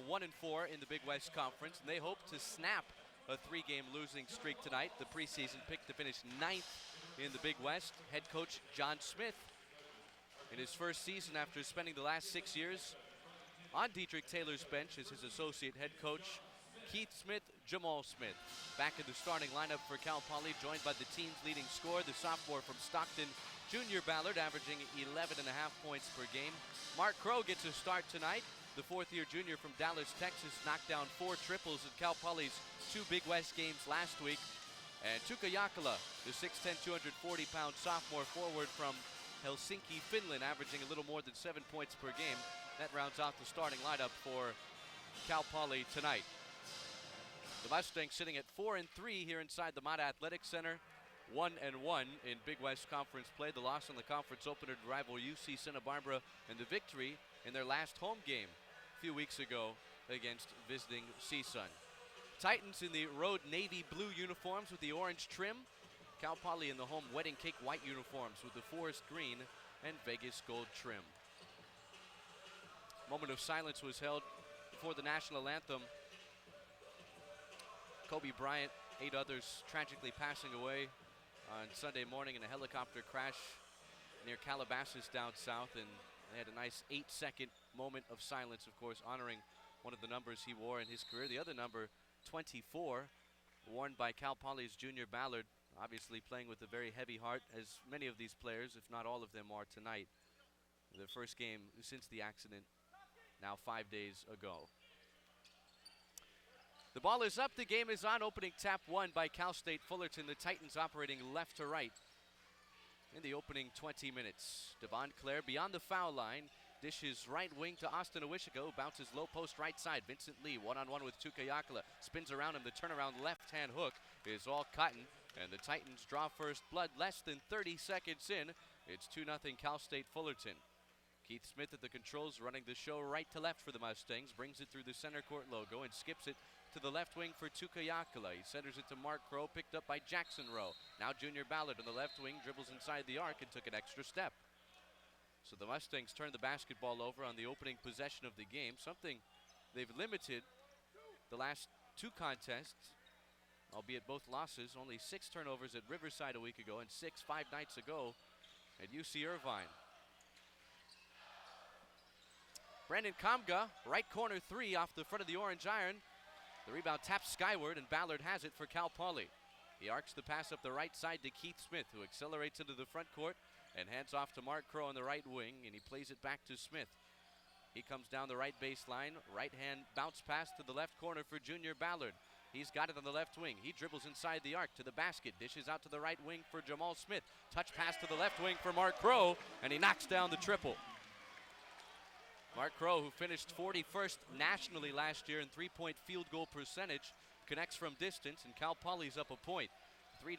1-4 in the Big West Conference, and they hope to snap a 3-game losing streak tonight. The preseason pick to finish 9th in the Big West. Head coach John Smith, in his first season after spending the last 6 years on Dietrich Taylor's bench, is his associate head coach Keith Smith, Jamal Smith. Back in the starting lineup for Cal Poly, joined by the team's leading scorer, the sophomore from Stockton, Junior Ballard, averaging 11.5 points per game. Mark Crow gets a start tonight. The fourth-year junior from Dallas, Texas, knocked down 4 triples at Cal Poly's 2 Big West games last week. And Tuukka Jakala, the 6'10", 240-pound sophomore forward from Helsinki, Finland, averaging a little more than 7 points per game. That rounds out the starting lineup for Cal Poly tonight. The Mustangs sitting at 4-3 here inside the Mata Athletic Center. 1-1 in Big West Conference play. The loss in the conference opener to rival UC Santa Barbara, and the victory in their last home game a few weeks ago against visiting CSUN. Titans in the road navy blue uniforms with the orange trim. Cal Poly in the home wedding cake white uniforms with the forest green and Vegas gold trim. Moment of silence was held before the national anthem. Kobe Bryant, 8 others tragically passing away on Sunday morning in a helicopter crash near Calabasas down south, and they had a nice 8-second moment of silence, of course, honoring one of the numbers he wore in his career. The other number, 24, worn by Cal Poly's Junior Ballard, obviously playing with a very heavy heart, as many of these players, if not all of them, are tonight. Their first game since the accident, now 5 days ago. The ball is up, the game is on. Opening tap won by Cal State Fullerton. The Titans operating left to right in the opening 20 minutes. Devon Clare beyond the foul line. Dishes right wing to Austin Owishiko. Bounces low post right side. Vincent Lee one-on-one with Tuukka Jakala. Spins around him. The turnaround left-hand hook is all cotton. And the Titans draw first blood less than 30 seconds in. It's 2-0 Cal State Fullerton. Keith Smith at the controls, running the show right to left for the Mustangs. Brings it through the center court logo and skips it to the left wing for Tuukka Jakala. He centers it to Mark Crow, picked up by Jackson Rowe. Now Junior Ballard on the left wing, dribbles inside the arc and took an extra step. So the Mustangs turned the basketball over on the opening possession of the game, something they've limited the last 2 contests, albeit both losses. Only 6 turnovers at Riverside a week ago and 6 5 nights ago at UC Irvine. Brandon Kamga, right corner 3 off the front of the orange iron. The rebound taps skyward, and Ballard has it for Cal Poly. He arcs the pass up the right side to Keith Smith, who accelerates into the front court and hands off to Mark Crow on the right wing, and he plays it back to Smith. He comes down the right baseline, right-hand bounce pass to the left corner for Junior Ballard. He's got it on the left wing. He dribbles inside the arc to the basket, dishes out to the right wing for Jamal Smith. Touch pass to the left wing for Mark Crow, and he knocks down the triple. Mark Crow, who finished 41st nationally last year in 3-point field goal percentage, connects from distance, and Cal Poly's up a point. 3-2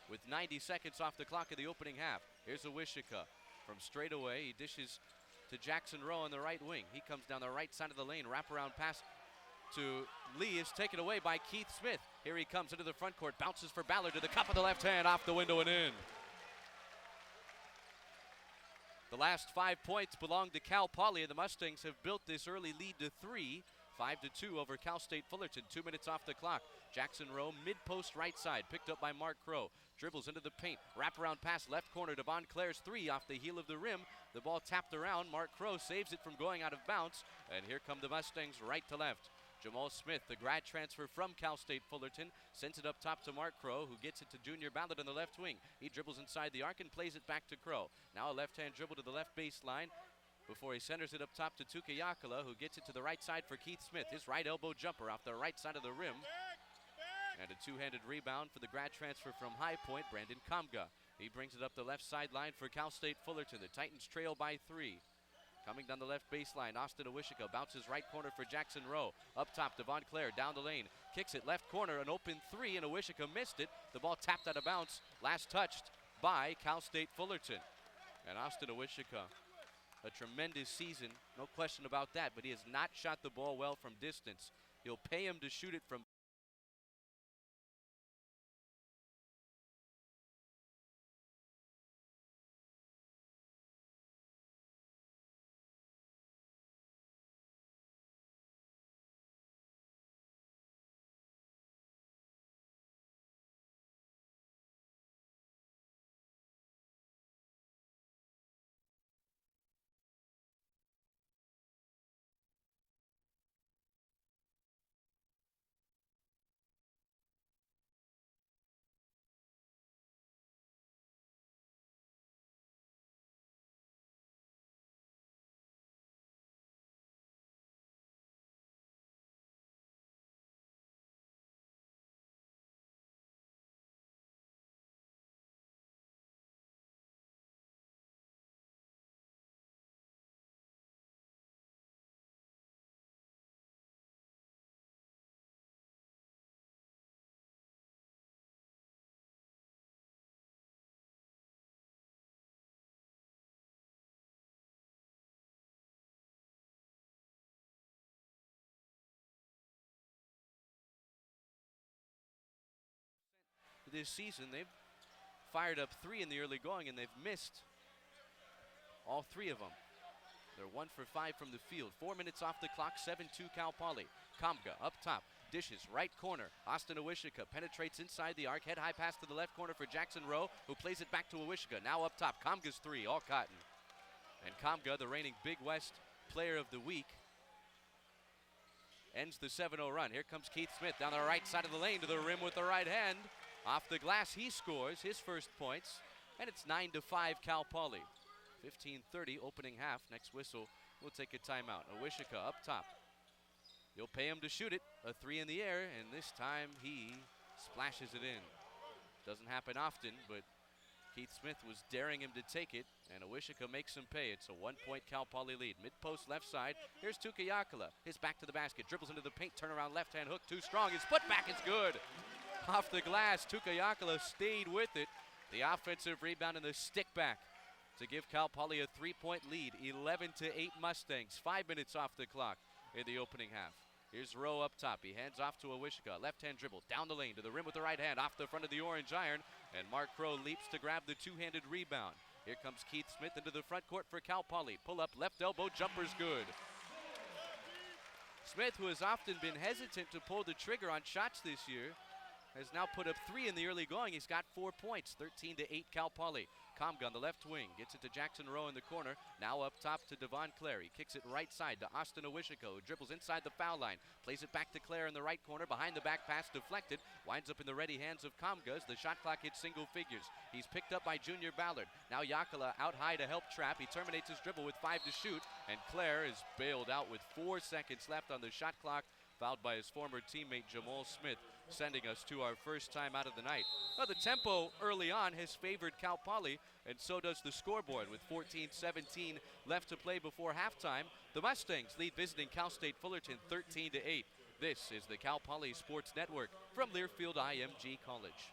with 90 seconds off the clock of the opening half. Here's Owishika from straight away. He dishes to Jackson Rowe on the right wing. He comes down the right side of the lane. Wraparound pass to Lee is taken away by Keith Smith. Here he comes into the front court. Bounces for Ballard to the cup of the left hand, off the window and in. The last 5 points belong to Cal Poly, and the Mustangs have built this early lead to 3, 5-2 over Cal State Fullerton. 2 minutes off the clock. Jackson Rowe, mid-post right side, picked up by Mark Crow. Dribbles into the paint. Wraparound pass left corner. Devon Clare's 3 off the heel of the rim. The ball tapped around. Mark Crow saves it from going out of bounds. And here come the Mustangs right to left. Jamal Smith, the grad transfer from Cal State Fullerton, sends it up top to Mark Crow, who gets it to Junior Ballard on the left wing. He dribbles inside the arc and plays it back to Crow. Now a left-hand dribble to the left baseline before he centers it up top to Tuukka Jakala, who gets it to the right side for Keith Smith. His right elbow jumper off the right side of the rim. And a two-handed rebound for the grad transfer from High Point, Brandon Kamga. He brings it up the left sideline for Cal State Fullerton. The Titans trail by 3. Coming down the left baseline, Austin Owishika bounces right corner for Jackson Rowe. Up top, Devon Clare down the lane. Kicks it left corner, an open 3, and Owishika missed it. The ball tapped out of bounds, last touched by Cal State Fullerton. And Austin Owishika, a tremendous season, no question about that, but he has not shot the ball well from distance. You'll pay him to shoot it from this season. They've fired up 3 in the early going, and they've missed all 3 of them. They're 1 for 5 from the field. 4 minutes off the clock, 7-2 Cal Poly. Kamga up top, dishes, right corner. Austin Awishika penetrates inside the arc. Head high pass to the left corner for Jackson Rowe, who plays it back to Awishika. Now up top, Kamga's 3, all cotton. And Kamga, the reigning Big West Player of the Week, ends the 7-0 run. Here comes Keith Smith down the right side of the lane to the rim with the right hand. Off the glass, he scores his first points, and it's 9-5 Cal Poly. 15:30 opening half. Next whistle, we'll take a timeout. Awishika up top. You'll pay him to shoot it. A 3 in the air, and this time he splashes it in. Doesn't happen often, but Keith Smith was daring him to take it, and Awishika makes him pay. It's a 1-point Cal Poly lead. Mid-post left side. Here's Tuka Yakala. His back to the basket. Dribbles into the paint. Turnaround left-hand hook. Too strong. His foot back is good. Off the glass. Tuka Yakala stayed with it. The offensive rebound and the stick back to give Cal Poly a 3-point lead. 11-8 Mustangs. 5 minutes off the clock in the opening half. Here's Rowe up top. He hands off to Awishika. Left-hand dribble down the lane to the rim with the right hand. Off the front of the orange iron. And Mark Crow leaps to grab the two-handed rebound. Here comes Keith Smith into the front court for Cal Poly. Pull up, left elbow, jumper's good. Smith, who has often been hesitant to pull the trigger on shots this year, has now put up 3 in the early going. He's got 4 points. 13-8 Cal Poly. Kamga on the left wing. Gets it to Jackson Rowe in the corner. Now up top to Devon Clare. He kicks it right side to Austin Awishika, who dribbles inside the foul line. Plays it back to Clare in the right corner. Behind the back pass deflected. Winds up in the ready hands of Kamga as the shot clock hits single figures. He's picked up by Junior Ballard. Now Yakala out high to help trap. He terminates his dribble with 5 to shoot. And Clare is bailed out with 4 seconds left on the shot clock. Fouled by his former teammate Jamal Smith, sending us to our first time out of the night. Well, the tempo early on has favored Cal Poly, and so does the scoreboard with 14-17 left to play before halftime. The Mustangs lead visiting Cal State Fullerton 13-8. This is the Cal Poly Sports Network from Learfield IMG College.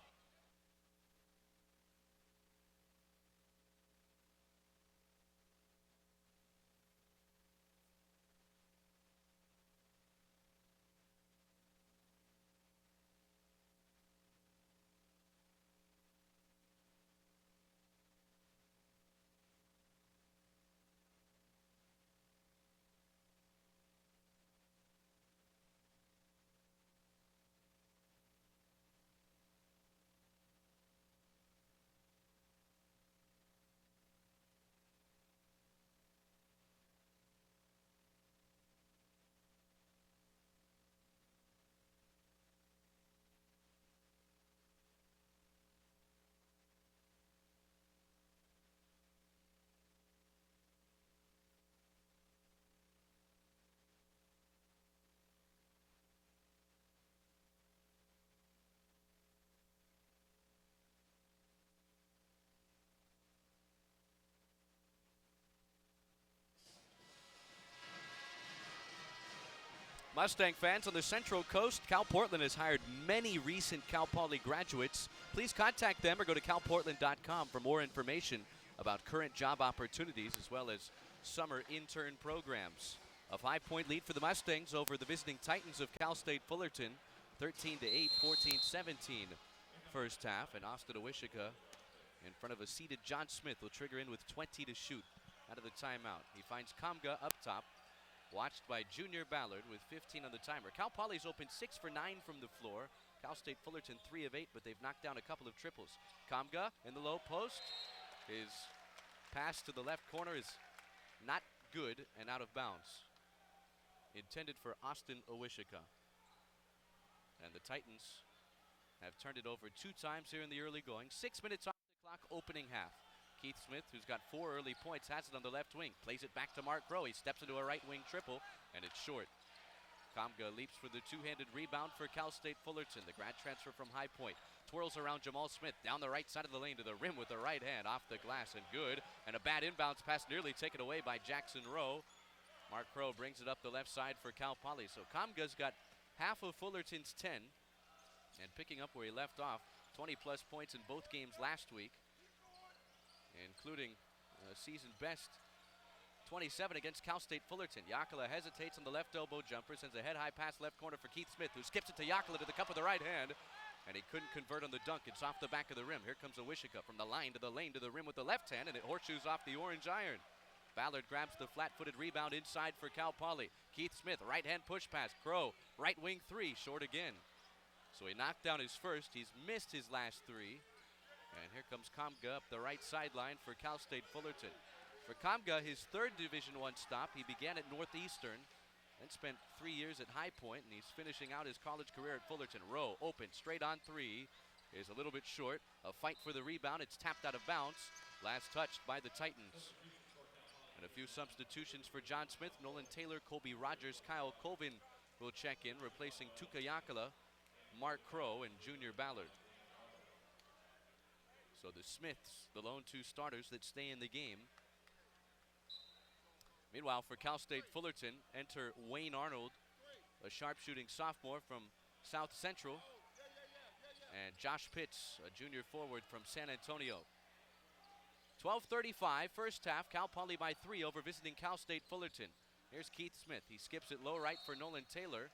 Mustang fans on the Central Coast, Cal Portland has hired many recent Cal Poly graduates. Please contact them or go to calportland.com for more information about current job opportunities as well as summer intern programs. A 5-point lead for the Mustangs over the visiting Titans of Cal State Fullerton. 13-8, 14-17 first half, and Austin Awishika in front of a seated John Smith will trigger in with 20 to shoot out of the timeout. He finds Kamga up top, watched by Junior Ballard with 15 on the timer. Cal Poly's open 6 for 9 from the floor. Cal State Fullerton 3 of 8, but they've knocked down a couple of triples. Kamga in the low post. His pass to the left corner is not good and out of bounds. Intended for Austin Awishika. And the Titans have turned it over 2 times here in the early going. 6 minutes off the clock, opening half. Keith Smith, who's got 4 early points, has it on the left wing. Plays it back to Mark Crow. He steps into a right wing triple, and it's short. Kamga leaps for the two-handed rebound for Cal State Fullerton. The grad transfer from High Point. Twirls around Jamal Smith down the right side of the lane to the rim with the right hand. Off the glass and good. And a bad inbounds pass nearly taken away by Jackson Rowe. Mark Crow brings it up the left side for Cal Poly. So Kamga's got half of Fullerton's 10. And picking up where he left off, 20-plus points in both games last week, including season best 27 against Cal State Fullerton. Yakala hesitates on the left elbow jumper, sends a head-high pass left corner for Keith Smith, who skips it to Yakala to the cup with the right hand. and he couldn't convert on the dunk. It's off the back of the rim. Here comes Owishika from the line to the lane to the rim with the left hand, and it horseshoes off the orange iron. Ballard grabs the flat-footed rebound inside for Cal Poly. Keith Smith, right-hand push pass. Crow, right wing three, short again. So he knocked down his first. He's missed his last three. And here comes Kamga up the right sideline for Cal State Fullerton. For Kamga, his third Division I stop. He began at Northeastern, then spent 3 years at High Point, and he's finishing out his college career at Fullerton. Rowe, open, straight on three, is a little bit short. A fight for the rebound. It's tapped out of bounds. Last touched by the Titans. And a few substitutions for John Smith. Nolan Taylor, Colby Rogers, Kyle Colvin will check in, replacing Tuka Yakala, Mark Crow, and Junior Ballard. So the Smiths, the lone two starters that stay in the game. Meanwhile, for Cal State Fullerton, enter Wayne Arnold, a sharpshooting sophomore from South Central, and Josh Pitts, a junior forward from San Antonio. 12:35, first half. Cal Poly by 3 over visiting Cal State Fullerton. Here's Keith Smith. He skips it low right for Nolan Taylor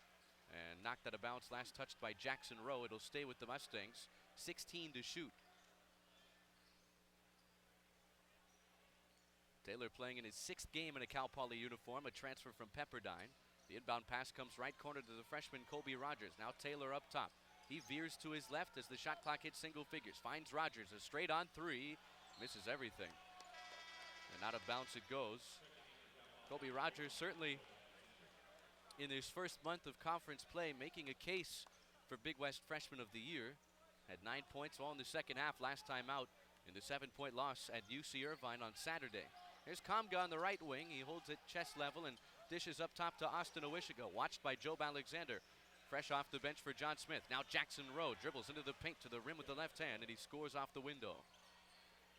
and knocked out of bounds, last touched by Jackson Rowe. It'll stay with the Mustangs. 16 to shoot. Taylor playing in his 6th game in a Cal Poly uniform, a transfer from Pepperdine. The inbound pass comes right corner to the freshman Colby Rogers. Now Taylor up top. He veers to his left as the shot clock hits single figures. Finds Rogers, a straight on three. Misses everything. And out of bounds it goes. Colby Rogers certainly in his first month of conference play making a case for Big West Freshman of the Year. Had 9 points all in the second half last time out in the 7-point loss at UC Irvine on Saturday. Here's Kamga on the right wing. He holds it chest level and dishes up top to Austin Owishika, watched by Jobe Alexander. Fresh off the bench for John Smith. Now Jackson Rowe dribbles into the paint to the rim with the left hand, and he scores off the window.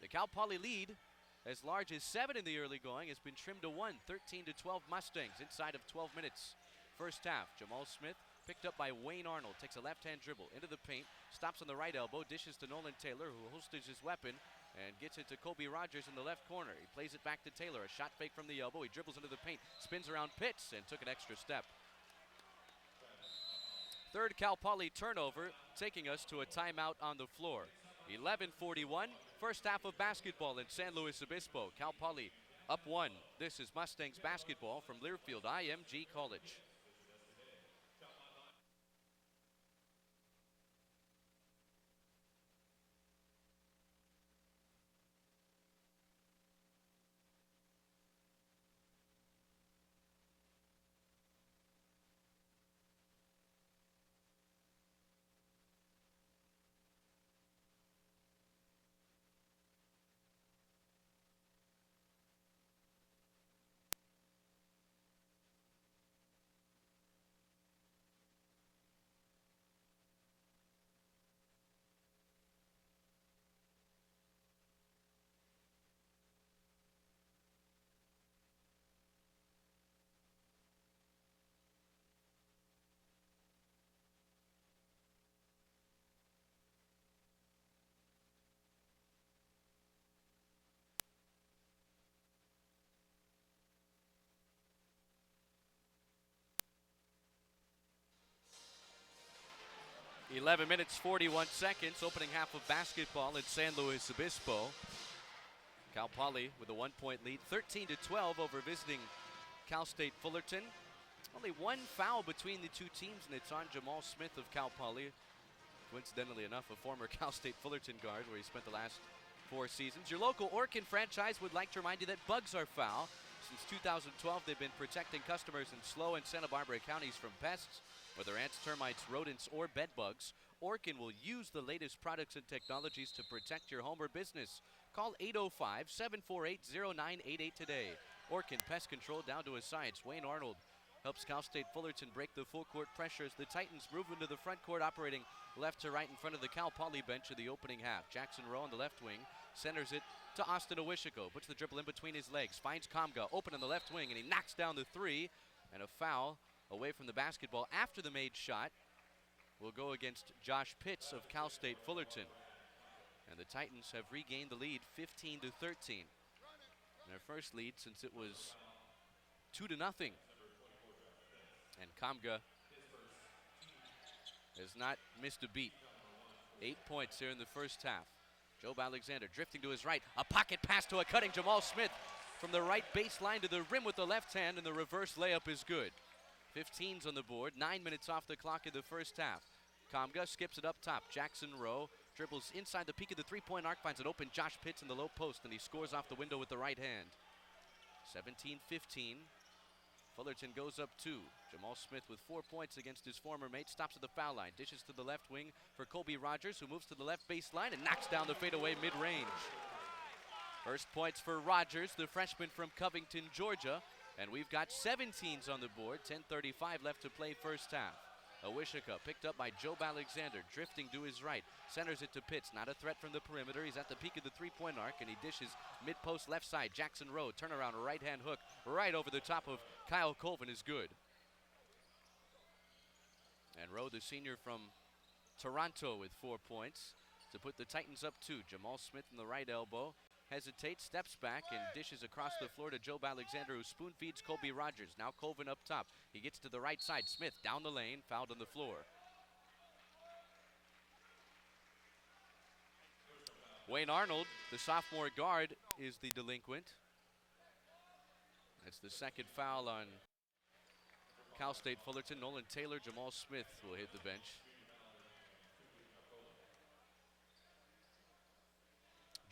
The Cal Poly lead, as large as 7 in the early going, has been trimmed to 1, 13-12 Mustangs inside of 12 minutes. First half, Jamal Smith picked up by Wayne Arnold, takes a left-hand dribble into the paint, stops on the right elbow, dishes to Nolan Taylor, who holsters his weapon, and gets it to Colby Rogers in the left corner. He plays it back to Taylor, a shot fake from the elbow. He dribbles into the paint, spins around Pitts, and took an extra step. Third Cal Poly turnover, taking us to a timeout on the floor. 11:41, first half of basketball in San Luis Obispo. Cal Poly up 1. This is Mustangs basketball from Learfield IMG College. Eleven minutes, 41 seconds, opening half of basketball in San Luis Obispo. Cal Poly with a 1-point lead, 13-12 over visiting Cal State Fullerton. Only one foul between the two teams, and it's on Jamal Smith of Cal Poly. Coincidentally enough, a former Cal State Fullerton guard where he spent the last 4 seasons. Your local Orkin franchise would like to remind you that bugs are foul. Since 2012, they've been protecting customers in SLO and Santa Barbara counties from pests, whether ants, termites, rodents, or bed bugs. Orkin will use the latest products and technologies to protect your home or business. Call 805-748-0988 today. Orkin Pest Control down to a science. Wayne Arnold helps Cal State Fullerton break the full court pressure as the Titans move into the front court, operating left to right in front of the Cal Poly bench of the opening half. Jackson Rowe on the left wing centers it to Austin Owishika. Puts the dribble in between his legs. Finds Kamga open on the left wing, and he knocks down the three. And a foul away from the basketball after the made shot will go against Josh Pitts of Cal State Fullerton. And the Titans have regained the lead 15-13. Their first lead since it was 2-0. And Kamga has not missed a beat. 8 points here in the first half. Job Alexander drifting to his right. A pocket pass to a cutting Jamal Smith from the right baseline to the rim with the left hand, and the reverse layup is good. 15's on the board, 9 minutes off the clock in the first half. Kamga skips it up top. Jackson Rowe dribbles inside the peak of the three-point arc, finds an open Josh Pitts in the low post, and he scores off the window with the right hand. 17-15. Fullerton goes up 2. Jamal Smith with 4 points against his former mate, stops at the foul line, dishes to the left wing for Colby Rogers, who moves to the left baseline and knocks down the fadeaway mid-range. First points for Rogers, the freshman from Covington, Georgia, and we've got 17's on the board. 10:35 left to play first half. Awishika picked up by Job Alexander, drifting to his right, centers it to Pitts, not a threat from the perimeter. He's at the peak of the three-point arc, and he dishes mid-post left side. Jackson Rowe, turnaround right-hand hook, right over the top of Kyle Colvin is good. And Rowe, the senior from Toronto, with 4 points to put the Titans up 2. Jamal Smith in the right elbow, hesitates, steps back, and dishes across the floor to Job Alexander, who spoon feeds Colby Rogers. Now Colvin up top. He gets to the right side. Smith down the lane, fouled on the floor. Wayne Arnold, the sophomore guard, is the delinquent. That's the second foul on Cal State Fullerton. Nolan Taylor, Jamal Smith will hit the bench.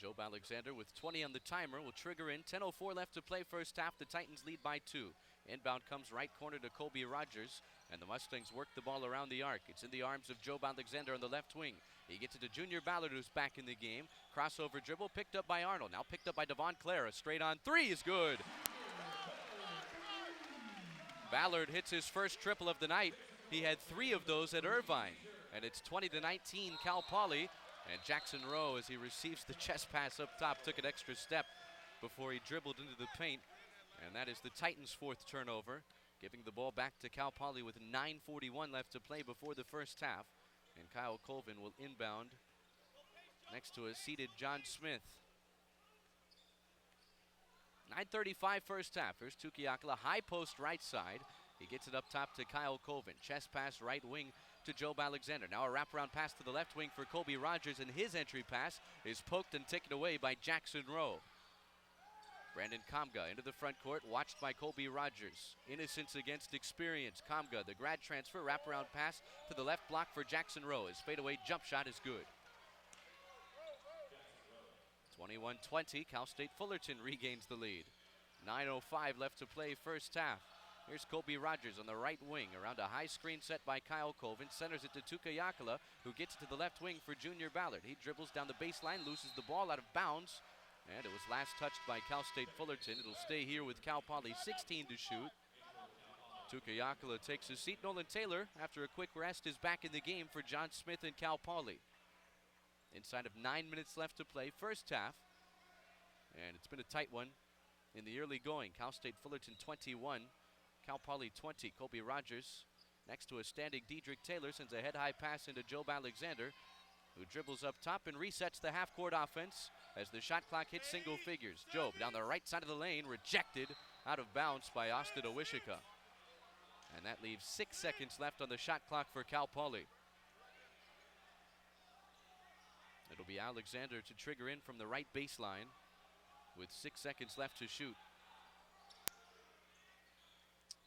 Job Alexander with 20 on the timer will trigger in. 10:04 left to play first half. The Titans lead by 2. Inbound comes right corner to Colby Rogers, and the Mustangs work the ball around the arc. It's in the arms of Job Alexander on the left wing. He gets it to Junior Ballard, who's back in the game. Crossover dribble picked up by Arnold. Now picked up by Devon Clare. A straight on 3 is good. Ballard hits his first triple of the night. He had 3 of those at Irvine, and it's 20-19 Cal Poly. And Jackson Rowe, as he receives the chest pass up top, took an extra step before he dribbled into the paint. And that is the Titans' 4th turnover, giving the ball back to Cal Poly with 9:41 left to play before the first half. And Kyle Colvin will inbound next to a seated John Smith. 9:35 first half. Here's Tukiakala, high post right side. He gets it up top to Kyle Colvin. Chest pass right wing to Job Alexander. Now a wraparound pass to the left wing for Colby Rogers, and his entry pass is poked and taken away by Jackson Rowe. Brandon Kamga into the front court, watched by Colby Rogers. Innocence against experience. Kamga, the grad transfer, wraparound pass to the left block for Jackson Rowe. His fadeaway jump shot is good. 21-20, Cal State Fullerton regains the lead. 9:05 left to play first half. Here's Colby Rogers on the right wing around a high screen set by Kyle Colvin. Centers it to Tukayakala, who gets it to the left wing for Junior Ballard. He dribbles down the baseline, loses the ball out of bounds, and it was last touched by Cal State Fullerton. It'll stay here with Cal Poly, 16 to shoot. Tukayakala takes his seat. Nolan Taylor, after a quick rest, is back in the game for John Smith and Cal Poly. Inside of 9 minutes left to play first half, and it's been a tight one in the early going. Cal State Fullerton 21. Cal Poly 20. Colby Rogers next to a standing Dedrick Taylor sends a head-high pass into Job Alexander, who dribbles up top and resets the half-court offense as the shot clock hits single figures. Job down the right side of the lane, rejected out of bounds by Austin Awishika. And that leaves 6 seconds left on the shot clock for Cal Poly. It'll be Alexander to trigger in from the right baseline with 6 seconds left to shoot.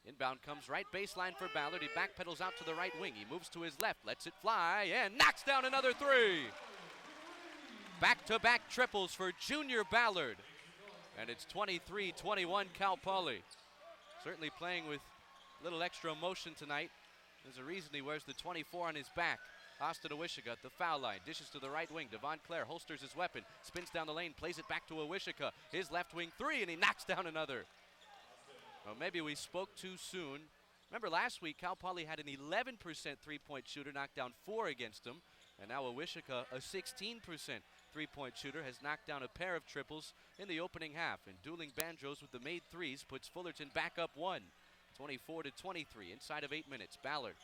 Inbound comes right baseline for Ballard. He backpedals out to the right wing. He moves to his left, lets it fly, and knocks down another 3. Back-to-back triples for Junior Ballard. And it's 23-21 Cal Poly. Certainly playing with a little extra emotion tonight. There's a reason he wears the 24 on his back. Austin Awishika at the foul line, dishes to the right wing. Devon Clare holsters his weapon, spins down the lane, plays it back to Awishika. His left wing 3, and he knocks down another. Well, maybe we spoke too soon. Remember last week, Cal Poly had an 11% three-point shooter, knocked down 4 against him. And now Awishika, a 16% three-point shooter, has knocked down a pair of triples in the opening half. And dueling banjos with the made threes puts Fullerton back up 1. 24-23, inside of 8 minutes. Ballard,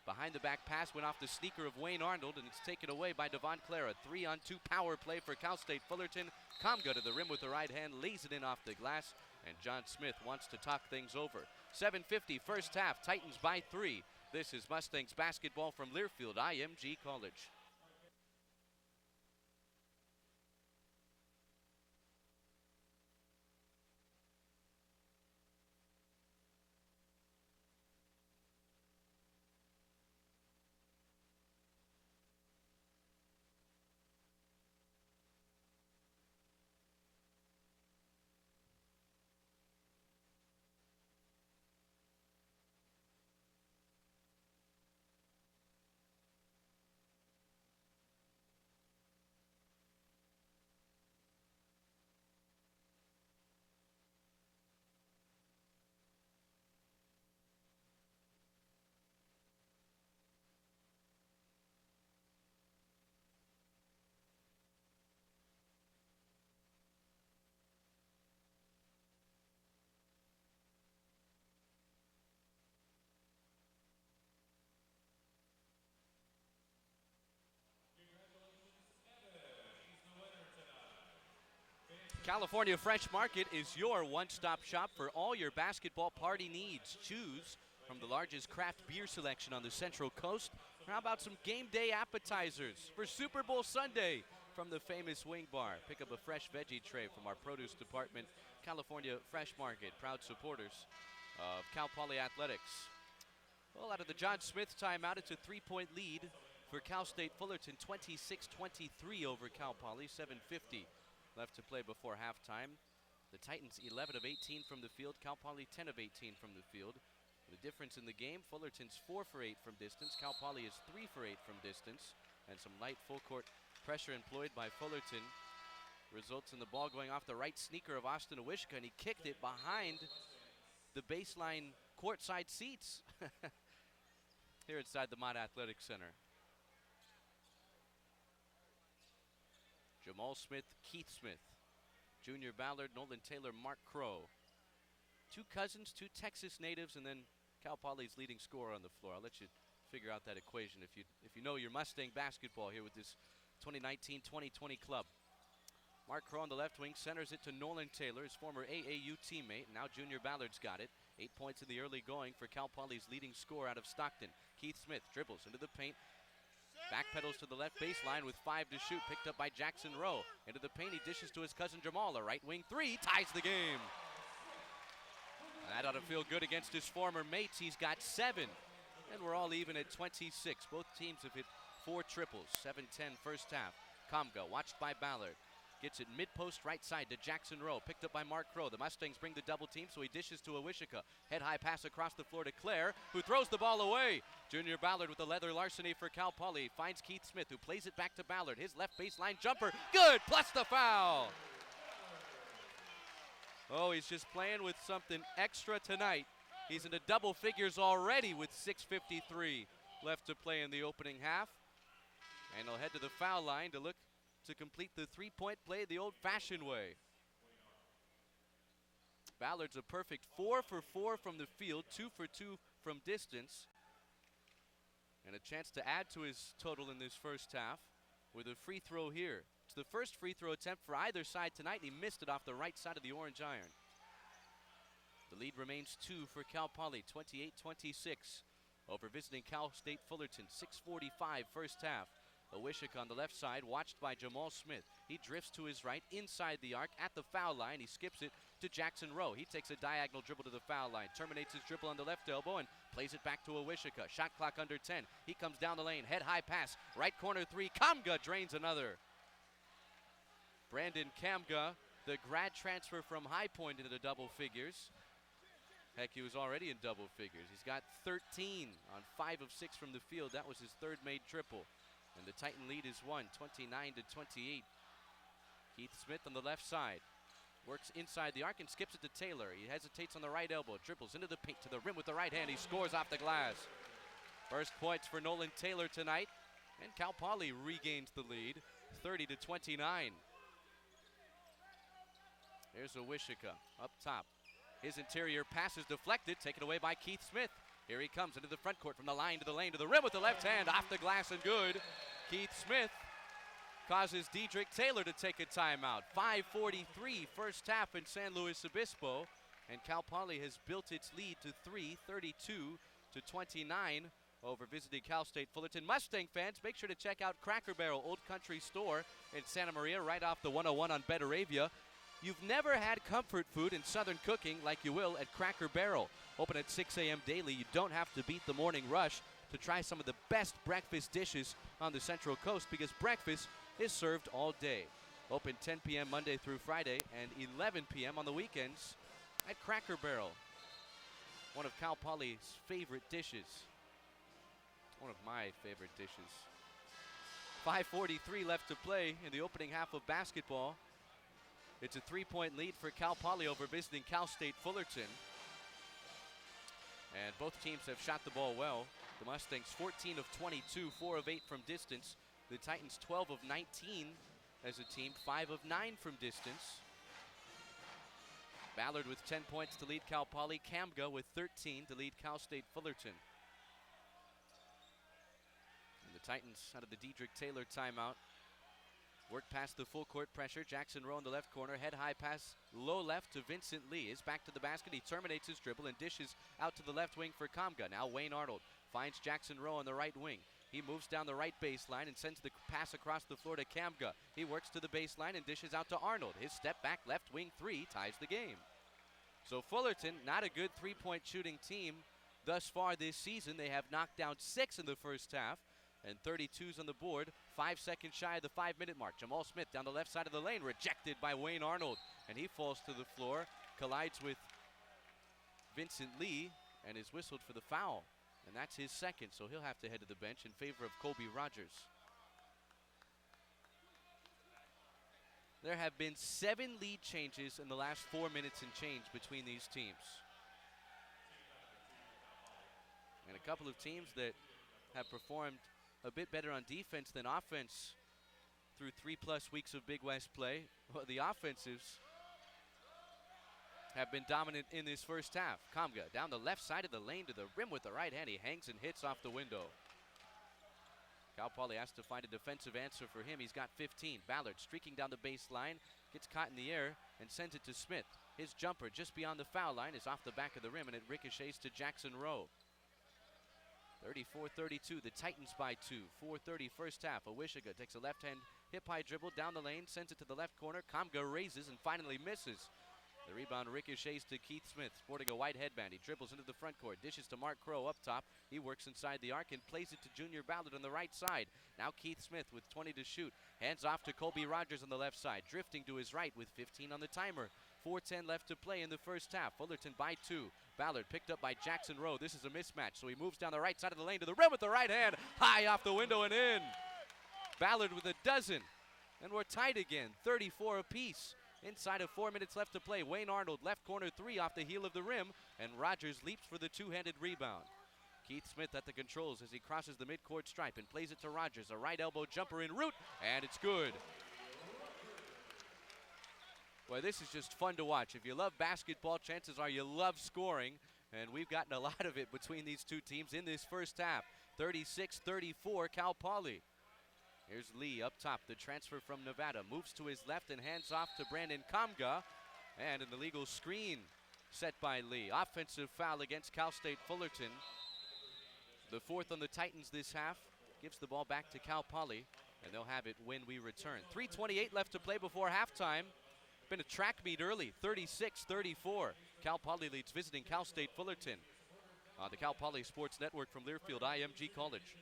behind the back pass, went off the sneaker of Wayne Arnold, and it's taken away by Devon Clare. 3-on-2 power play for Cal State Fullerton. Kamga to the rim with the right hand, lays it in off the glass, and John Smith wants to talk things over. 7:50 first half, Titans by 3. This is Mustangs basketball from Learfield IMG College. California Fresh Market is your one-stop shop for all your basketball party needs. Choose from the largest craft beer selection on the Central Coast. Or how about some game day appetizers for Super Bowl Sunday from the famous Wing Bar? Pick up a fresh veggie tray from our produce department. California Fresh Market, proud supporters of Cal Poly Athletics. Well, out of the John Smith timeout, it's a 3-point lead for Cal State Fullerton, 26-23 over Cal Poly, 7:50 left to play before halftime. The Titans 11 of 18 from the field, Cal Poly 10 of 18 from the field. The difference in the game, Fullerton's 4 for 8 from distance, Cal Poly is 3 for 8 from distance, and some light full court pressure employed by Fullerton results in the ball going off the right sneaker of Austin Awishka, and he kicked it behind the baseline courtside seats here inside the Mott Athletic Center. Jamal Smith, Keith Smith, Junior Ballard, Nolan Taylor, Mark Crow. 2 cousins, 2 Texas natives, and then Cal Poly's leading scorer on the floor. I'll let you figure out that equation if you know your Mustang basketball here with this 2019-2020 club. Mark Crow on the left wing centers it to Nolan Taylor, his former AAU teammate. Now Junior Ballard's got it. 8 points in the early going for Cal Poly's leading scorer out of Stockton. Keith Smith dribbles into the paint. Backpedals to the left baseline with 5 to shoot. Picked up by Jackson Rowe. Into the paint, he dishes to his cousin Jamal. A right wing 3 ties the game. And that ought to feel good against his former mates. He's got 7. And we're all even at 26. Both teams have hit 4 triples. 7-10 first half. Kamga watched by Ballard. Gets it mid-post right side to Jackson Rowe. Picked up by Mark Crow. The Mustangs bring the double team, so he dishes to Awishika. Head-high pass across the floor to Claire, who throws the ball away. Junior Ballard with the leather larceny for Cal Poly. Finds Keith Smith, who plays it back to Ballard. His left baseline jumper. Good, plus the foul. Oh, he's just playing with something extra tonight. He's into double figures already with 6:53 left to play in the opening half. And he'll head to the foul line to look to complete the 3-point play the old-fashioned way. Ballard's a perfect 4 for 4 from the field, 2 for 2 from distance. And a chance to add to his total in this first half with a free throw here. It's the first free throw attempt for either side tonight, and he missed it off the right side of the orange iron. The lead remains 2 for Cal Poly, 28-26 over visiting Cal State Fullerton, 6:45 first half. Awishika on the left side, watched by Jamal Smith. He drifts to his right, inside the arc, at the foul line. He skips it to Jackson Rowe. He takes a diagonal dribble to the foul line, terminates his dribble on the left elbow, and plays it back to Awishika. Shot clock under 10. He comes down the lane, head-high pass, right corner 3. Kamga drains another. Brandon Kamga, the grad transfer from High Point, into the double figures. Heck, he was already in double figures. He's got 13 on 5 of 6 from the field. That was his 3rd made triple. And the Titan lead is 29-28. Keith Smith on the left side. Works inside the arc and skips it to Taylor. He hesitates on the right elbow. Dribbles into the paint to the rim with the right hand. He scores off the glass. First points for Nolan Taylor tonight. And Cal Poly regains the lead, 30-29. Here's Awishika up top. His interior pass is deflected, taken away by Keith Smith. Here he comes into the front court from the line to the lane to the rim with the left hand, off the glass and good. Keith Smith causes Dedrick Taylor to take a timeout. 5:43 first half in San Luis Obispo, and Cal Poly has built its lead to 3, 32-29 over visiting Cal State Fullerton. Mustang fans, make sure to check out Cracker Barrel Old Country Store in Santa Maria, right off the 101 on Betaravia. You've never had comfort food in Southern cooking like you will at Cracker Barrel. Open at 6 a.m. daily. You don't have to beat the morning rush to try some of the best breakfast dishes on the Central Coast, because breakfast is served all day. Open 10 p.m. Monday through Friday and 11 p.m. on the weekends at Cracker Barrel. One of Cal Poly's favorite dishes. One of my favorite dishes. 5:43 left to play in the opening half of basketball. It's a 3-point lead for Cal Poly over visiting Cal State Fullerton. And both teams have shot the ball well. The Mustangs 14 of 22, 4 of 8 from distance. The Titans 12 of 19 as a team, 5 of 9 from distance. Ballard with 10 points to lead Cal Poly. Kamga with 13 to lead Cal State Fullerton. And the Titans out of the Dedrick Taylor timeout Work past the full court pressure. Jackson Rowe in the left corner. Head high pass low left to Vincent Lee. Is back to the basket. He terminates his dribble and dishes out to the left wing for Kamga. Now Wayne Arnold finds Jackson Rowe on the right wing. He moves down the right baseline and sends the pass across the floor to Kamga. He works to the baseline and dishes out to Arnold. His step back left wing three ties the game. So Fullerton, not a good three-point shooting team thus far this season. They have knocked down 6 in the first half and 32's on the board. 5 seconds shy of the 5-minute mark. Jamal Smith down the left side of the lane, rejected by Wayne Arnold, and he falls to the floor, collides with Vincent Lee, and is whistled for the foul. And that's his second, so he'll have to head to the bench in favor of Colby Rogers. There have been 7 lead changes in the last 4 minutes and change between these teams. And a couple of teams that have performed a bit better on defense than offense through 3+ weeks of Big West play. Well, the offensives have been dominant in this first half. Kamga down the left side of the lane to the rim with the right hand. He hangs and hits off the window. Cal Poly has to find a defensive answer for him. He's got 15. Ballard streaking down the baseline, gets caught in the air and sends it to Smith. His jumper just beyond the foul line is off the back of the rim, and it ricochets to Jackson Rowe. 34-32, the Titans by 2. 4:30 first half. Owishiga takes a left-hand hip-high dribble down the lane, sends it to the left corner. Kamga raises and finally misses. The rebound ricochets to Keith Smith, sporting a white headband. He dribbles into the front court, dishes to Mark Crow up top. He works inside the arc and plays it to Junior Ballard on the right side. Now Keith Smith with 20 to shoot. Hands off to Colby Rogers on the left side, drifting to his right with 15 on the timer. 4:10 left to play in the first half. Fullerton by 2. Ballard picked up by Jackson Rowe. This is a mismatch, so he moves down the right side of the lane to the rim with the right hand. High off the window and in. Ballard with a dozen. And we're tied again, 34 apiece. Inside of 4 minutes left to play. Wayne Arnold, left corner 3 off the heel of the rim, and Rogers leaps for the two-handed rebound. Keith Smith at the controls as he crosses the midcourt stripe and plays it to Rogers. A right elbow jumper en route, and it's good. Well, this is just fun to watch. If you love basketball, chances are you love scoring, and we've gotten a lot of it between these two teams in this first half. 36-34, Cal Poly. Here's Lee up top, the transfer from Nevada. Moves to his left and hands off to Brandon Kamga. And an illegal screen set by Lee. Offensive foul against Cal State Fullerton. The 4th on the Titans this half. Gives the ball back to Cal Poly, and they'll have it when we return. 3:28 left to play before halftime. Been a track meet early, 36-34. Cal Poly leads visiting Cal State Fullerton on the Cal Poly Sports Network from Learfield IMG College.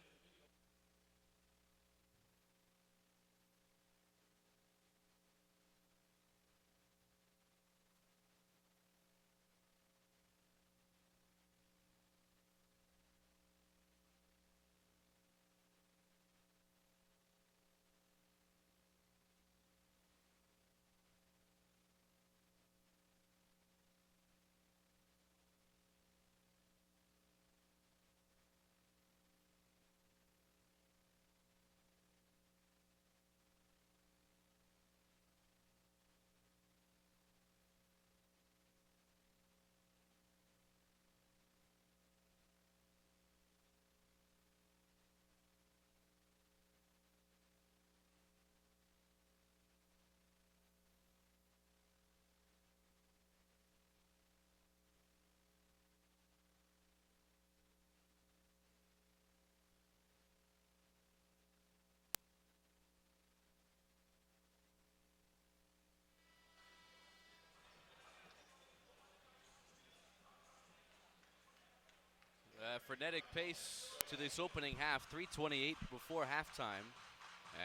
Frenetic pace to this opening half, 3:28 before halftime.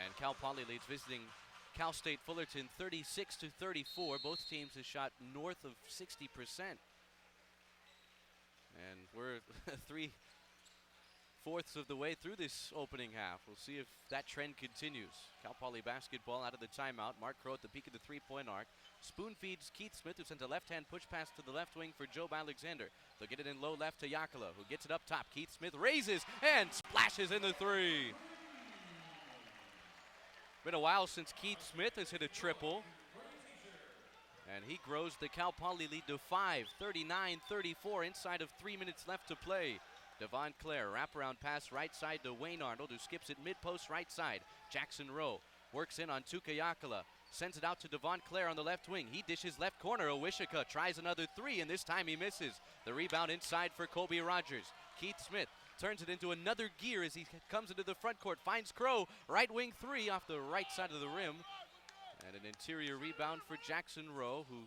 And Cal Poly leads visiting Cal State Fullerton 36-34. Both teams have shot north of 60%. And we're 3/4 of the way through this opening half. We'll see if that trend continues. Cal Poly basketball out of the timeout. Mark Crow at the peak of the three-point arc. Spoon feeds Keith Smith, who sends a left-hand push pass to the left wing for Joe Alexander. They'll get it in low left to Yakala, who gets it up top. Keith Smith raises and splashes in the three. Been a while since Keith Smith has hit a triple. And he grows the Cal Poly lead to 5, 39-34, inside of 3 minutes left to play. Devon Clare, wraparound pass right side to Wayne Arnold, who skips it mid-post right side. Jackson Rowe Works in on Tukayakala. Sends it out to Devon Clare on the left wing. He dishes left corner. Owishika tries another three, and this time he misses. The rebound inside for Colby Rogers. Keith Smith turns it into another gear as he comes into the front court. Finds Crow. Right wing three off the right side of the rim. And an interior rebound for Jackson Rowe, who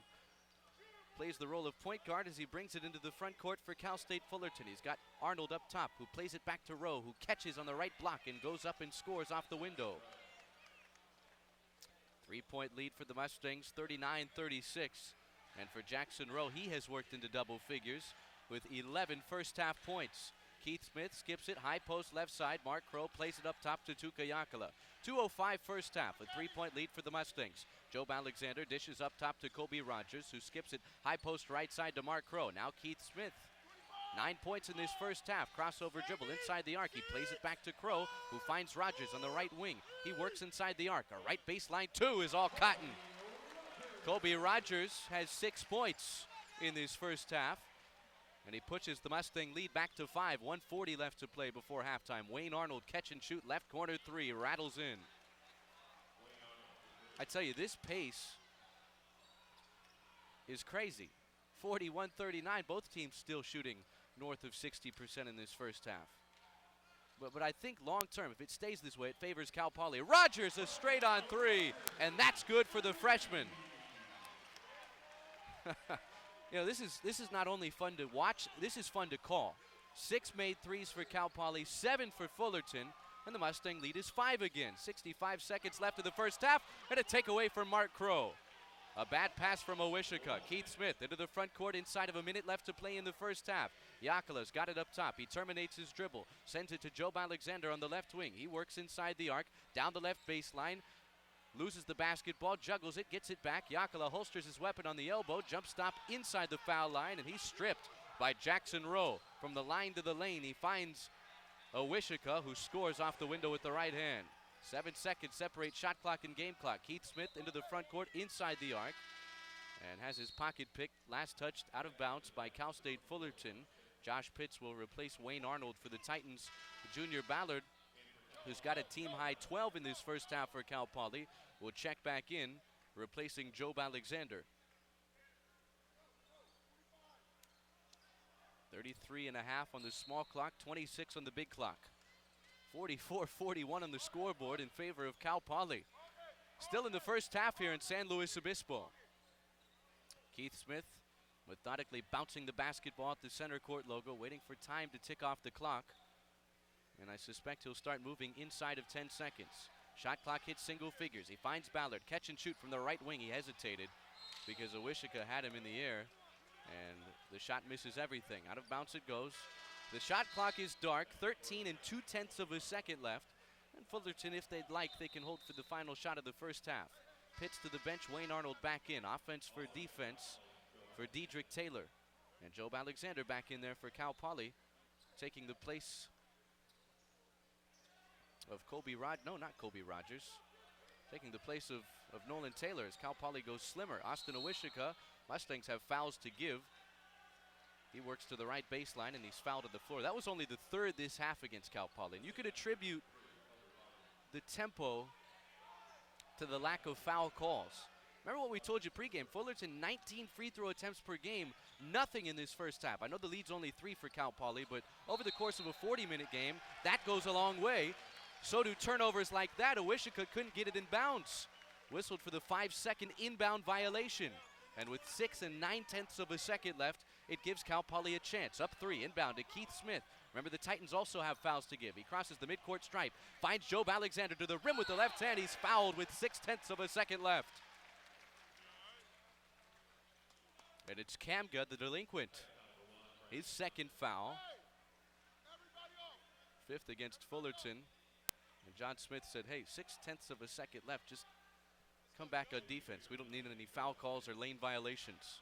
plays the role of point guard as he brings it into the front court for Cal State Fullerton. He's got Arnold up top, who plays it back to Rowe, who catches on the right block and goes up and scores off the window. 3-point lead for the Mustangs, 39-36. And for Jackson Rowe, he has worked into double figures with 11 first-half points. Keith Smith skips it, high post left side. Mark Crow plays it up top to Tukayakala. 2:05 first half, a 3-point lead for the Mustangs. Job Alexander dishes up top to Colby Rogers, who skips it high post right side to Mark Crow. Now Keith Smith. 9 points in this first half. Crossover dribble inside the arc. He plays it back to Crow, who finds Rogers on the right wing. He works inside the arc. A right baseline two is all cotton. Colby Rogers has 6 points in this first half, and he pushes the Mustang lead back to 5. 1:40 left to play before halftime. Wayne Arnold catch and shoot left corner three, rattles in. I tell you, this pace is crazy. 41-39, both teams still shooting north of 60% in this first half. But I think long term, if it stays this way, it favors Cal Poly. Rogers a straight on three, and that's good for the freshman. You know, this is not only fun to watch, this is fun to call. 6 made threes for Cal Poly, 7 for Fullerton, and the Mustang lead is 5 again. 65 seconds left of the first half, and a takeaway from Mark Crow. A bad pass from Owishika. Keith Smith into the front court inside of a minute left to play in the first half. Yakala's got it up top. He terminates his dribble. Sends it to Job Alexander on the left wing. He works inside the arc, down the left baseline. Loses the basketball, juggles it, gets it back. Yakala holsters his weapon on the elbow. Jump stop inside the foul line, and he's stripped by Jackson Rowe. From the line to the lane, he finds Owishika, who scores off the window with the right hand. 7 seconds separate shot clock and game clock. Keith Smith into the front court inside the arc and has his pocket picked. Last touched out of bounds by Cal State Fullerton. Josh Pitts will replace Wayne Arnold for the Titans. Junior Ballard, who's got a team-high 12 in this first half for Cal Poly, will check back in, replacing Job Alexander. 33 and a half on the small clock, 26 on the big clock. 44-41 on the scoreboard in favor of Cal Poly. Still in the first half here in San Luis Obispo. Keith Smith methodically bouncing the basketball at the center court logo, waiting for time to tick off the clock. And I suspect he'll start moving inside of 10 seconds. Shot clock hits single figures. He finds Ballard. Catch and shoot from the right wing. He hesitated because Owishika had him in the air. And the shot misses everything. Out of bounds it goes. The shot clock is dark. 13 and 2/10 of a second left. And Fullerton, if they'd like, they can hold for the final shot of the first half. Pitts to the bench. Wayne Arnold back in. Offense for defense for Dedrick Taylor. And Job Alexander back in there for Cal Poly, taking the place of not Colby Rogers. Taking the place of Nolan Taylor as Cal Poly goes slimmer. Austin Owishika, Mustangs have fouls to give. He works to the right baseline and he's fouled on the floor. That was only the third this half against Cal Poly. And you could attribute the tempo to the lack of foul calls. Remember what we told you pregame, Fullerton 19 free throw attempts per game, nothing in this first half. I know the lead's only 3 for Cal Poly, but over the course of a 40-minute game, that goes a long way. So do turnovers like that. Owishika couldn't get it in bounds. Whistled for the 5-second inbound violation. And with 6 and 9/10 of a second left, it gives Cal Poly a chance. Up 3, inbound to Keith Smith. Remember, the Titans also have fouls to give. He crosses the midcourt stripe, finds Job Alexander to the rim with the left hand. He's fouled with 6/10 of a second left. And it's Kamga, the delinquent. His second foul. 5th against Fullerton. And John Smith said, hey, 6/10 of a second left. Just come back on defense. We don't need any foul calls or lane violations.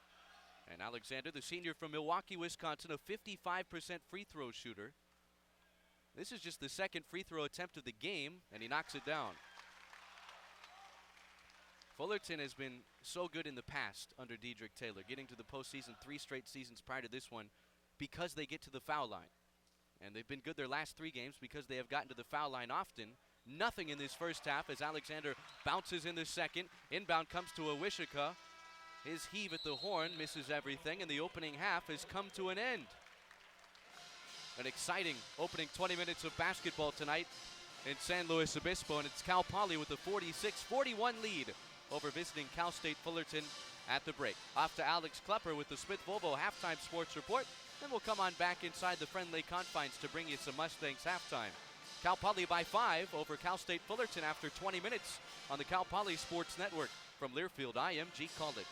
And Alexander, the senior from Milwaukee, Wisconsin, a 55% free throw shooter. This is just the second free throw attempt of the game, and he knocks it down. Fullerton has been so good in the past under Dedrick Taylor, getting to the postseason 3 straight seasons prior to this one because they get to the foul line. And they've been good their last 3 games because they have gotten to the foul line often. nothing in this first half as Alexander bounces in the second. Inbound comes to Awishika. His heave at the horn misses everything, and the opening half has come to an end. An exciting opening 20 minutes of basketball tonight in San Luis Obispo, and it's Cal Poly with a 46-41 lead over visiting Cal State Fullerton at the break. Off to Alex Klepper with the Smith-Volvo halftime sports report. Then we'll come on back inside the friendly confines to bring you some Mustangs halftime. Cal Poly by 5 over Cal State Fullerton after 20 minutes on the Cal Poly Sports Network from Learfield IMG College.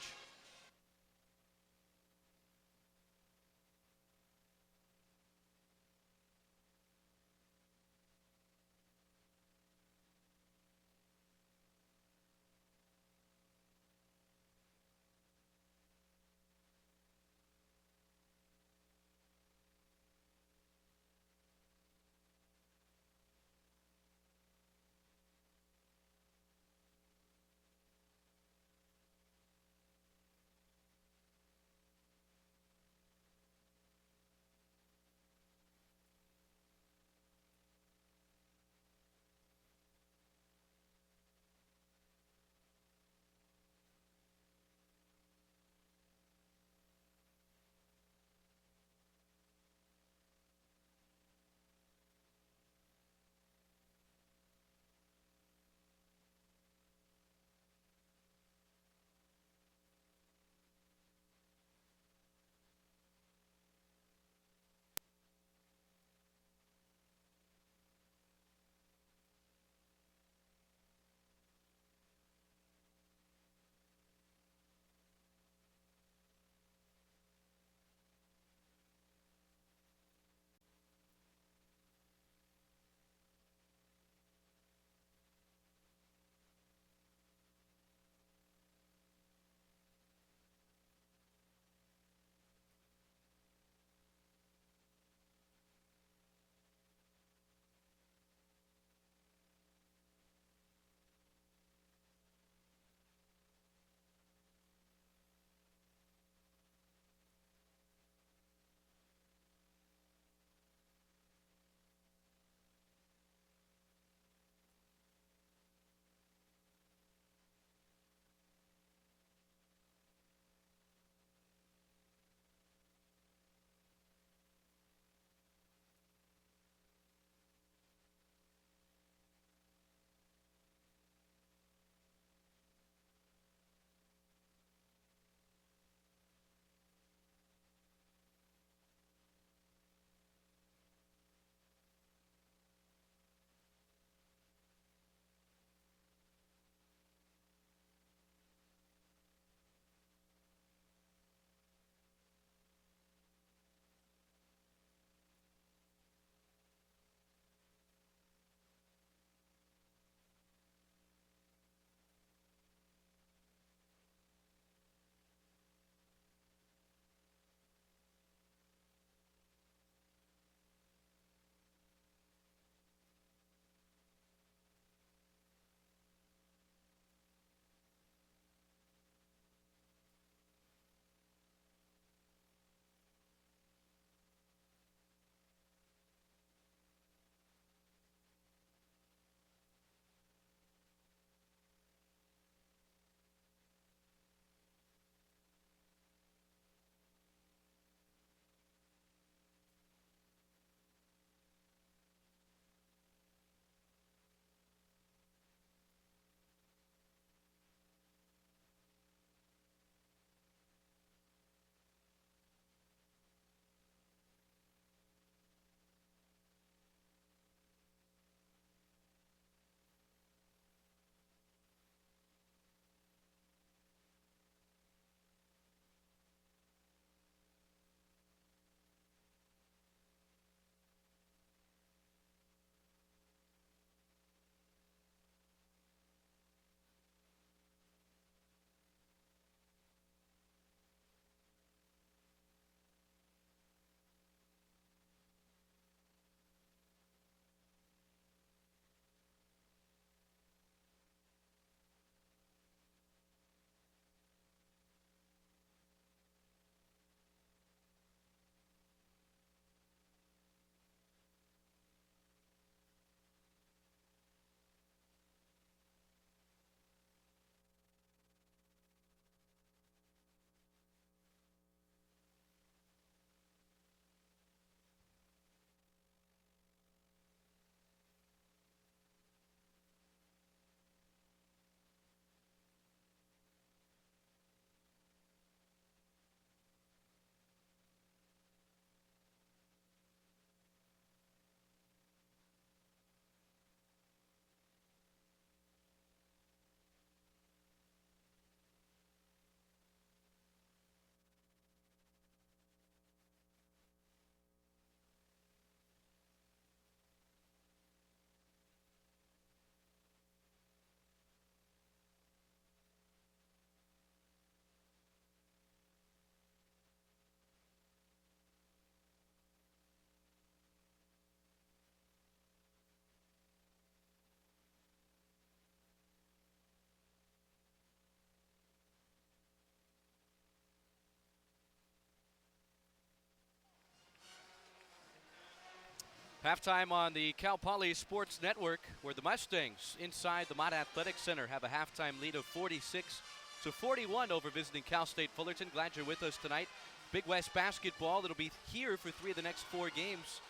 Halftime on the Cal Poly Sports Network, where the Mustangs inside the Mott Athletic Center have a halftime lead of 46-41 over visiting Cal State Fullerton. Glad you're with us tonight. Big West basketball, it'll be here for 3 of the next 4 games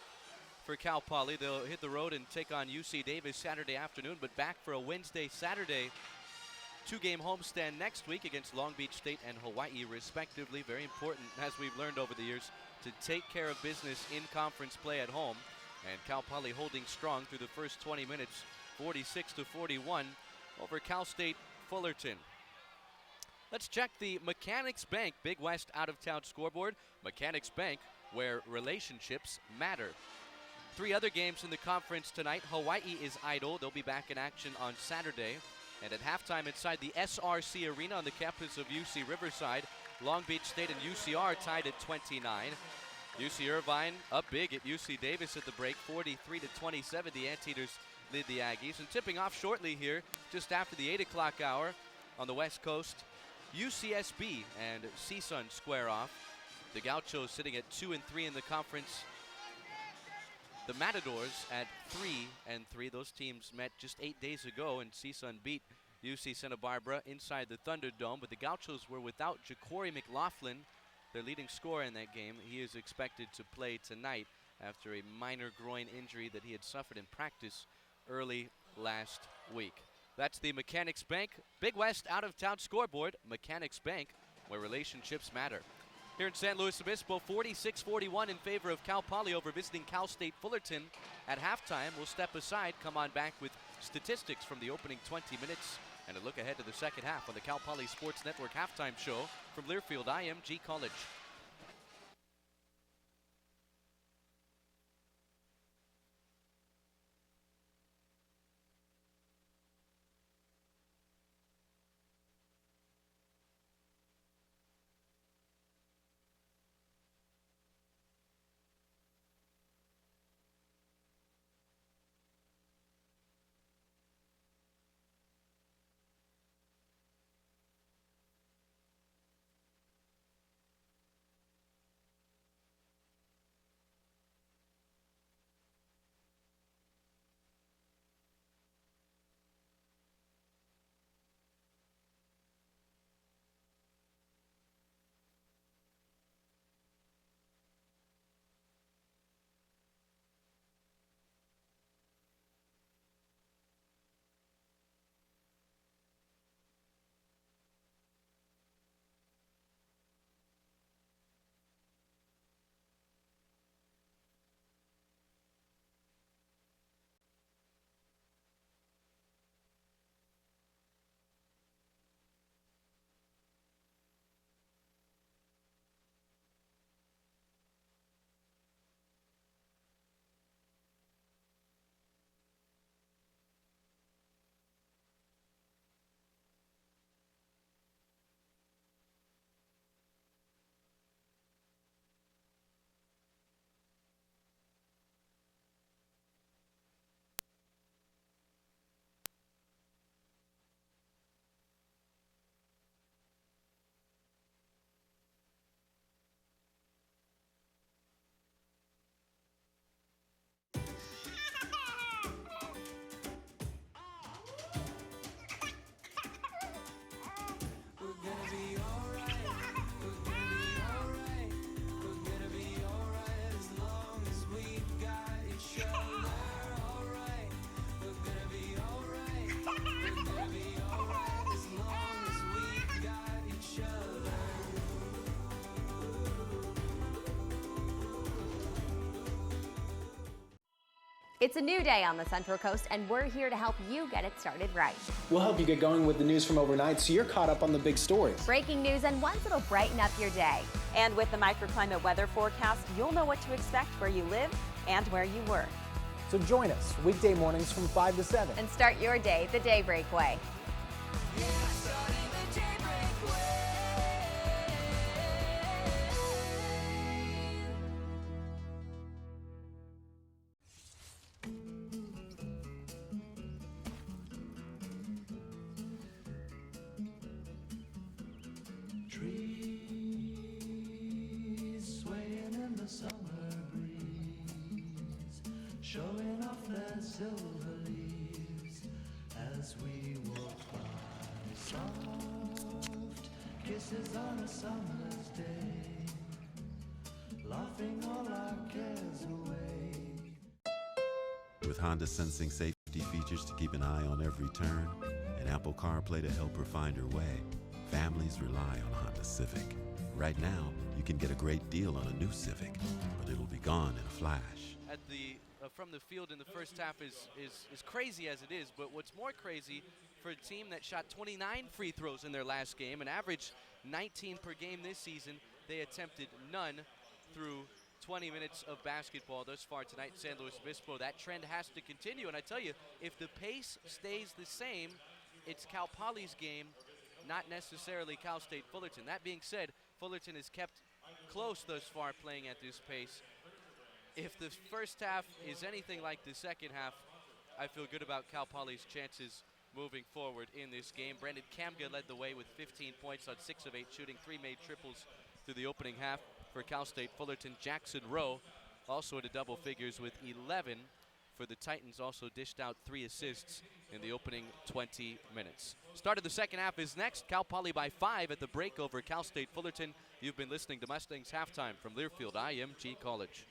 for Cal Poly. They'll hit the road and take on UC Davis Saturday afternoon, but back for a Wednesday-Saturday 2-game homestand next week against Long Beach State and Hawaii, respectively. Very important, as we've learned over the years, to take care of business in conference play at home. And Cal Poly holding strong through the first 20 minutes, 46-41 over Cal State Fullerton. Let's check the Mechanics Bank Big West out-of-town scoreboard. Mechanics Bank, where relationships matter. 3 other games in the conference tonight. Hawaii is idle. They'll be back in action on Saturday. And at halftime inside the SRC Arena on the campus of UC Riverside, Long Beach State and UCR tied at 29. UC Irvine up big at UC Davis at the break, 43-27. The Anteaters lead the Aggies. And tipping off shortly here, just after the 8 o'clock hour on the West Coast, UCSB and CSUN square off. The Gauchos sitting at 2-3 in the conference. The Matadors at 3-3. Those teams met just 8 days ago, and CSUN beat UC Santa Barbara inside the Thunderdome. But the Gauchos were without Ja'Cory McLaughlin, their leading scorer in that game. He is expected to play tonight after a minor groin injury that he had suffered in practice early last week. That's the Mechanics Bank Big West out-of-town scoreboard. Mechanics Bank, where relationships matter. Here in San Luis Obispo, 46-41 in favor of Cal Poly over visiting Cal State Fullerton. At halftime, we'll step aside, come on back with statistics from the opening 20 minutes and a look ahead to the second half on the Cal Poly Sports Network halftime show from Learfield IMG College. It's a new day on the Central Coast, and we're here to help you get it started right. We'll help you get going with the news from overnight so you're caught up on the big stories. Breaking news and ones that'll brighten up your day. And with the microclimate weather forecast, you'll know what to expect where you live and where you work. So join us weekday mornings from 5 to 7. And start your day the Daybreak way. showing off their silver leaves as we walk by. Soft kisses on a summer's day, laughing all our cares away. With Honda sensing safety features to keep an eye on every turn and Apple CarPlay to help her find her way, families rely on Honda Civic. Right now, you can get a great deal on a new Civic, but it'll be gone in a flash. At the from the field in the first half is crazy as it is, but what's more crazy for a team that shot 29 free throws in their last game, an average 19 per game this season, they attempted none through 20 minutes of basketball thus far tonight in San Luis Obispo. That trend has to continue, and I tell you, if the pace stays the same, it's Cal Poly's game, not necessarily Cal State Fullerton. That being said, Fullerton is kept close thus far playing at this pace. If the first half is anything like the second half, I feel good about Cal Poly's chances moving forward in this game. Brandon Kamga led the way with 15 points on 6 of 8 shooting, 3 made triples through the opening half for Cal State Fullerton. Jackson Rowe also into double figures with 11 for the Titans, also dished out 3 assists in the opening 20 minutes. Start of the second half is next. Cal Poly by 5 at the break over Cal State Fullerton. You've been listening to Mustangs Halftime from Learfield IMG College.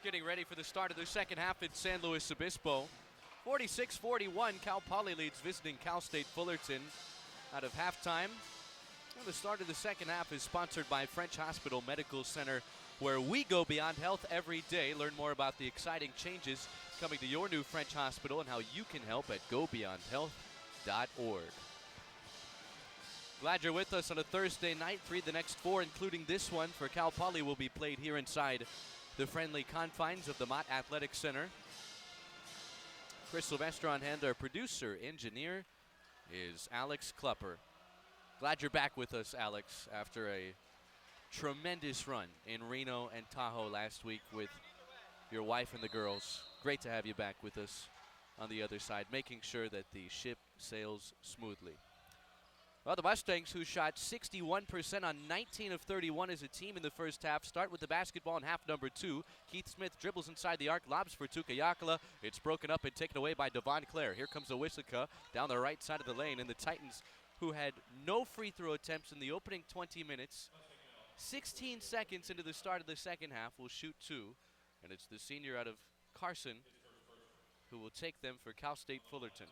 Getting ready for the start of the second half in San Luis Obispo. 46-41, Cal Poly leads visiting Cal State Fullerton out of halftime. And the start of the second half is sponsored by French Hospital Medical Center, where we go beyond health every day. Learn more about the exciting changes coming to your new French hospital and how you can help at gobeyondhealth.org. Glad you're with us on a Thursday night. 3 of the next 4, including this one for Cal Poly, will be played here inside the friendly confines of the Mott Athletic Center. Chris Sylvester on hand. Our producer, engineer, is Alex Klupper. Glad you're back with us, Alex, after a tremendous run in Reno and Tahoe last week with your wife and the girls. Great to have you back with us on the other side, making sure that the ship sails smoothly. Well, the Mustangs, who shot 61% on 19 of 31 as a team in the first half, start with the basketball in half number 2. Keith Smith dribbles inside the arc, lobs for Tukayakala. It's broken up and taken away by Devon Clare. Here comes Owisika down the right side of the lane, and the Titans, who had no free throw attempts in the opening 20 minutes, 16 seconds into the start of the second half, will shoot 2. And it's the senior out of Carson who will take them for Cal State Fullerton.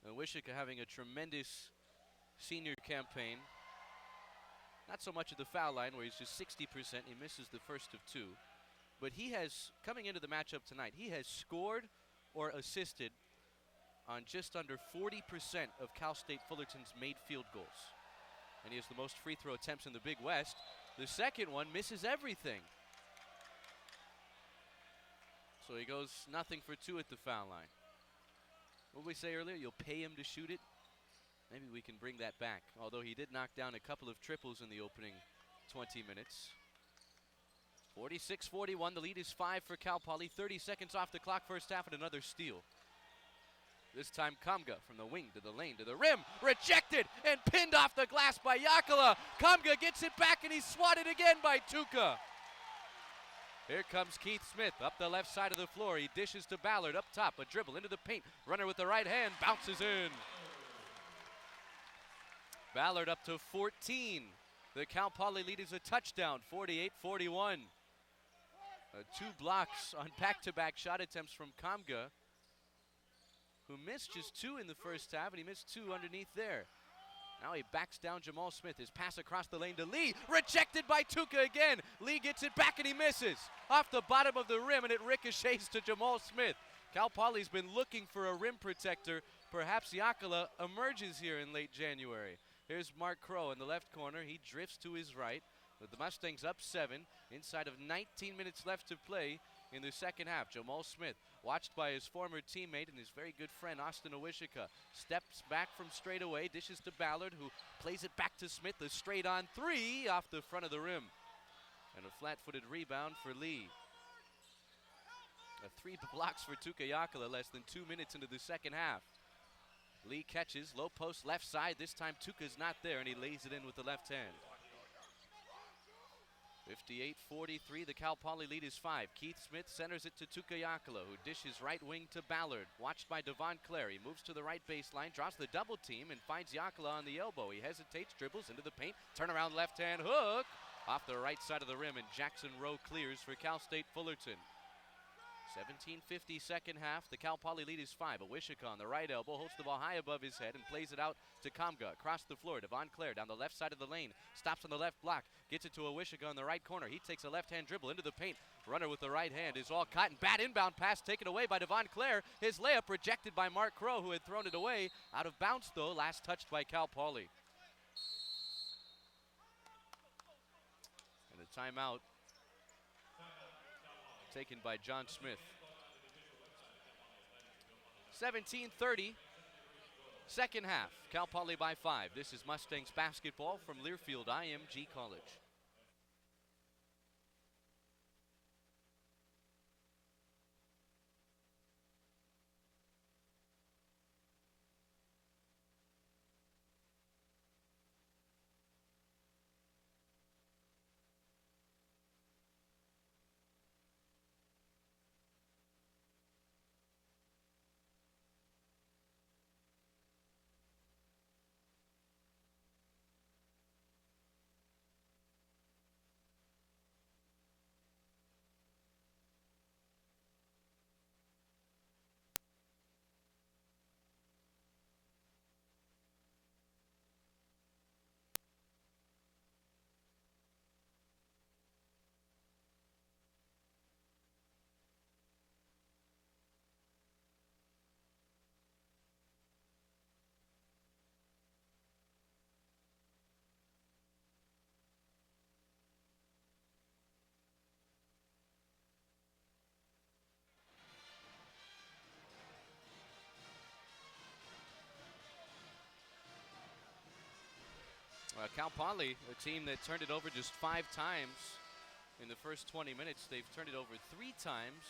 And Wishica having a tremendous senior campaign. Not so much at the foul line where he's just 60%. He misses the first of two. But he has, coming into the matchup tonight, he has scored or assisted on just under 40% of Cal State Fullerton's made field goals. And he has the most free throw attempts in the Big West. The second one misses everything. So he goes 0 for 2 at the foul line. What did we say earlier? You'll pay him to shoot it? Maybe we can bring that back. Although he did knock down a couple of triples in the opening 20 minutes. 46-41, the lead is 5 for Cal Poly. 30 seconds off the clock, first half, and another steal. This time Kamga from the wing to the lane to the rim. Rejected and pinned off the glass by Yakala. Kamga gets it back and he's swatted again by Tuca. Here comes Keith Smith up the left side of the floor. He dishes to Ballard up top. A dribble into the paint. Runner with the right hand bounces in. Ballard up to 14. The Cal Poly lead is a touchdown, 48-41. 2 blocks on back-to-back shot attempts from Kamga, who missed just 2 in the first half, and he missed 2 underneath there. Now he backs down Jamal Smith. His pass across the lane to Lee. Rejected by Tuca again. Lee gets it back and he misses. Off the bottom of the rim, and it ricochets to Jamal Smith. Cal Poly's been looking for a rim protector. Perhaps Yakala emerges here in late January. Here's Mark Crow in the left corner. He drifts to his right. With the Mustangs up 7. Inside of 19 minutes left to play in the second half. Jamal Smith, watched by his former teammate and his very good friend Austin Owishika, steps back from straight away, dishes to Ballard, who plays it back to Smith. A straight on 3 off the front of the rim. And a flat-footed rebound for Lee. 3 blocks for Tuca Yakala less than 2 minutes into the second half. Lee catches, low post left side. This time Tuca's not there and he lays it in with the left hand. 58-43, the Cal Poly lead is 5. Keith Smith centers it to Tuca Yakala, who dishes right wing to Ballard. Watched by Devon Clary, moves to the right baseline, draws the double team, and finds Yakala on the elbow. He hesitates, dribbles into the paint, turnaround left-hand hook, off the right side of the rim, and Jackson Rowe clears for Cal State Fullerton. 17:50 second half. The Cal Poly lead is 5. Owishika on the right elbow holds the ball high above his head and plays it out to Kamga. Across the floor, Devon Clare down the left side of the lane. Stops on the left block. Gets it to Owishika on the right corner. He takes a left-hand dribble into the paint. Runner with the right hand is all caught. And bad inbound pass taken away by Devon Clare. His layup rejected by Mark Crow, who had thrown it away. Out of bounds, though. Last touched by Cal Poly. And a timeout taken by John Smith. 17:30, second half. Cal Poly by 5. This is Mustangs basketball from Learfield IMG College. Cal Poly, a team that turned it over just 5 times in the first 20 minutes. They've turned it over 3 times,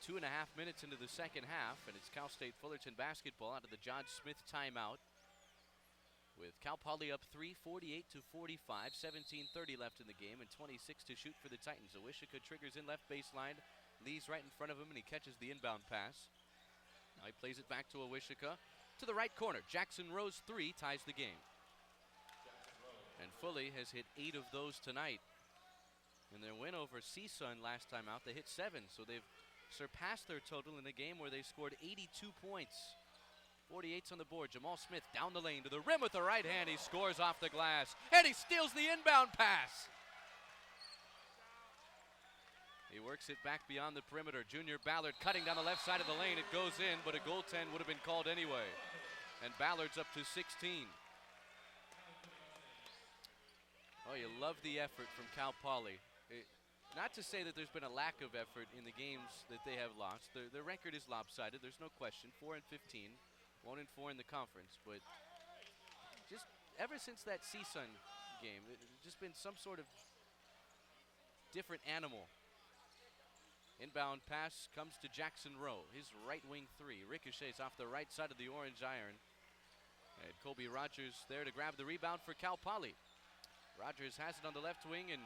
2.5 minutes into the second half, and it's Cal State Fullerton basketball out of the John Smith timeout. With Cal Poly up 3, 48-45, 17:30 left in the game, and 26 to shoot for the Titans. Owishika triggers in left baseline, Lee's right in front of him, and he catches the inbound pass. Now he plays it back to Owishika to the right corner. Jackson Rose 3 ties the game. And Foley has hit 8 of those tonight In their win over CSUN last time out, they hit 7, so they've surpassed their total in a game where they scored 82 points. 48's on the board. Jamal Smith down the lane to the rim with the right hand. He scores off the glass, and he steals the inbound pass. He works it back beyond the perimeter. Junior Ballard cutting down the left side of the lane. It goes in, but a goaltend would have been called anyway. And Ballard's up to 16. Oh, you love the effort from Cal Poly. Not to say that there's been a lack of effort in the games that they have lost. Their record is lopsided, there's no question. 4-15, 1-4 in the conference. But just ever since that CSUN game, it's just been some sort of different animal. Inbound pass comes to Jackson Rowe. His right wing three ricochets off the right side of the orange iron. And Colby Rogers there to grab the rebound for Cal Poly. Rogers has it on the left wing and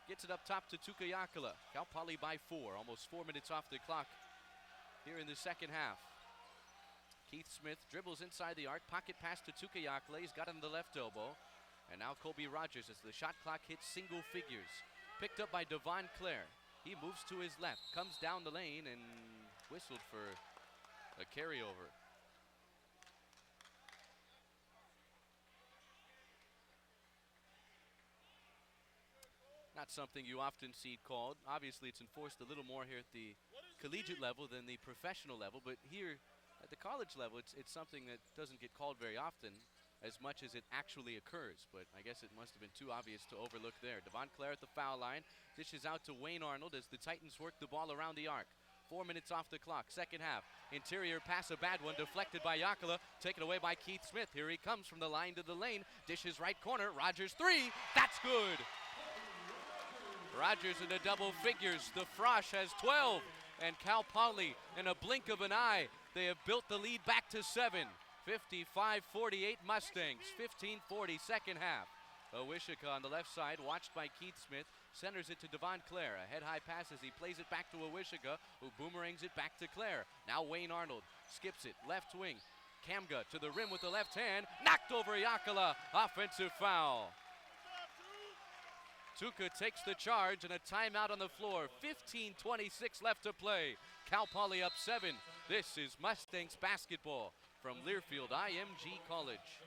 gets it up top to Tuka Yakala. Cal Poly by 4, almost 4 minutes off the clock here in the second half. Keith Smith dribbles inside the arc, pocket pass to Tuka Yakala. He's got it on the left elbow. And now Colby Rogers as the shot clock hits single figures. Picked up by Devon Clare. He moves to his left, comes down the lane and whistled for a carryover. Not something you often see called. Obviously, it's enforced a little more here at the collegiate level than the professional level, but here at the college level, it's something that doesn't get called very often as much as it actually occurs, but I guess it must have been too obvious to overlook there. Devon Clare at the foul line, dishes out to Wayne Arnold as the Titans work the ball around the arc. 4 minutes off the clock, second half. Interior pass, a bad one, deflected by Yakala, taken away by Keith Smith. Here he comes from the line to the lane, dishes right corner, Rogers three, that's good! Rogers in the double figures, the Frosh has 12, and Cal Poly, in a blink of an eye, they have built the lead back to 7. 55-48 Mustangs, 15-40 second half. Owishika on the left side, watched by Keith Smith, centers it to Devon Clare. A head-high pass as he plays it back to Owishika, who boomerangs it back to Clare. Now Wayne Arnold skips it, left wing. Kamga to the rim with the left hand, knocked over Yakala, offensive foul. Tuka takes the charge and a timeout on the floor. 15:26 left to play. Cal Poly up 7. This is Mustangs basketball from Learfield IMG College.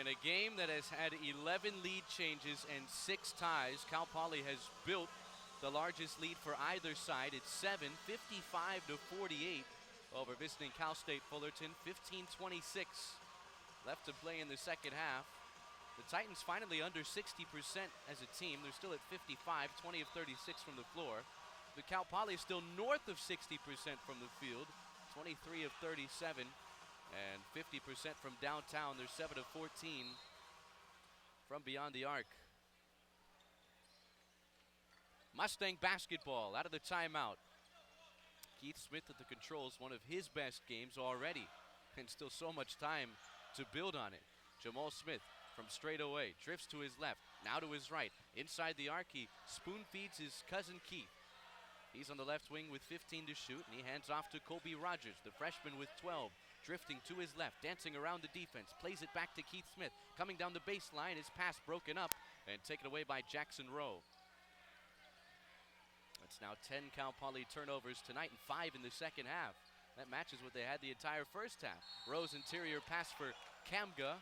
In a game that has had 11 lead changes and 6 ties, Cal Poly has built the largest lead for either side. It's 7, 55-48 over visiting Cal State Fullerton. 15:26 left to play in the second half. The Titans finally under 60% as a team. They're still at 55, 20 of 36 from the floor. The Cal Poly is still north of 60% from the field, 23 of 37. And 50% from downtown. They're 7 of 14 from beyond the arc. Mustang basketball out of the timeout. Keith Smith at the controls, one of his best games already. And still so much time to build on it. Jamal Smith from straight away, drifts to his left, now to his right. Inside the arc, he spoon feeds his cousin Keith. He's on the left wing with 15 to shoot, and he hands off to Colby Rogers, the freshman with 12. Drifting to his left, dancing around the defense, plays it back to Keith Smith. Coming down the baseline, his pass broken up and taken away by Jackson Rowe. That's now 10 Cal Poly turnovers tonight and 5 in the second half. That matches what they had the entire first half. Rose interior pass for Kamga,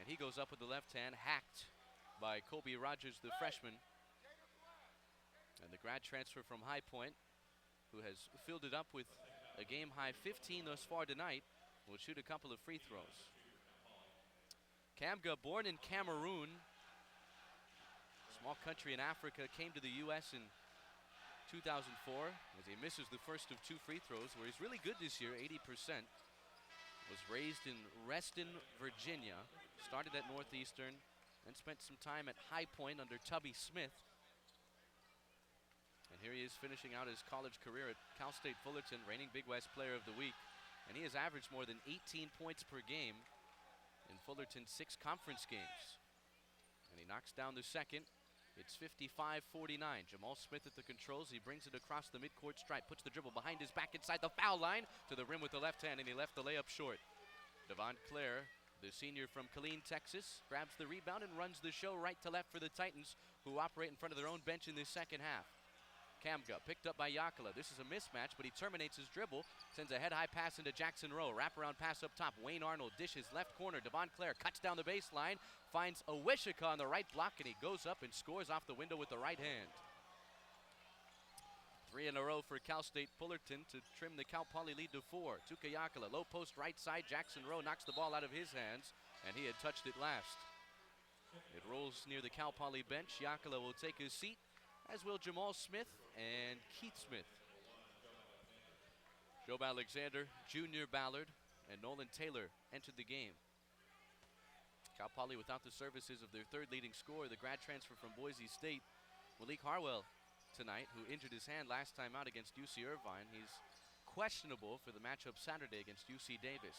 and he goes up with the left hand, hacked by Kobe Rogers, the freshman. And the grad transfer from High Point, who has filled it up with a game high 15 thus far tonight, will shoot a couple of free throws. Kamga, born in Cameroon, small country in Africa, came to the U.S. in 2004 as he misses the first of 2 free throws, where he's really good this year, 80%. Was raised in Reston, Virginia, started at Northeastern, and spent some time at High Point under Tubby Smith. And here he is finishing out his college career at Cal State Fullerton, reigning Big West Player of the Week. And he has averaged more than 18 points per game in Fullerton's 6 conference games. And he knocks down the second. It's 55-49. Jamal Smith at the controls. He brings it across the midcourt stripe, puts the dribble behind his back inside the foul line to the rim with the left hand, and he left the layup short. Devon Clare, the senior from Killeen, Texas, grabs the rebound and runs the show right to left for the Titans, who operate in front of their own bench in this second half. Kamga picked up by Yakala. This is a mismatch, but he terminates his dribble, sends a head-high pass into Jackson Rowe. Wraparound pass up top. Wayne Arnold dishes left corner. Devon Clare cuts down the baseline, finds Awishika on the right block, and he goes up and scores off the window with the right hand. 3 in a row for Cal State Fullerton to trim the Cal Poly lead to 4. Tuka Yakala, low post right side. Jackson Rowe knocks the ball out of his hands, and he had touched it last. It rolls near the Cal Poly bench. Yakala will take his seat, as will Jamal Smith and Keith Smith. Job Alexander, Junior Ballard, and Nolan Taylor entered the game. Cal Poly without the services of their 3rd leading scorer, the grad transfer from Boise State, Malik Harwell, tonight, who injured his hand last time out against UC Irvine. He's questionable for the matchup Saturday against UC Davis.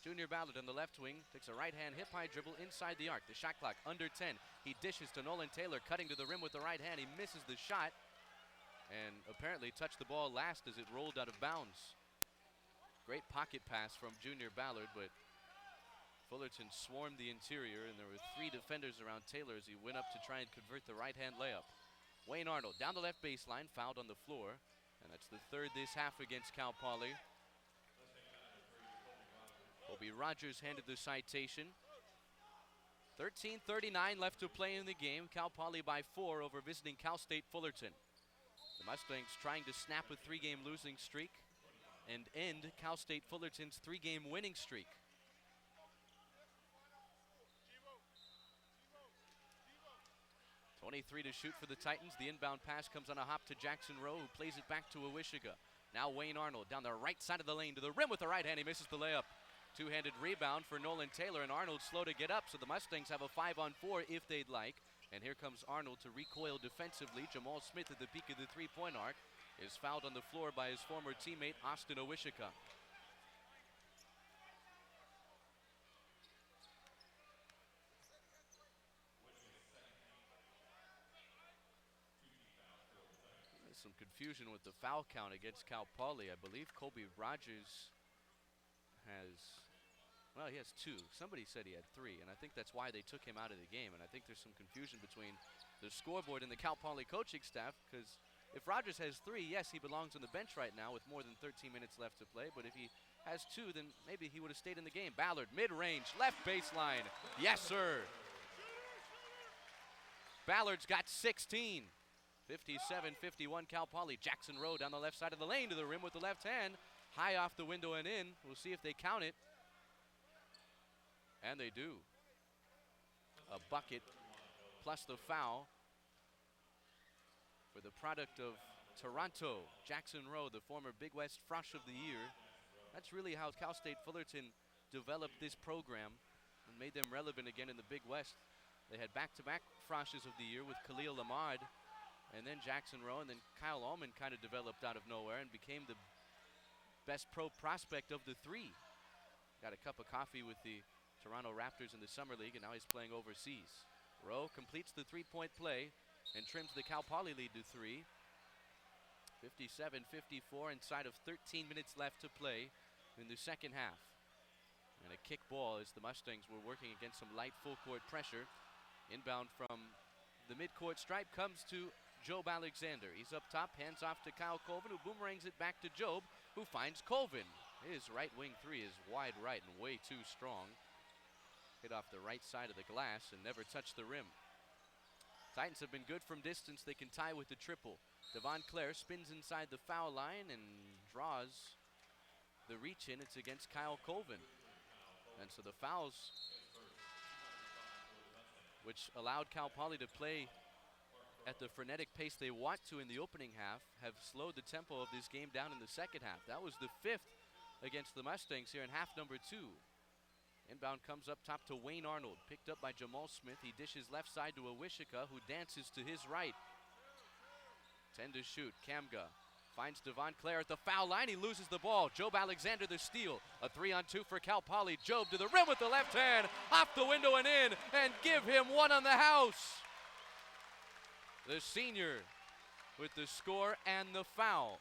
Junior Ballard on the left wing takes a right-hand hip-high dribble inside the arc. The shot clock under 10. He dishes to Nolan Taylor, cutting to the rim with the right hand. He misses the shot and apparently touched the ball last as it rolled out of bounds. Great pocket pass from Junior Ballard, but Fullerton swarmed the interior, and there were 3 defenders around Taylor as he went up to try and convert the right-hand layup. Wayne Arnold down the left baseline, fouled on the floor, and that's the 3rd this half against Cal Poly. Kobe Rogers handed the citation. 13:39 left to play in the game. Cal Poly by 4 over visiting Cal State Fullerton. The Mustangs trying to snap a 3-game losing streak and end Cal State Fullerton's 3-game winning streak. .23 to shoot for the Titans. The inbound pass comes on a hop to Jackson Rowe, who plays it back to Awishika. Now Wayne Arnold down the right side of the lane to the rim with the right hand. He misses the layup. 2-handed rebound for Nolan Taylor, and Arnold slow to get up, so the Mustangs have a 5-on-4 if they'd like. And here comes Arnold to recoil defensively. Jamal Smith at the peak of the 3-point arc is fouled on the floor by his former teammate, Austin Awishika. There's some confusion with the foul count against Cal Poly. I believe Kobe Rogers has, well, he has 2. Somebody said he had 3, and I think that's why they took him out of the game. And I think there's some confusion between the scoreboard and the Cal Poly coaching staff, because if Rogers has 3, yes, he belongs on the bench right now with more than 13 minutes left to play. But if he has 2, then maybe he would have stayed in the game. Ballard, mid-range, left baseline. Yes, sir. Ballard's got 16. 57-51 Cal Poly. Jackson Rowe down the left side of the lane to the rim with the left hand. High off the window and in. We'll see if they count it. And they do. A bucket plus the foul for the product of Toronto. Jackson Rowe, the former Big West Frosh of the Year. That's really how Cal State Fullerton developed this program and made them relevant again in the Big West. They had back-to-back Froshes of the Year with Khalil Ahmad, and then Jackson Rowe, and then Kyle Allman kind of developed out of nowhere and became the best pro prospect of the 3. Got a cup of coffee with the Toronto Raptors in the Summer League, and now he's playing overseas. Rowe completes the 3-point play and trims the Cal Poly lead to 3. 57-54 inside of 13 minutes left to play in the second half. And a kick ball as the Mustangs were working against some light full court pressure. Inbound from the midcourt stripe comes to Job Alexander. He's up top, hands off to Kyle Colvin, who boomerangs it back to Job, who finds Colvin. His right wing three is wide right and way too strong. Hit off the right side of the glass and never touched the rim. Titans have been good from distance. They can tie with the triple. Devon Clare spins inside the foul line and draws the reach in. It's against Kyle Colvin. And so the fouls, which allowed Cal Poly to play at the frenetic pace they want to in the opening half, have slowed the tempo of this game down in the second half. That was the 5th against the Mustangs here in half number 2. Inbound comes up top to Wayne Arnold, picked up by Jamal Smith. He dishes left side to Awishika, who dances to his right. 10 to shoot. Kamga finds Devon Clare at the foul line. He loses the ball. Job Alexander the steal. A 3-on-2 for Cal Poly. Job to the rim with the left hand, off the window and in, and give him one on the house. The senior with the score and the foul.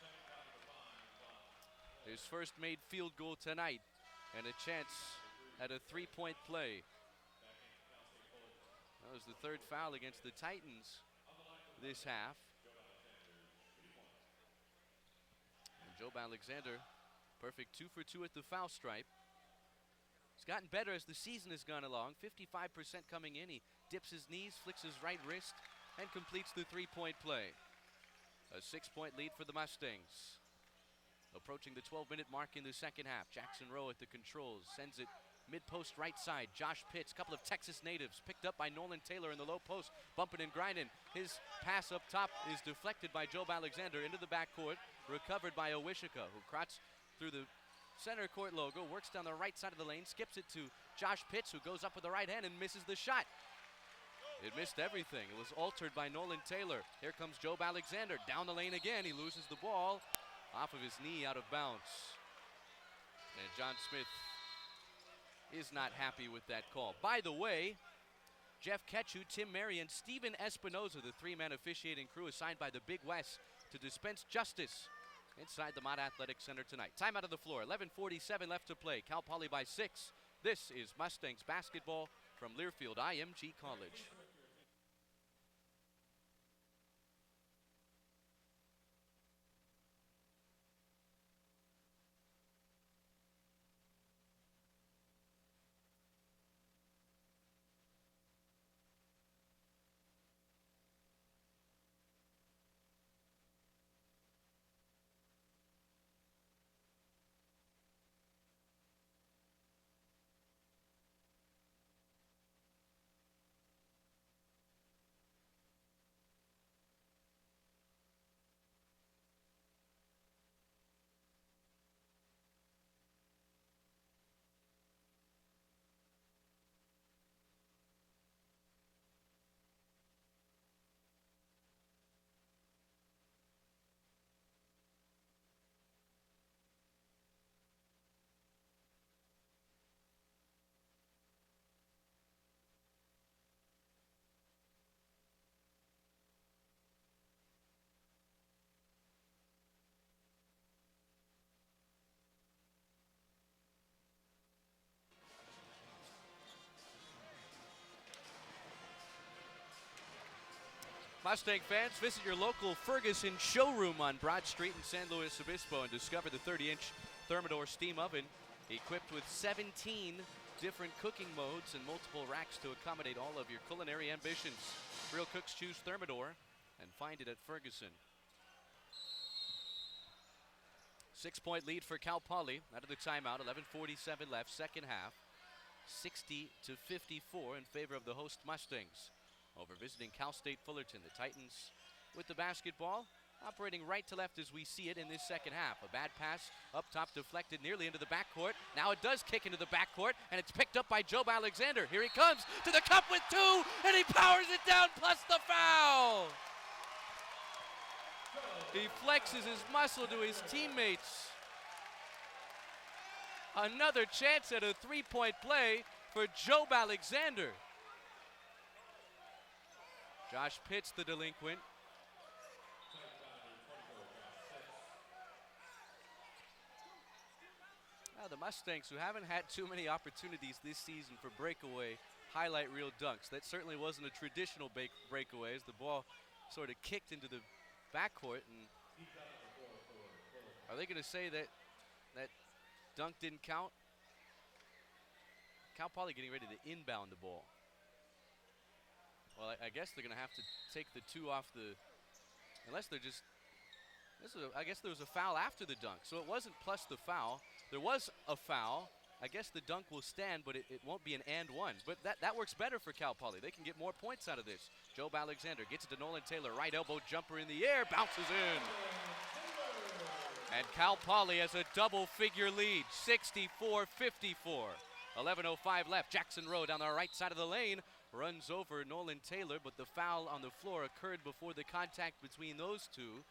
His first made field goal tonight and a chance at a 3-point play. That was the 3rd foul against the Titans this half. And Job Alexander, perfect 2 for 2 at the foul stripe. He's gotten better as the season has gone along. 55% coming in. He dips his knees, flicks his right wrist, and completes the 3-point play. A 6-point lead for the Mustangs. Approaching the 12-minute mark in the second half. Jackson Rowe at the controls, sends it mid-post right side. Josh Pitts, couple of Texas natives, picked up by Nolan Taylor in the low post, bumping and grinding. His pass up top is deflected by Job Alexander into the backcourt, recovered by Awishika, who crots through the center court logo, works down the right side of the lane, skips it to Josh Pitts, who goes up with the right hand and misses the shot. It missed everything. It was altered by Nolan Taylor. Here comes Job Alexander, down the lane again. He loses the ball off of his knee, out of bounds. And John Smith is not happy with that call. By the way, Jeff Ketchu, Tim Mary, and Steven Espinoza, the 3-man officiating crew assigned by the Big West to dispense justice inside the Mott Athletic Center tonight. Time out of the floor, 11:47 left to play. Cal Poly by 6. This is Mustangs basketball from Learfield IMG College. Mustang fans, visit your local Ferguson showroom on Broad Street in San Luis Obispo and discover the 30-inch Thermador steam oven equipped with 17 different cooking modes and multiple racks to accommodate all of your culinary ambitions. Real cooks choose Thermador and find it at Ferguson. 6-point lead for Cal Poly out of the timeout, 11:47 left, second half. 60-54 in favor of the host Mustangs. Over visiting Cal State Fullerton, the Titans with the basketball, operating right to left as we see it in this second half. A bad pass up top deflected nearly into the backcourt. Now it does kick into the backcourt, and it's picked up by Job Alexander. Here he comes to the cup with 2, and he powers it down plus the foul. He flexes his muscle to his teammates. Another chance at a 3-point play for Job Alexander. Josh Pitts, the delinquent. Now the Mustangs, who haven't had too many opportunities this season for breakaway highlight reel dunks. That certainly wasn't a traditional breakaway as the ball sort of kicked into the backcourt. And are they going to say that that dunk didn't count? Cal Poly getting ready to inbound the ball. Well, I guess they're going to have to take the 2 off the, unless they're just, I guess there was a foul after the dunk. So it wasn't plus the foul. There was a foul. I guess the dunk will stand, but it won't be an and one. But that works better for Cal Poly. They can get more points out of this. Jobe Alexander gets it to Nolan Taylor. Right elbow jumper in the air, bounces in. And Cal Poly has a double-figure lead, 64-54. 11:05 left. Jackson Rowe down the right side of the lane runs over Nolan Taylor, but the foul on the floor occurred before the contact between those two.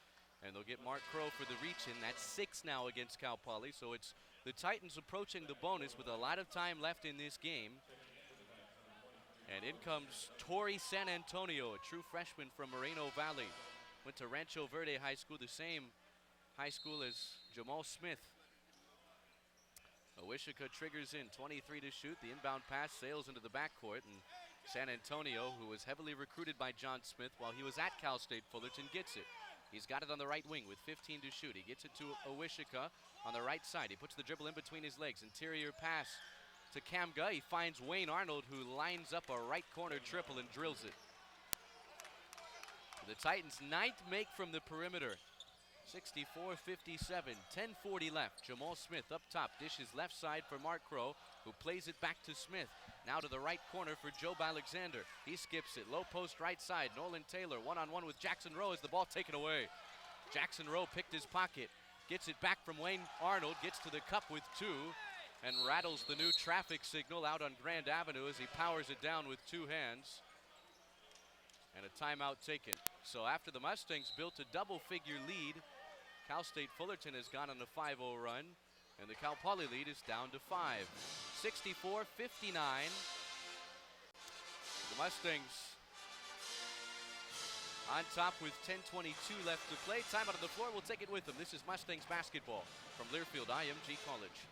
And they'll get Mark Crow for the reach in. That's 6 now against Cal Poly. So it's the Titans approaching the bonus with a lot of time left in this game. And in comes Torrey San Antonio, a true freshman from Moreno Valley. Went to Rancho Verde High School, the same high school as Jamal Smith. Owishika triggers in, 23 to shoot. The inbound pass sails into the backcourt, and San Antonio, who was heavily recruited by John Smith while he was at Cal State Fullerton, gets it. He's got it on the right wing with 15 to shoot. He gets it to Owishika on the right side. He puts the dribble in between his legs. Interior pass to Kamga. He finds Wayne Arnold, who lines up a right corner triple and drills it. The Titans' 9th make from the perimeter. 64-57, 10:40 left. Jamal Smith up top, dishes left side for Mark Crow, who plays it back to Smith. Now to the right corner for Jobe Alexander. He skips it, low post right side. Nolan Taylor one-on-one with Jackson Rowe as the ball taken away. Jackson Rowe picked his pocket, gets it back from Wayne Arnold, gets to the cup with 2, and rattles the new traffic signal out on Grand Avenue as he powers it down with 2 hands. And a timeout taken. So after the Mustangs built a double-figure lead, Cal State Fullerton has gone on a 5-0 run, and the Cal Poly lead is down to 5. 64-59. The Mustangs on top with 10:22 left to play. Time out of the floor, we'll take it with them. This is Mustangs basketball from Learfield IMG College.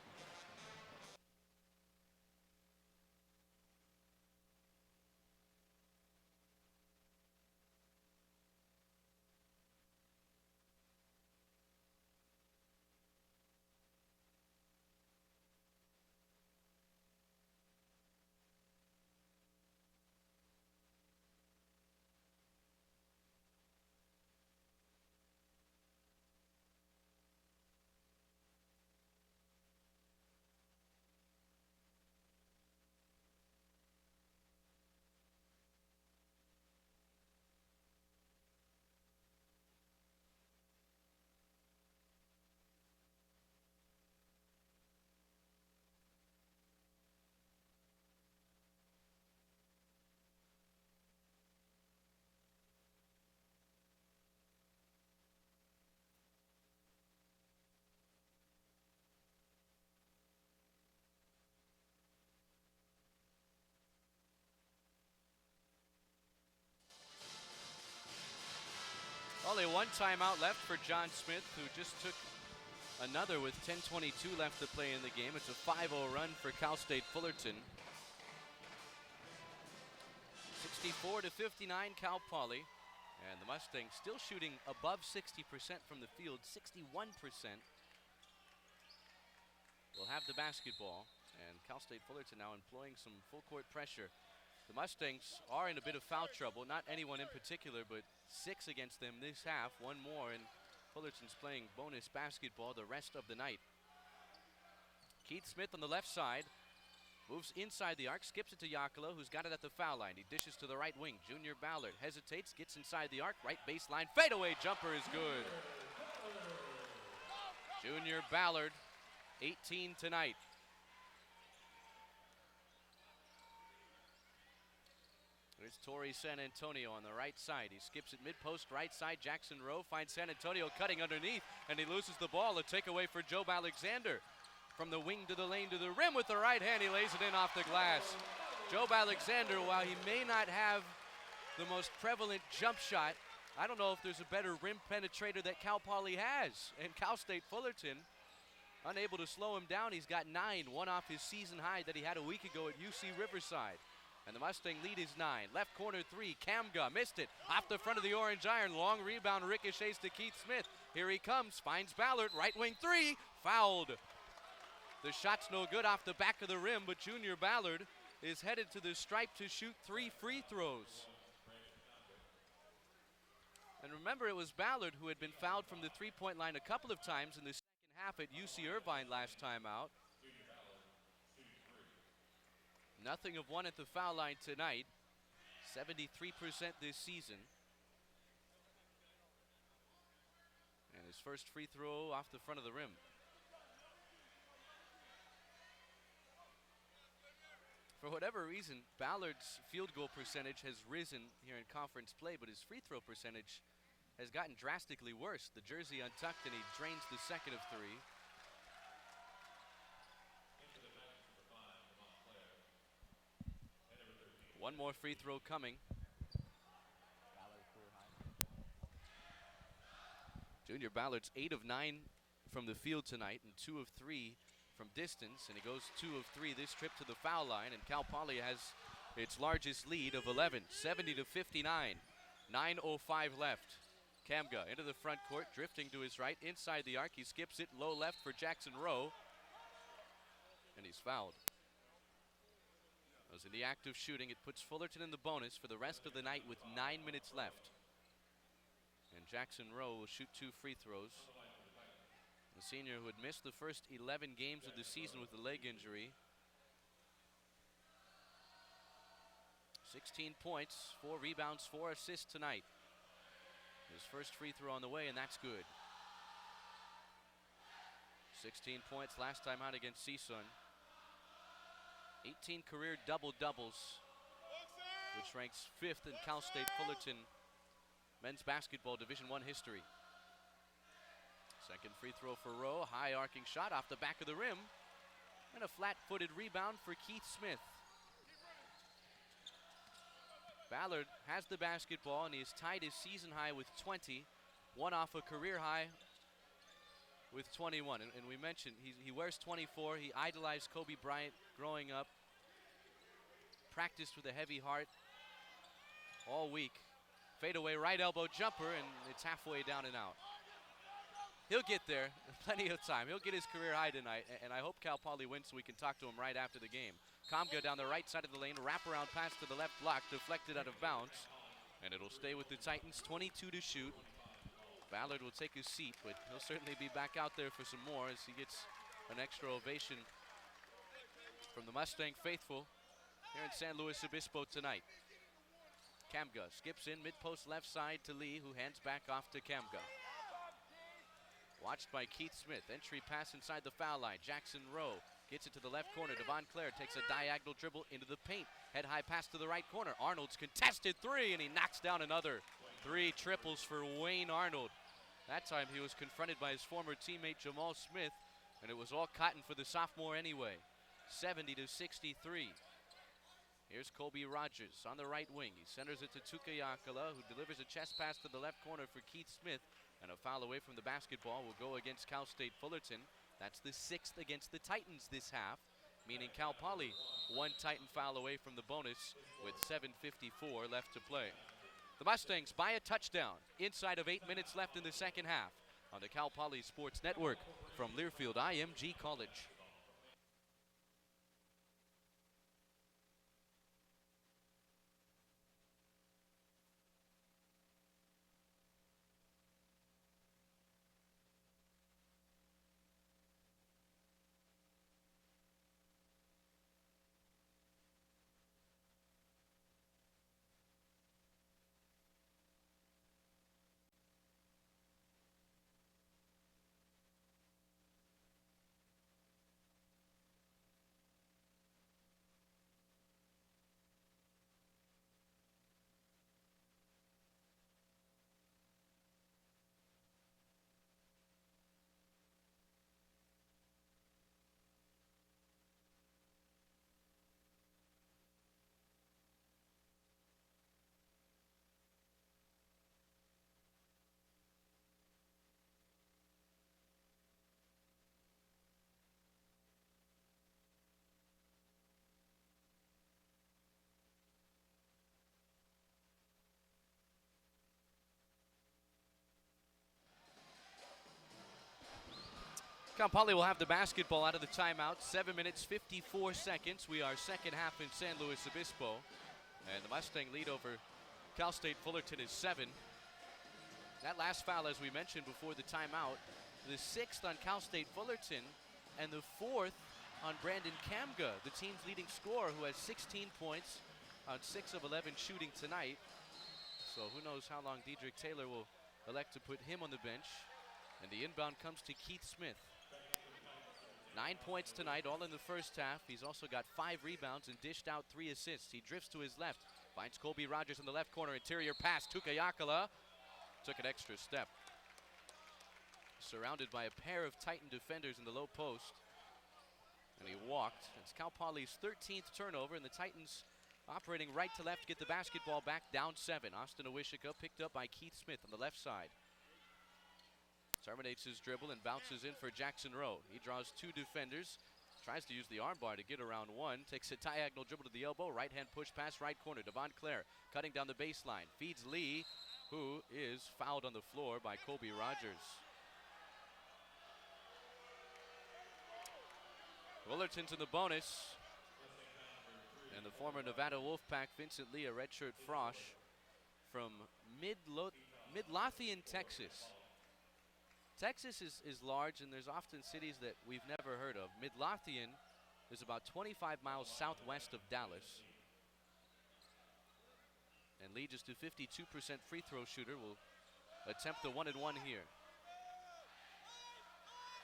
Only one timeout left for John Smith, who just took another with 10:22 left to play in the game. It's a 5-0 run for Cal State Fullerton. 64-59 Cal Poly. And the Mustangs still shooting above 60% from the field, 61%. Will have the basketball. And Cal State Fullerton now employing some full court pressure. The Mustangs are in a bit of foul trouble. Not anyone in particular, but 6 against them this half. 1 more, and Fullerton's playing bonus basketball the rest of the night. Keith Smith on the left side. Moves inside the arc, skips it to Yakala, who's got it at the foul line. He dishes to the right wing. Junior Ballard hesitates, gets inside the arc. Right baseline, fadeaway jumper is good. Junior Ballard, 18 tonight. There's Torrey San Antonio on the right side. He skips it mid-post right side. Jackson Rowe finds San Antonio cutting underneath, and he loses the ball. A takeaway for Jobe Alexander. From the wing to the lane to the rim with the right hand, he lays it in off the glass. Jobe Alexander, while he may not have the most prevalent jump shot, I don't know if there's a better rim penetrator that Cal Poly has. And Cal State Fullerton, unable to slow him down. He's got 9, one off his season high that he had a week ago at UC Riverside. And the Mustang lead is 9. Left corner 3, Kamga missed it. Off the front of the orange iron, long rebound ricochets to Keith Smith. Here he comes, finds Ballard, right wing 3, fouled. The shot's no good off the back of the rim, but Junior Ballard is headed to the stripe to shoot 3 free throws. And remember, it was Ballard who had been fouled from the three-point line a couple of times in the second half at UC Irvine last time out. Nothing of one at the foul line tonight. 73% this season. And his first free throw off the front of the rim. For whatever reason, Ballard's field goal percentage has risen here in conference play, but his free throw percentage has gotten drastically worse. The jersey untucked and he drains the second of 3. One more free throw coming. Junior Ballard's 8 of 9 from the field tonight and 2 of 3 from distance, and he goes 2 of 3 this trip to the foul line, and Cal Poly has its largest lead of 11, 70-59. 9:05 left. Kamga into the front court, drifting to his right, inside the arc. He skips it, low left for Jackson Rowe, and he's fouled. Was in the act of shooting. It puts Fullerton in the bonus for the rest of the night with 9 minutes left. And Jackson Rowe will shoot 2 free throws. The senior who had missed the first 11 games of the season with a leg injury. 16 points, 4 rebounds, 4 assists tonight. His first free throw on the way, and that's good. 16 points last time out against CSUN. 18 career double-doubles, which ranks 5th in Cal State Fullerton men's basketball Division I history. Second free throw for Rowe, high arcing shot off the back of the rim, and a flat-footed rebound for Keith Smith. Ballard has the basketball, and he has tied his season high with 20, one off a career high with 21. And we mentioned he wears 24. He idolized Kobe Bryant growing up. Practiced with a heavy heart all week. Fadeaway right elbow jumper, and it's halfway down and out. He'll get there, plenty of time. He'll get his career high tonight, and I hope Cal Poly wins so we can talk to him right after the game. Kamga down the right side of the lane, wraparound pass to the left block, deflected out of bounds, and it'll stay with the Titans, 22 to shoot. Ballard will take his seat, but he'll certainly be back out there for some more as he gets an extra ovation from the Mustang faithful here in San Luis Obispo tonight. Kamga skips in, mid-post left side to Lee, who hands back off to Kamga. Watched by Keith Smith. Entry pass inside the foul line. Jackson Rowe gets it to the left corner. Devon Clare takes a diagonal dribble into the paint. Head high pass to the right corner. Arnold's contested 3, and he knocks down another. 3 triples for Wayne Arnold. That time he was confronted by his former teammate Jamal Smith, and it was all cotton for the sophomore anyway. 70-63. Here's Colby Rogers on the right wing. He centers it to Tukayakala, who delivers a chest pass to the left corner for Keith Smith. And a foul away from the basketball will go against Cal State Fullerton. That's the 6th against the Titans this half, meaning Cal Poly 1 Titan foul away from the bonus with 7:54 left to play. The Mustangs buy a touchdown inside of 8 minutes left in the second half on the Cal Poly Sports Network from Learfield IMG College. Cal Poly will have the basketball out of the timeout. 7 minutes, 54 seconds. We are second half in San Luis Obispo. And the Mustang lead over Cal State Fullerton is 7. That last foul, as we mentioned before the timeout, the 6th on Cal State Fullerton and the 4th on Brandon Kamga, the team's leading scorer, who has 16 points on 6 of 11 shooting tonight. So who knows how long Dedrick Taylor will elect to put him on the bench. And the inbound comes to Keith Smith. 9 points tonight, all in the first half. He's also got 5 rebounds and dished out 3 assists. He drifts to his left, finds Colby Rogers in the left corner. Interior pass, Tukayakala took an extra step. Surrounded by a pair of Titan defenders in the low post. And he walked. It's Cal Poly's 13th turnover, and the Titans operating right to left, get the basketball back, down 7. Austin Owishika picked up by Keith Smith on the left side. Terminates his dribble and bounces in for Jackson Rowe. He draws 2 defenders, tries to use the armbar to get around 1, takes a diagonal dribble to the elbow, right hand push pass, right corner. Devon Clare cutting down the baseline, feeds Lee, who is fouled on the floor by Colby Rogers. Fullerton's in the bonus. And the former Nevada Wolfpack, Vincent Lee, a redshirt frosh from Midlothian, Texas. Texas is large, and there's often cities that we've never heard of. Midlothian is about 25 miles southwest of Dallas. And Lee, just a 52% free throw shooter, will attempt the 1-and-1 here.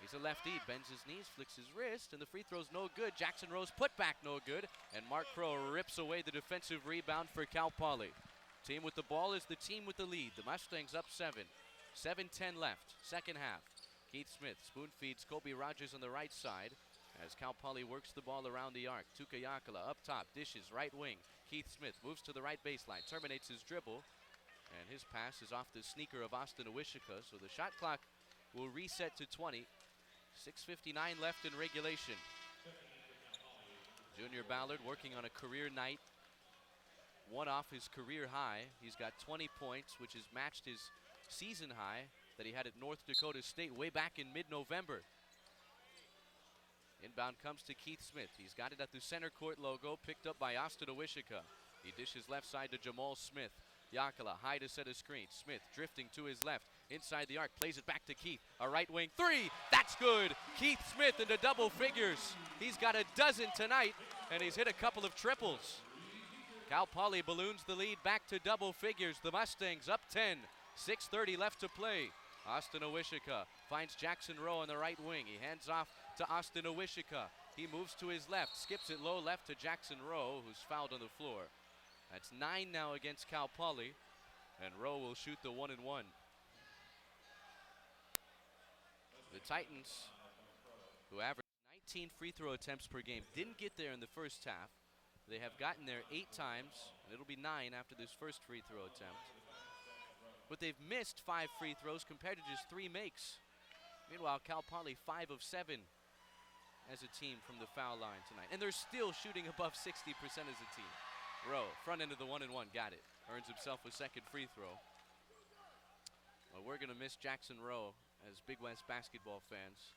He's a lefty, bends his knees, flicks his wrist, and the free throw's no good. Jackson Rowe's putback no good, and Mark Crow rips away the defensive rebound for Cal Poly. Team with the ball is the team with the lead. The Mustangs up 7. 7:10 left, second half. Keith Smith spoon feeds Colby Rogers on the right side as Cal Poly works the ball around the arc. Tukayakala up top, dishes, right wing. Keith Smith moves to the right baseline, terminates his dribble, and his pass is off the sneaker of Austin Owishika, so the shot clock will reset to 20. 6:59 left in regulation. Junior Ballard working on a career night. 1 off his career high. He's got 20 points, which has matched his season high that he had at North Dakota State way back in mid-November. Inbound comes to Keith Smith. He's got it at the center court logo, picked up by Austin Owishika. He dishes left side to Jamal Smith. Yakala high to set a screen. Smith drifting to his left, inside the arc, plays it back to Keith. A right wing 3, that's good. Keith Smith into double figures. He's got a dozen tonight, and he's hit a couple of triples. Cal Poly balloons the lead back to double figures. The Mustangs up 10. 6:30 left to play. Austin Owishika finds Jackson Rowe on the right wing. He hands off to Austin Owishika. He moves to his left, skips it low left to Jackson Rowe, who's fouled on the floor. That's 9 now against Cal Poly, and Rowe will shoot the 1-and-1. The Titans, who averaged 19 free throw attempts per game, didn't get there in the first half. They have gotten there 8 times, and it'll be 9 after this first free throw attempt. But they've missed 5 free throws compared to just 3 makes. Meanwhile, Cal Poly 5 of 7 as a team from the foul line tonight. And they're still shooting above 60% as a team. Rowe, front end of the 1-and-1, got it. Earns himself a second free throw. Well, we're going to miss Jackson Rowe as Big West basketball fans.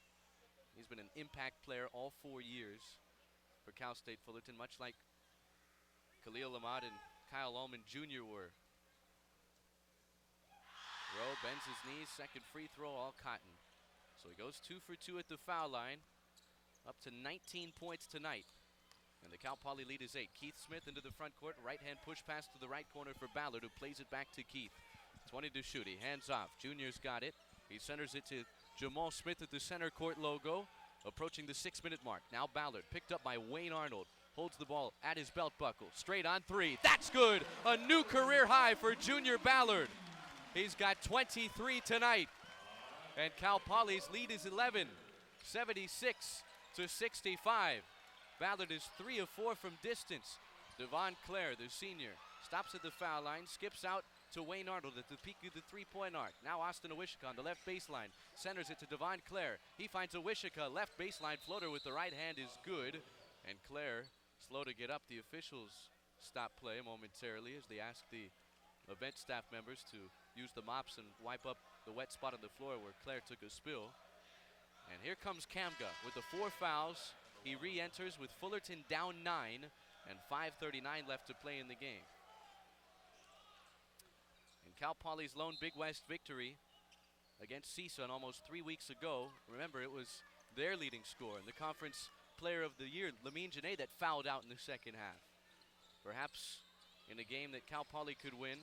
He's been an impact player all 4 years for Cal State Fullerton, much like Khalil Ahmad and Kyle Allman Jr. were. Rowe bends his knees, second free throw, all cotton. So he goes 2 for 2 at the foul line, up to 19 points tonight. And the Cal Poly lead is 8. Keith Smith into the front court, right hand push pass to the right corner for Ballard, who plays it back to Keith. 20 to shoot, he hands off. Junior's got it. He centers it to Jamal Smith at the center court logo, approaching the 6-minute mark. Now Ballard, picked up by Wayne Arnold, holds the ball at his belt buckle. Straight on 3, that's good! A new career high for Junior Ballard. He's got 23 tonight. And Cal Poly's lead is 11, 76 to 65. Ballard is 3 of 4 from distance. Devon Clare, the senior, stops at the foul line, skips out to Wayne Arnold at the peak of the 3-point arc. Now Austin Owishika on the left baseline, centers it to Devon Clare. He finds Owishika, left baseline floater with the right hand is good. And Clare, slow to get up. The officials stop play momentarily as they ask the event staff members to use the mops and wipe up the wet spot on the floor where Clare took a spill. And here comes Kamga with the 4 fouls. He re-enters with Fullerton down 9 and 5:39 left to play in the game. And Cal Poly's lone Big West victory against CSUN almost 3 weeks ago. Remember, it was their leading scorer and the conference player of the year, Lamine Janae, that fouled out in the second half. Perhaps in a game that Cal Poly could win,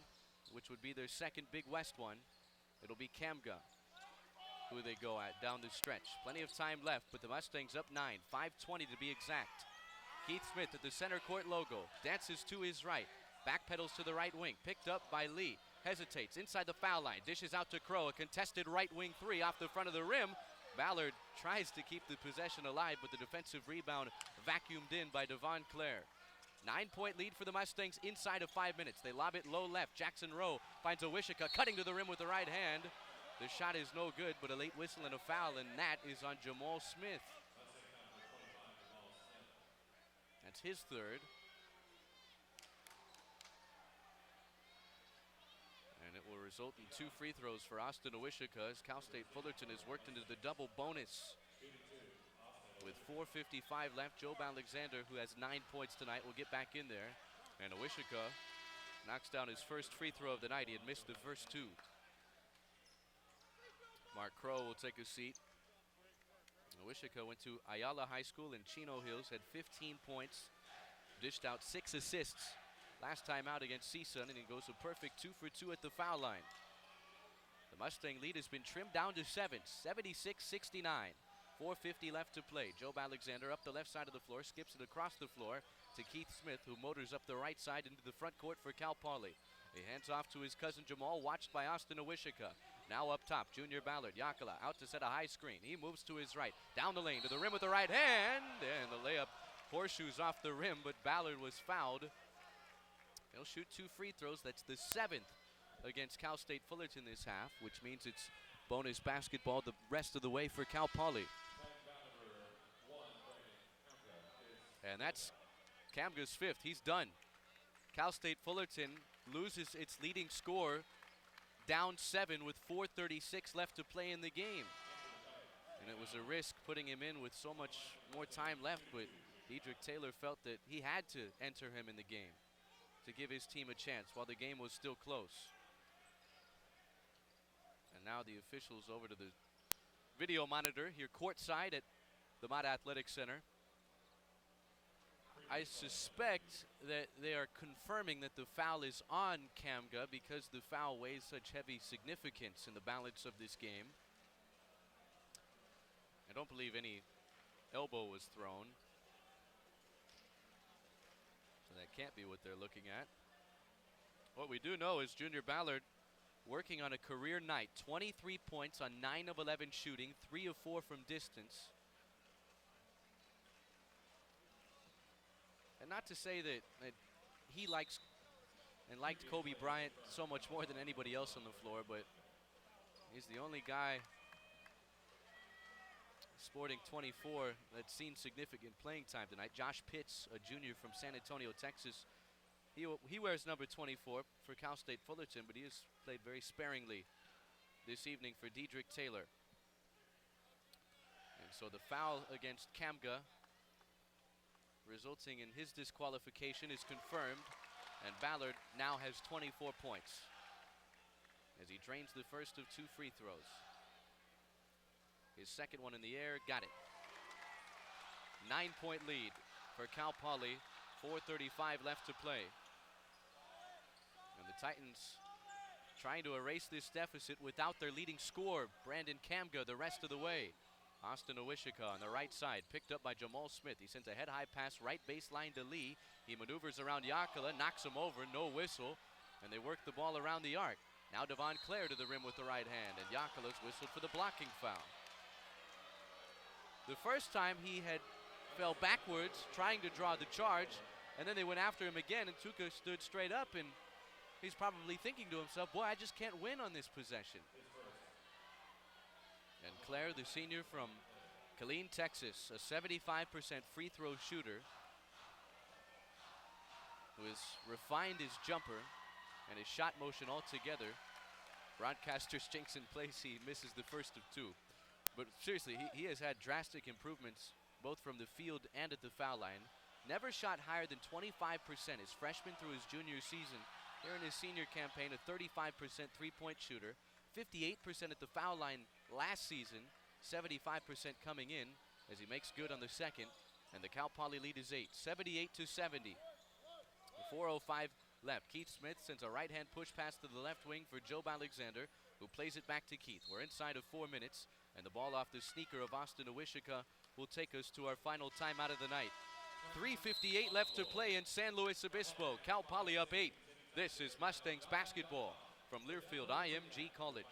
which would be their second Big West one, it'll be Kamga who they go at down the stretch. Plenty of time left, but the Mustangs up 9, 5:20 to be exact. Keith Smith at the center court logo, dances to his right, backpedals to the right wing, picked up by Lee, hesitates inside the foul line, dishes out to Crow, a contested right wing 3 off the front of the rim. Ballard tries to keep the possession alive, but the defensive rebound vacuumed in by Devon Clare. 9-point lead for the Mustangs inside of 5 minutes. They lob it low left. Jackson Rowe finds Owishika cutting to the rim with the right hand. The shot is no good, but a late whistle and a foul, and that is on Jamal Smith. That's his third. And it will result in 2 free throws for Austin Owishika as Cal State Fullerton is worked into the double bonus. With 4:55 left, Job Alexander, who has 9 points tonight, will get back in there. And Owishika knocks down his first free throw of the night. He had missed the first 2. Mark Crow will take a seat. Owishika went to Ayala High School in Chino Hills, had 15 points, dished out 6 assists last time out against CSUN, and he goes a perfect 2 for 2 at the foul line. The Mustang lead has been trimmed down to 7, 76-69. 4:50 left to play. Job Alexander up the left side of the floor, skips it across the floor to Keith Smith, who motors up the right side into the front court for Cal Poly. He hands off to his cousin Jamal, watched by Austin Owishika. Now up top, Junior Ballard. Yakala out to set a high screen. He moves to his right, down the lane to the rim with the right hand, and the layup horseshoes off the rim, but Ballard was fouled. He'll shoot 2 free throws. That's the 7th against Cal State Fullerton this half, which means it's bonus basketball the rest of the way for Cal Poly. And that's Kamga's 5th. He's done. Cal State Fullerton loses its leading scorer, down 7 with 4:36 left to play in the game. And it was a risk putting him in with so much more time left, but Dedrick Taylor felt that he had to enter him in the game to give his team a chance while the game was still close. And now the officials over to the video monitor here courtside at the Mott Athletic Center. I suspect that they are confirming that the foul is on Kamga because the foul weighs such heavy significance in the balance of this game. I don't believe any elbow was thrown, so that can't be what they're looking at. What we do know is Junior Ballard working on a career night. 23 points on 9 of 11 shooting, 3 of 4 from distance. And not to say that he likes and liked Kobe Bryant so much more than anybody else on the floor, but he's the only guy sporting 24 that's seen significant playing time tonight. Josh Pitts, a junior from San Antonio, Texas, he wears number 24 for Cal State Fullerton, but he has played very sparingly this evening for Dedrick Taylor. And so the foul against Kamga, resulting in his disqualification, is confirmed, and Ballard now has 24 points as he drains the first of 2 free throws. His second one in the air, got it. 9-point lead for Cal Poly, 4:35 left to play. And the Titans trying to erase this deficit without their leading scorer, Brandon Kamga, the rest of the way. Austin Owishika on the right side, picked up by Jamal Smith. He sends a head-high pass right baseline to Lee. He maneuvers around Yakala, knocks him over, no whistle, and they work the ball around the arc. Now Devon Clare to the rim with the right hand, and Yakala's whistled for the blocking foul. The first time he had fell backwards trying to draw the charge, and then they went after him again, and Tuca stood straight up, and he's probably thinking to himself, boy, I just can't win on this possession. And Clare, the senior from Killeen, Texas, a 75% free throw shooter, who has refined his jumper and his shot motion altogether. Broadcaster's jinx in place, he misses the first of 2. But seriously, he has had drastic improvements both from the field and at the foul line. Never shot higher than 25% his freshman through his junior season. Here in his senior campaign, a 35% three-point shooter, 58% at the foul line last season, 75% coming in as he makes good on the second. And the Cal Poly lead is 8, 78-70. 4:05 left. Keith Smith sends a right-hand push pass to the left wing for Job Alexander, who plays it back to Keith. We're inside of 4 minutes, and the ball off the sneaker of Austin Owishika will take us to our final timeout of the night. 3:58 left to play in San Luis Obispo. Cal Poly up 8. This is Mustangs basketball from Learfield IMG College.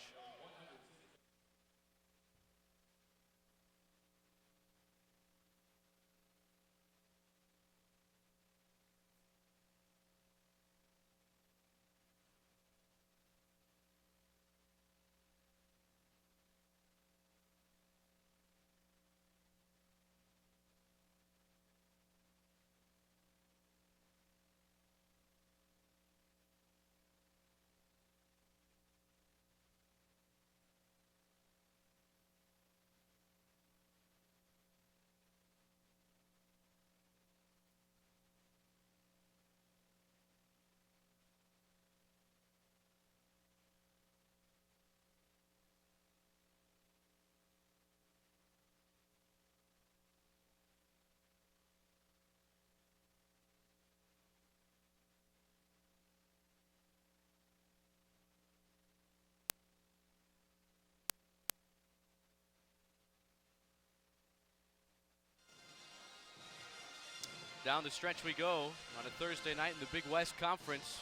Down the stretch we go on a Thursday night in the Big West Conference.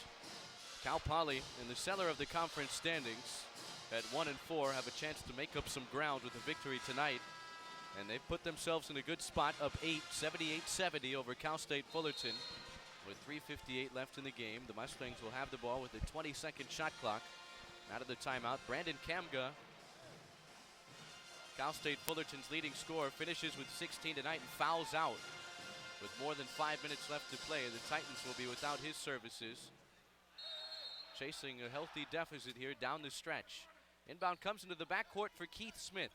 Cal Poly, in the cellar of the conference standings, at 1-4, have a chance to make up some ground with a victory tonight. And they've put themselves in a good spot, up 8, 78-70 over Cal State Fullerton. With 3:58 left in the game, the Mustangs will have the ball with a 20-second shot clock. Out of the timeout, Brandon Kamga, Cal State Fullerton's leading scorer, finishes with 16 tonight and fouls out. With more than 5 minutes left to play, the Titans will be without his services. Chasing a healthy deficit here down the stretch. Inbound comes into the backcourt for Keith Smith.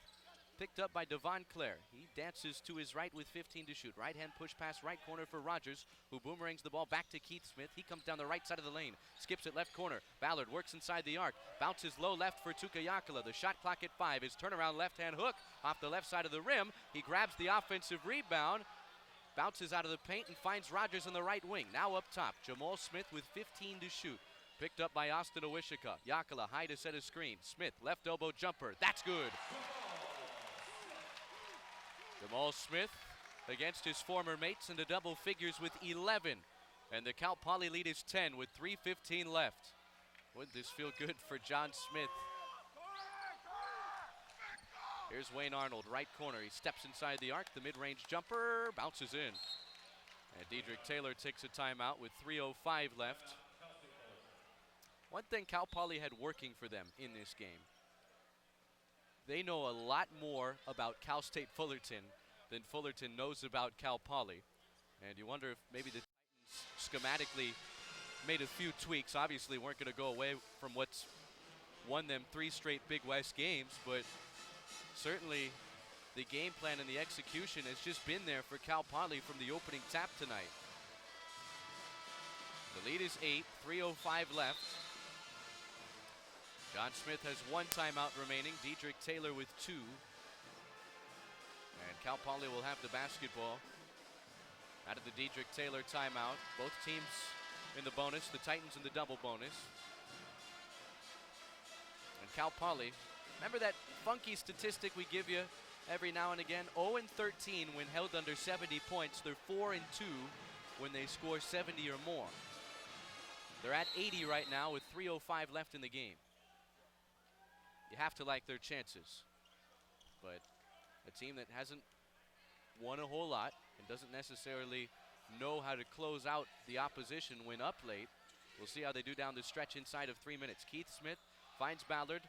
Picked up by Devon Clare. He dances to his right with 15 to shoot. Right-hand push pass right corner for Rogers, who boomerangs the ball back to Keith Smith. He comes down the right side of the lane. Skips it left corner. Ballard works inside the arc. Bounces low left for Tuka Yakala. The shot clock at 5. His turnaround left-hand hook off the left side of the rim. He grabs the offensive rebound. Bounces out of the paint and finds Rogers on the right wing. Now up top, Jamal Smith with 15 to shoot. Picked up by Austin Owishika. Yakala high to set a screen. Smith, left elbow jumper. That's good. Jamal Smith against his former mates in the double figures with 11. And the Cal Poly lead is 10 with 3:15 left. Wouldn't this feel good for John Smith? Here's Wayne Arnold, right corner. He steps inside the arc. The mid-range jumper bounces in. And Dedrick Taylor takes a timeout with 3:05 left. One thing Cal Poly had working for them in this game, they know a lot more about Cal State Fullerton than Fullerton knows about Cal Poly. And you wonder if maybe the Titans schematically made a few tweaks. Obviously weren't going to go away from what's won them 3 straight Big West games, but certainly the game plan and the execution has just been there for Cal Poly from the opening tap tonight. The lead is 8, 3:05 left. John Smith has 1 timeout remaining. Dedrick Taylor with 2. And Cal Poly will have the basketball out of the Dedrick Taylor timeout. Both teams in the bonus, the Titans in the double bonus. And Cal Poly, remember that funky statistic we give you every now and again? 0-13 when held under 70 points. They're 4-2 when they score 70 or more. They're at 80 right now with 3:05 left in the game. You have to like their chances. But a team that hasn't won a whole lot and doesn't necessarily know how to close out the opposition when up late. We'll see how they do down the stretch inside of 3 minutes. Keith Smith finds Ballard,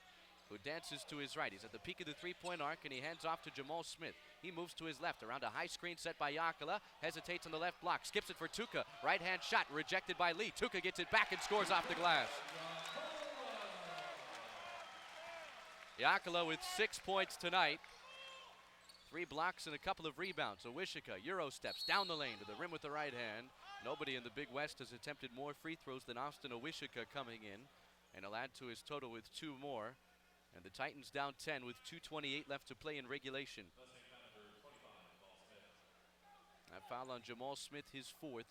who dances to his right. He's at the peak of the three-point arc, and he hands off to Jamal Smith. He moves to his left around a high screen set by Yakala. Hesitates on the left block. Skips it for Tuka. Right-hand shot rejected by Lee. Tuka gets it back and scores off the glass. Yakala with 6 points tonight. 3 blocks and a couple of rebounds. Owishika, Euro steps down the lane to the rim with the right hand. Nobody in the Big West has attempted more free throws than Austin Owishika coming in. And he'll add to his total with 2 more. And the Titans down 10 with 2:28 left to play in regulation. That foul on Jamal Smith, his 4th.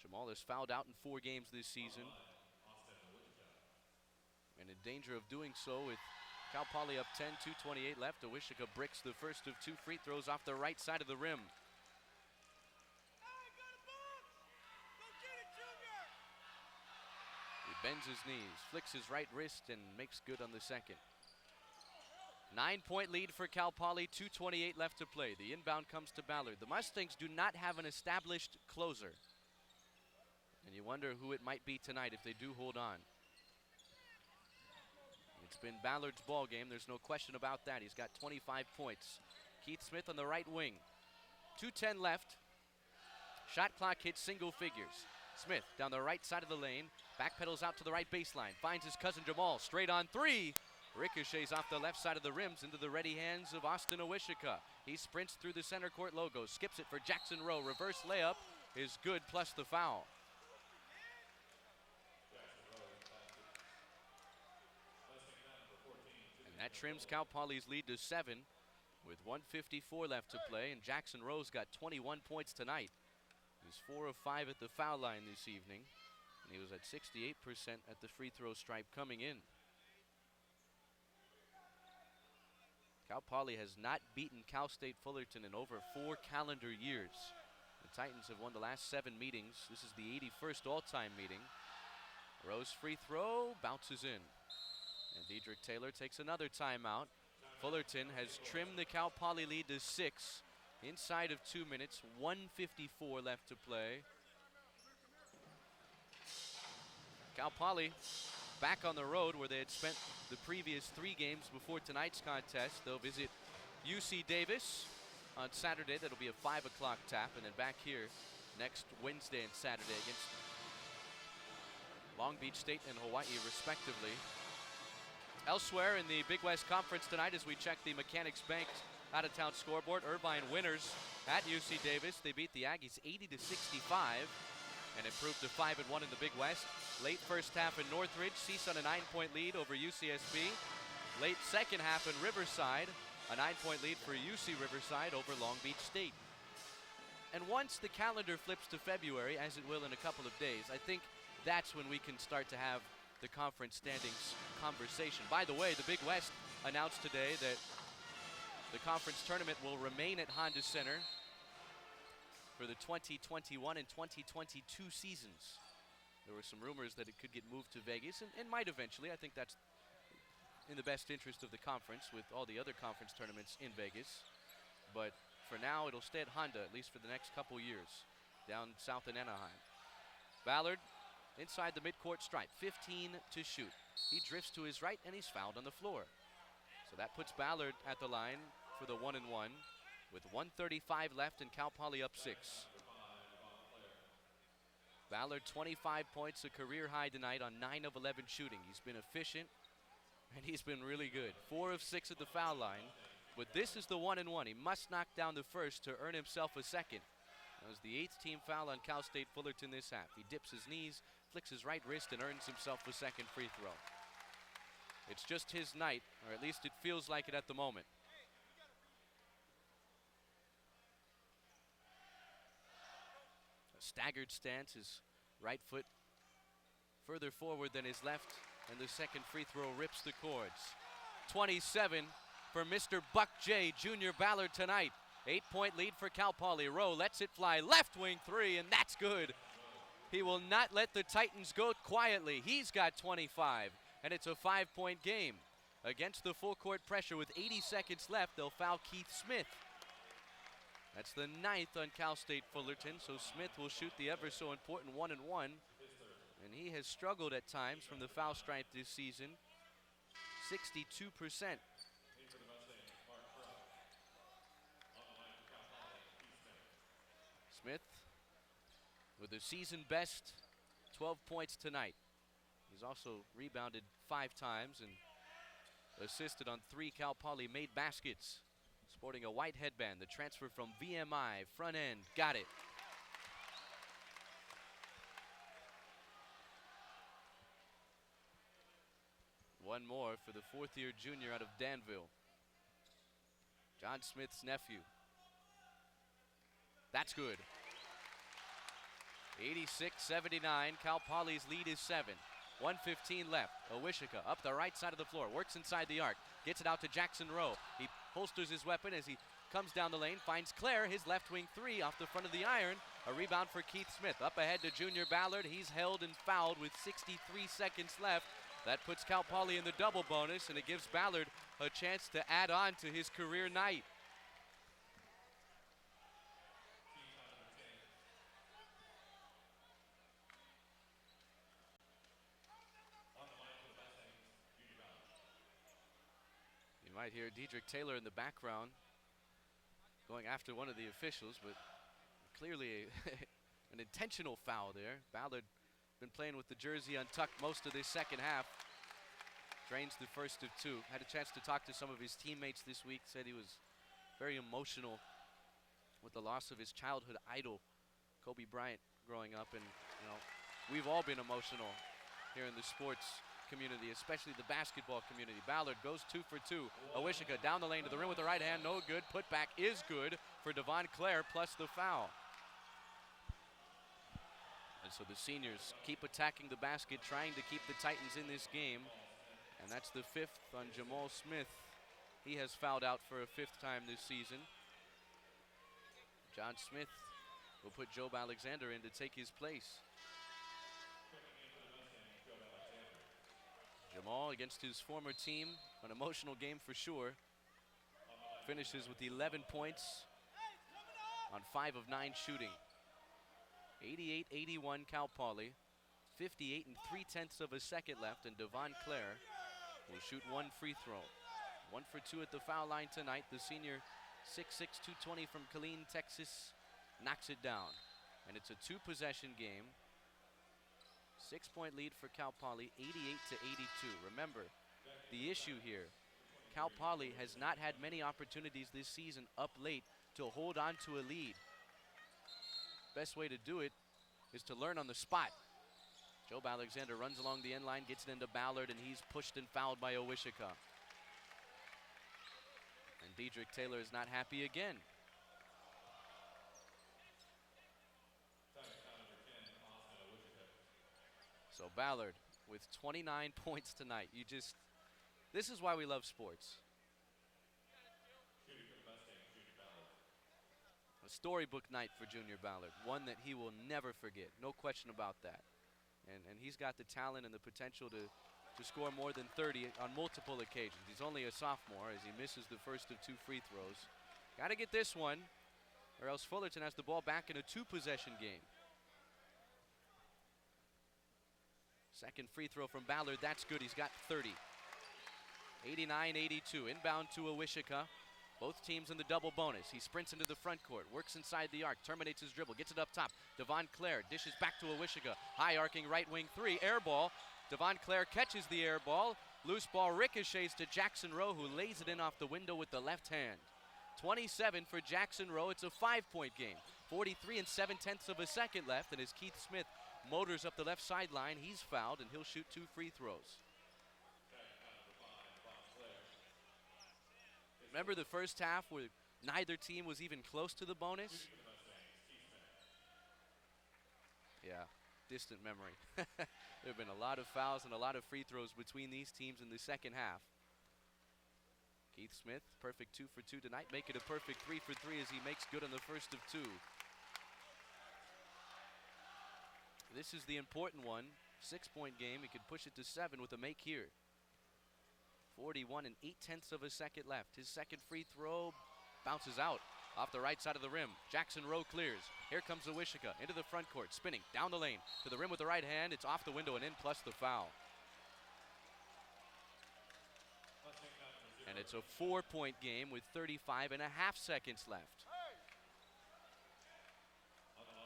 Jamal has fouled out in 4 games this season. And in danger of doing so with Cal Poly up 10, 2:28 left. Owishika bricks the first of 2 free throws off the right side of the rim. He bends his knees, flicks his right wrist, and makes good on the second. 9-point lead for Cal Poly, 2:28 left to play. The inbound comes to Ballard. The Mustangs do not have an established closer. And you wonder who it might be tonight if they do hold on. It's been Ballard's ball game. There's no question about that. He's got 25 points. Keith Smith on the right wing. 2:10 left. Shot clock hits single figures. Smith down the right side of the lane. Backpedals out to the right baseline. Finds his cousin Jamal. Straight on 3. Ricochets off the left side of the rims into the ready hands of Austin Owishika. He sprints through the center court logo. Skips it for Jackson Rowe. Reverse layup is good, plus the foul. And that trims Cal Poly's lead to 7 with 1:54 left to play. And Jackson Rowe's got 21 points tonight. He's 4 of 5 at the foul line this evening. And he was at 68% at the free throw stripe coming in. Cal Poly has not beaten Cal State Fullerton in over 4 calendar years. The Titans have won the last 7 meetings. This is the 81st all-time meeting. Rowe's free throw bounces in. And Dedrick Taylor takes another timeout. Fullerton has trimmed the Cal Poly lead to 6 inside of 2 minutes. 1:54 left to play. Cal Poly back on the road where they had spent the previous 3 games before tonight's contest. They'll visit UC Davis on Saturday. That'll be a 5 o'clock tap. And then back here next Wednesday and Saturday against Long Beach State and Hawaii respectively. Elsewhere in the Big West Conference tonight, as we check the Mechanics Bank out-of-town scoreboard, Irvine winners at UC Davis. They beat the Aggies 80-65 and improved to 5-1 in the Big West. Late first half in Northridge, CSUN a 9-point lead over UCSB. Late second half in Riverside, a 9-point lead for UC Riverside over Long Beach State. And once the calendar flips to February, as it will in a couple of days, I think that's when we can start to have the conference standings conversation. By the way, the Big West announced today that the conference tournament will remain at Honda Center for the 2021 and 2022 seasons. There were some rumors that it could get moved to Vegas and might eventually. I think that's in the best interest of the conference with all the other conference tournaments in Vegas. But for now, it'll stay at Honda, at least for the next couple years, down south in Anaheim. Ballard inside the midcourt stripe, 15 to shoot. He drifts to his right and he's fouled on the floor. So that puts Ballard at the line for the 1-and-1 with 1:35 left and Cal Poly up 6. Ballard 25 points, a career high tonight on 9 of 11 shooting. He's been efficient and he's been really good. 4 of 6 at the foul line, but this is the 1-and-1. He must knock down the first to earn himself a second. That was the 8th team foul on Cal State Fullerton this half. He dips his knees, flicks his right wrist, and earns himself a second free throw. It's just his night, or at least it feels like it at the moment. A staggered stance, his right foot further forward than his left, and the second free throw rips the cords. 27 for Mr. Buck J. Junior Ballard tonight. 8-point lead for Cal Poly. Rowe lets it fly, left wing 3, and that's good. He will not let the Titans go quietly. He's got 25, and it's a 5-point game. Against the full court pressure with 80 seconds left, they'll foul Keith Smith. That's the 9th on Cal State Fullerton, so Smith will shoot the ever so important 1-and-1. And he has struggled at times from the foul stripe this season. 62%. Smith with a season best 12 points tonight. He's also rebounded 5 times and assisted on 3 Cal Poly made baskets. Sporting a white headband, the transfer from VMI, front end, got it. One more for the 4th-year junior out of Danville. John Smith's nephew. That's good. 86-79, Cal Poly's lead is 7. 1:15 left. Owishika up the right side of the floor, works inside the arc, gets it out to Jackson Rowe. He holsters his weapon as he comes down the lane, finds Claire, his left wing 3 off the front of the iron. A rebound for Keith Smith. Up ahead to Junior Ballard. He's held and fouled with 63 seconds left. That puts Cal Poly in the double bonus, and it gives Ballard a chance to add on to his career night. You might hear Dedrick Taylor in the background going after one of the officials, but clearly an intentional foul there. Ballard been playing with the jersey untucked most of this second half. Drains the first of 2. Had a chance to talk to some of his teammates this week. Said he was very emotional with the loss of his childhood idol, Kobe Bryant, growing up. And, you know, we've all been emotional here in the sports community, especially the basketball community. Ballard goes 2 for 2. Owishika down the lane to the rim with the right hand. No good. Putback is good for Devon Clare plus the foul. And so the seniors keep attacking the basket, trying to keep the Titans in this game. And that's the 5th on Jamal Smith. He has fouled out for a 5th time this season. John Smith will put Job Alexander in to take his place. Jamal against his former team, an emotional game for sure. Finishes with 11 points on 5 of 9 shooting. 88-81 Cal Poly. 58 3/10 of a second left, and Devon Clare will shoot 1 free throw. 1 for 2 at the foul line tonight. The senior, 6'6", 220 from Killeen, Texas, knocks it down. And it's a 2-possession game. 6-point lead for Cal Poly, 88-82. Remember, the issue here, Cal Poly has not had many opportunities this season up late to hold on to a lead. Best way to do it is to learn on the spot. Job Alexander runs along the end line, gets it into Ballard, and he's pushed and fouled by Owishika. And Dedrick Taylor is not happy again. So Ballard with 29 points tonight. This is why we love sports. A storybook night for Junior Ballard, one that he will never forget, no question about that. And he's got the talent and the potential to score more than 30 on multiple occasions. He's only a sophomore as he misses the first of 2 free throws. Got to get this one, or else Fullerton has the ball back in a 2-possession game. Second free throw from Ballard, that's good, he's got 30. 89-82, inbound to Owishika. Both teams in the double bonus. He sprints into the front court, works inside the arc, terminates his dribble, gets it up top. Devon Clare dishes back to Owishika. High arcing right wing 3, air ball. Devon Clare catches the air ball. Loose ball ricochets to Jackson Rowe, who lays it in off the window with the left hand. 27 for Jackson Rowe. It's a 5-point game. 43 7/10 of a second left, and as Keith Smith motors up the left sideline, he's fouled, and he'll shoot 2 free throws. Remember the first half where neither team was even close to the bonus? Yeah, distant memory. There have been a lot of fouls and a lot of free throws between these teams in the second half. Keith Smith, perfect 2 for 2 tonight. Make it a perfect 3 for 3 as he makes good on the first of 2. This is the important one. 6-point game. He could push it to 7 with a make here. 41 8/10 of a second left. His second free throw bounces out off the right side of the rim. Jackson Rowe clears. Here comes Owishika into the front court, spinning down the lane to the rim with the right hand. It's off the window and in, plus the foul. And it's a 4-point game with 35 1/2 seconds left.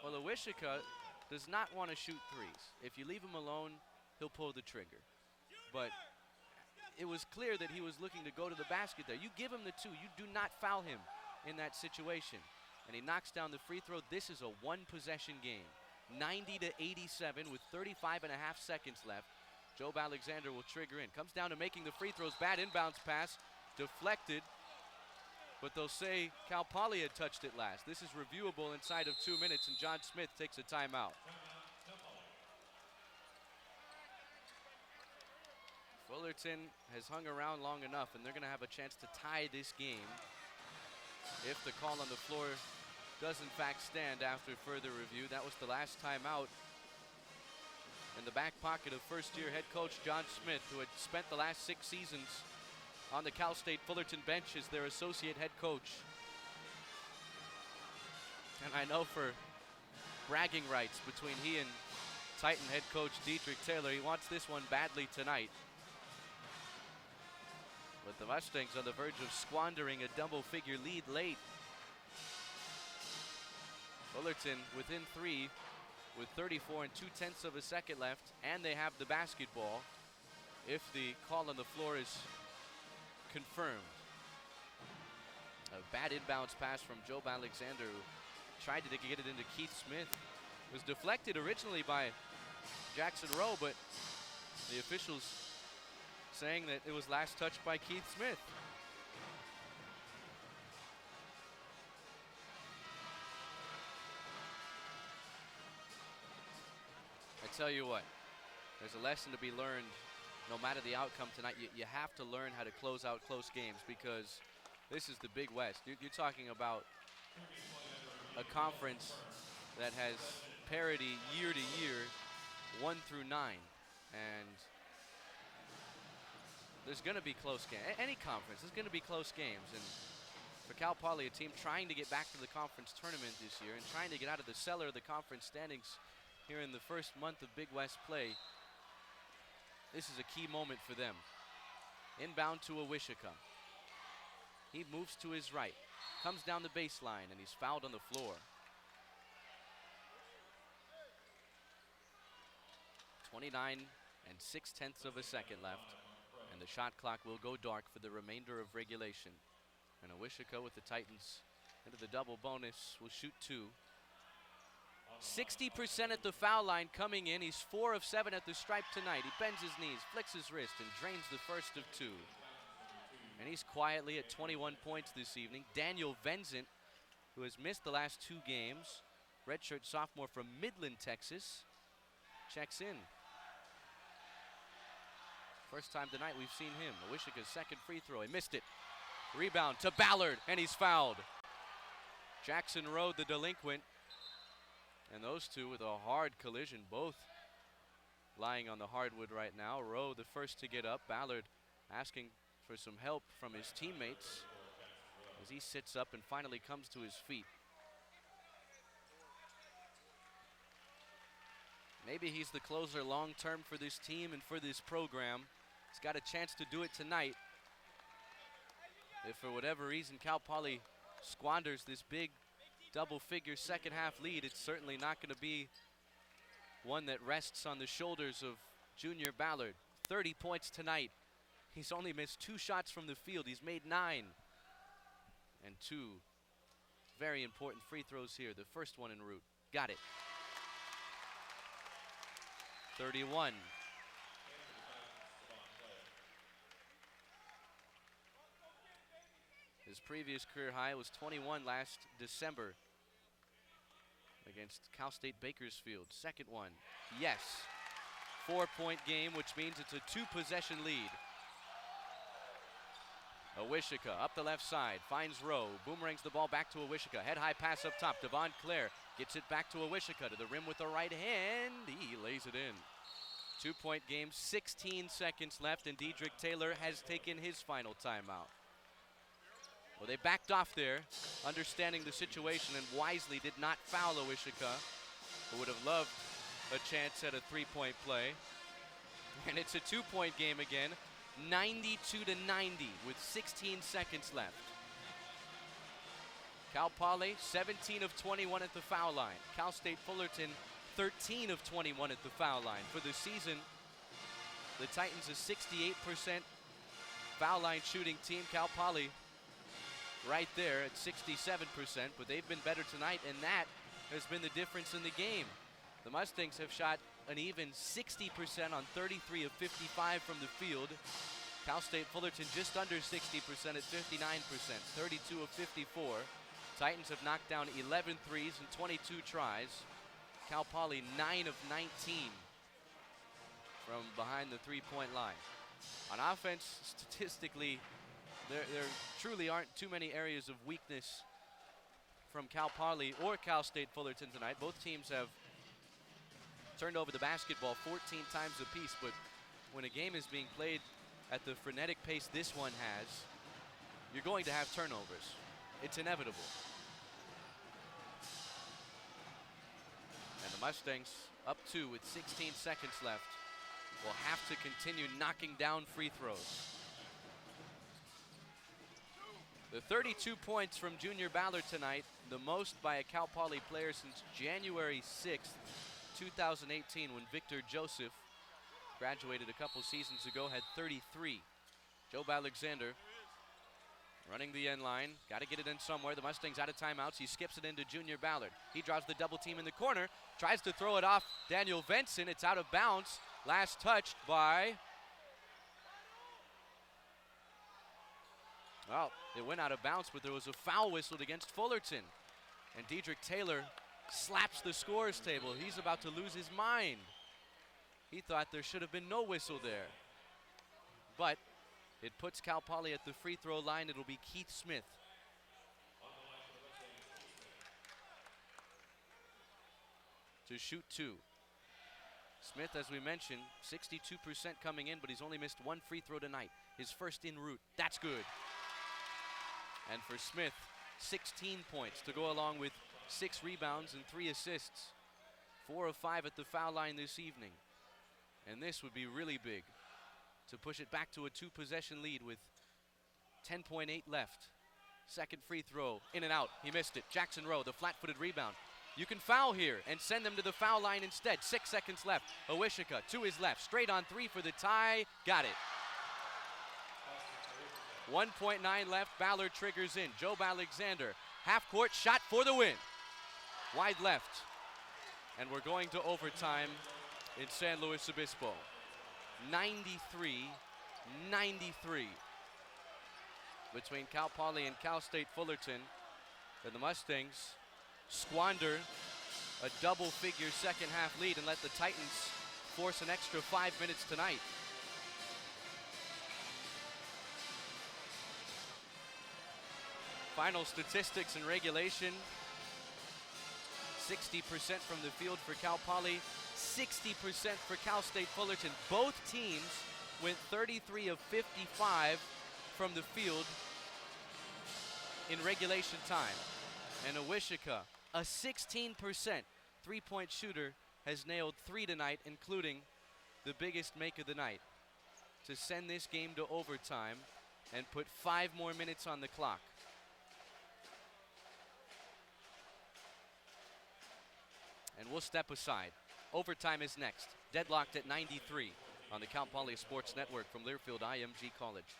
Well, Owishika does not want to shoot threes. If you leave him alone, he'll pull the trigger. But it was clear that he was looking to go to the basket there. You give him the 2. You do not foul him in that situation. And he knocks down the free throw. This is a one-possession game. 90-87 with 35 and a half seconds left. Job Alexander will trigger in. Comes down to making the free throws. Bad inbounds pass. Deflected. But they'll say Cal Poly had touched it last. This is reviewable inside of 2 minutes, and John Smith takes a timeout. Fullerton has hung around long enough, and they're going to have a chance to tie this game if the call on the floor does in fact stand after further review. That was the last timeout in the back pocket of first-year head coach John Smith, who had spent the last 6 seasons on the Cal State Fullerton bench as their associate head coach. And I know for bragging rights between he and Titan head coach Dietrich Taylor, he wants this one badly tonight. But the Mustangs on the verge of squandering a double-figure lead late. Fullerton within 3 with 34 and 2/10 of a second left, and they have the basketball if the call on the floor is confirmed. A bad inbounds pass from Job Alexander, who tried to get it into Keith Smith. It was deflected originally by Jackson Rowe, but the officials saying that it was last touched by Keith Smith. I tell you what, there's a lesson to be learned no matter the outcome tonight. You have to learn how to close out close games, because this is the Big West. You're talking about a conference that has parity year to year, 1 through 9. And there's going to be close games. Any conference, there's going to be close games. And for Cal Poly, a team trying to get back to the conference tournament this year and trying to get out of the cellar of the conference standings here in the first month of Big West play, this is a key moment for them. Inbound to Awishika. He moves to his right, comes down the baseline, and he's fouled on the floor. 29 and 6/10 of a second left, and the shot clock will go dark for the remainder of regulation. And Awishika with the Titans into the double bonus will shoot 2. 60% at the foul line coming in. He's 4 of 7 at the stripe tonight. He bends his knees, flicks his wrist, and drains the first of 2. And he's quietly at 21 points this evening. Daniel Venzant, who has missed the last 2 games, redshirt sophomore from Midland, Texas, checks in. First time tonight we've seen him. Awishika's second free throw. He missed it. Rebound to Ballard, and he's fouled. Jackson Rowe, the delinquent. And those two with a hard collision, both lying on the hardwood right now. Rowe the first to get up. Ballard asking for some help from his teammates as he sits up and finally comes to his feet. Maybe he's the closer long term for this team and for this program. He's got a chance to do it tonight. If for whatever reason Cal Poly squanders this big double-figure second half lead, it's certainly not going to be one that rests on the shoulders of Junior Ballard. 30 points tonight. He's only missed 2 shots from the field. He's made 9. And 2 very important free throws here. The first one en route. Got it. 31. His previous career high was 21 last December against Cal State Bakersfield. Second one, yes. 4-point game, which means it's a 2-possession lead. Awishika up the left side, finds Rowe, boomerangs the ball back to Awishika. Head high pass up top, Devon Clare gets it back to Awishika to the rim with the right hand. He lays it in. 2-point game, 16 seconds left, and Dietrich Taylor has taken his final timeout. Well, they backed off there, understanding the situation, and wisely did not foul Awishika, who would have loved a chance at a 3-point play. And it's a 2-point game again, 92-90 with 16 seconds left. Cal Poly, 17 of 21 at the foul line. Cal State Fullerton, 13 of 21 at the foul line. For the season, the Titans a 68% foul line shooting team. Cal Poly right there at 67%, but they've been better tonight, and that has been the difference in the game. The Mustangs have shot an even 60% on 33 of 55 from the field. Cal State Fullerton just under 60% at 59%, 32 of 54. Titans have knocked down 11 threes and 22 tries. Cal Poly 9 of 19 from behind the three-point line. On offense, statistically, there truly aren't too many areas of weakness from Cal Poly or Cal State Fullerton tonight. Both teams have turned over the basketball 14 times apiece, but when a game is being played at the frenetic pace this one has, you're going to have turnovers. It's inevitable. And the Mustangs, up 2 with 16 seconds left, will have to continue knocking down free throws. The 32 points from Junior Ballard tonight, the most by a Cal Poly player since January 6th, 2018, when Victor Joseph graduated a couple seasons ago, had 33. Joe Alexander running the end line. Got to get it in somewhere. The Mustangs out of timeouts. He skips it into Junior Ballard. He draws the double team in the corner. Tries to throw it off Daniel Venson. It's out of bounds. Last touched by... Well, it went out of bounds, but there was a foul whistled against Fullerton. And Dedrick Taylor slaps the scorer's table. He's about to lose his mind. He thought there should have been no whistle there. But it puts Cal Poly at the free throw line. It'll be Keith Smith. To shoot 2. Smith, as we mentioned, 62% coming in, but he's only missed 1 free throw tonight. His first en route. That's good. And for Smith, 16 points to go along with 6 rebounds and 3 assists. 4 of 5 at the foul line this evening. And this would be really big to push it back to a 2-possession lead with 10.8 left. Second free throw, in and out. He missed it. Jackson Rowe, the flat-footed rebound. You can foul here and send them to the foul line instead. 6 seconds left. Owishika to his left. Straight on 3 for the tie. Got it. 1.9 left. Ballard triggers in. Joe Alexander. Half-court shot for the win. Wide left. And we're going to overtime in San Luis Obispo. 93-93 between Cal Poly and Cal State Fullerton. And the Mustangs squander a double-figure second-half lead and let the Titans force an extra 5 minutes tonight. Final statistics in regulation. 60% from the field for Cal Poly, 60% for Cal State Fullerton. Both teams went 33 of 55 from the field in regulation time. And Owishika, a 16% three-point shooter, has nailed 3 tonight, including the biggest make of the night, to send this game to overtime and put 5 more minutes on the clock. And we'll step aside. Overtime is next. Deadlocked at 93 on the Cal Poly Sports Network from Learfield IMG College.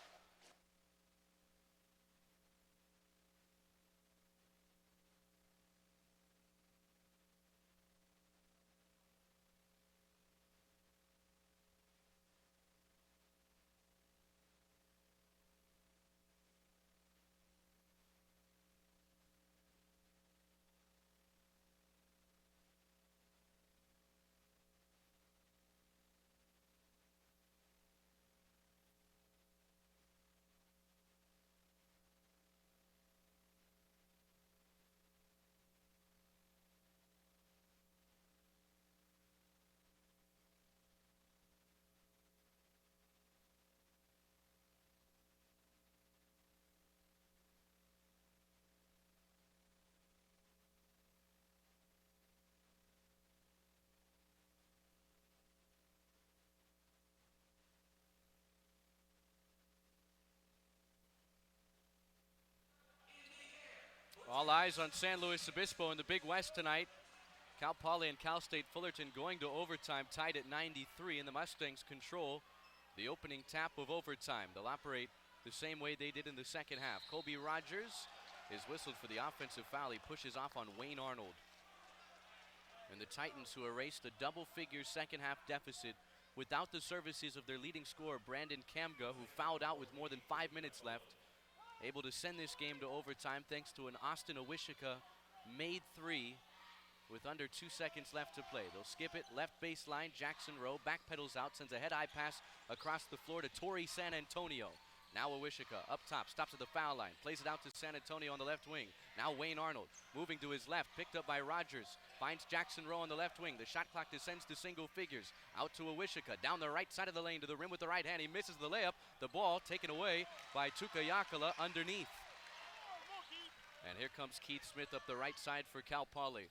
All eyes on San Luis Obispo in the Big West tonight. Cal Poly and Cal State Fullerton going to overtime, tied at 93, and the Mustangs control the opening tap of overtime. They'll operate the same way they did in the second half. Colby Rogers is whistled for the offensive foul. He pushes off on Wayne Arnold. And the Titans, who erased a double-figure second-half deficit without the services of their leading scorer, Brandon Kamga, who fouled out with more than 5 minutes left, able to send this game to overtime thanks to an Austin Owishika made three with under 2 seconds left to play. They'll skip it, left baseline, Jackson Rowe backpedals out, sends a head-eye pass across the floor to Torrey San Antonio. Now Owishika up top, stops at the foul line, plays it out to San Antonio on the left wing. Now Wayne Arnold moving to his left, picked up by Rogers, finds Jackson Rowe on the left wing. The shot clock descends to single figures. Out to Owishika, down the right side of the lane to the rim with the right hand. He misses the layup. The ball taken away by Tuka Yakala underneath. And here comes Keith Smith up the right side for Cal Poly.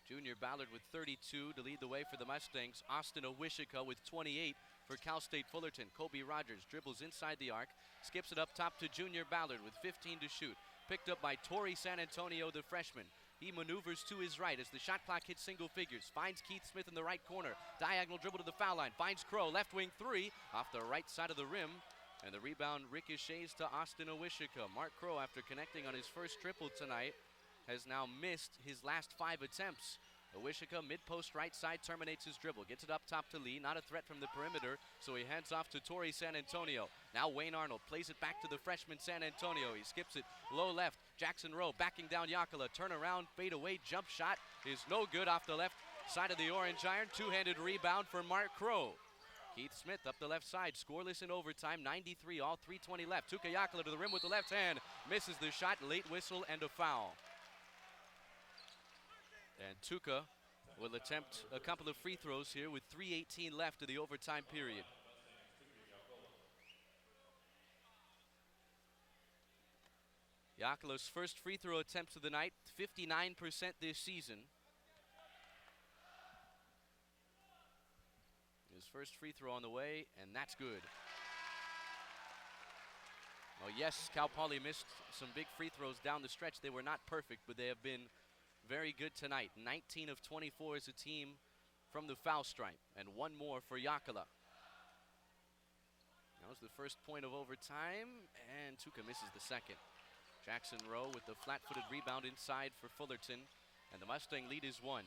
Junior Ballard with 32 to lead the way for the Mustangs. Austin Owishika with 28 for Cal State Fullerton. Colby Rogers dribbles inside the arc, skips it up top to Junior Ballard with 15 to shoot. Picked up by Torrey San Antonio, the freshman. He maneuvers to his right as the shot clock hits single figures. Finds Keith Smith in the right corner. Diagonal dribble to the foul line. Finds Crow, left wing three off the right side of the rim. And the rebound ricochets to Austin Owishika. Mark Crow, after connecting on his first triple tonight, has now missed his last 5 attempts. Owishika, mid-post right side, terminates his dribble. Gets it up top to Lee. Not a threat from the perimeter, so he hands off to Torrey San Antonio. Now Wayne Arnold plays it back to the freshman San Antonio. He skips it low left. Jackson Rowe backing down Yakala. Turn around, fade away, jump shot is no good off the left side of the orange iron. Two-handed rebound for Mark Crow. Keith Smith up the left side, scoreless in overtime, 93 all, 3:20 left. Tuka Yakala to the rim with the left hand. Misses the shot, late whistle and a foul. And Tuka will attempt a couple of free throws here with 3:18 left of the overtime period. Yakala's first free throw attempts of the night, 59% this season. His first free throw on the way, and that's good. Oh yes, Cal Poly missed some big free throws down the stretch. They were not perfect, but they have been very good tonight. 19 of 24 as a team from the foul stripe, and one more for Yakala. That was the first point of overtime, and Tuka misses the second. Jackson Rowe with the flat-footed rebound inside for Fullerton, and the Mustang lead is 1.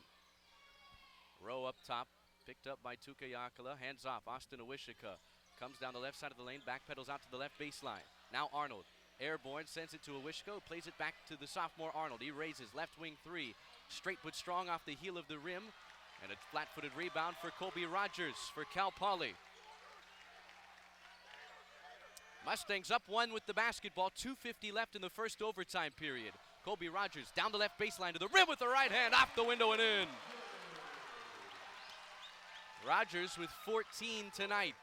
Rowe up top, picked up by Tuka Yakala, hands off. Austin Owishika comes down the left side of the lane, backpedals out to the left baseline. Now Arnold. Airborne, sends it to Owishika, plays it back to the sophomore Arnold. He raises, left wing three, straight but strong off the heel of the rim. And a flat-footed rebound for Colby Rogers for Cal Poly. Mustangs up 1 with the basketball, 2:50 left in the first overtime period. Colby Rogers down the left baseline to the rim with the right hand, off the window and in. Rogers with 14 tonight.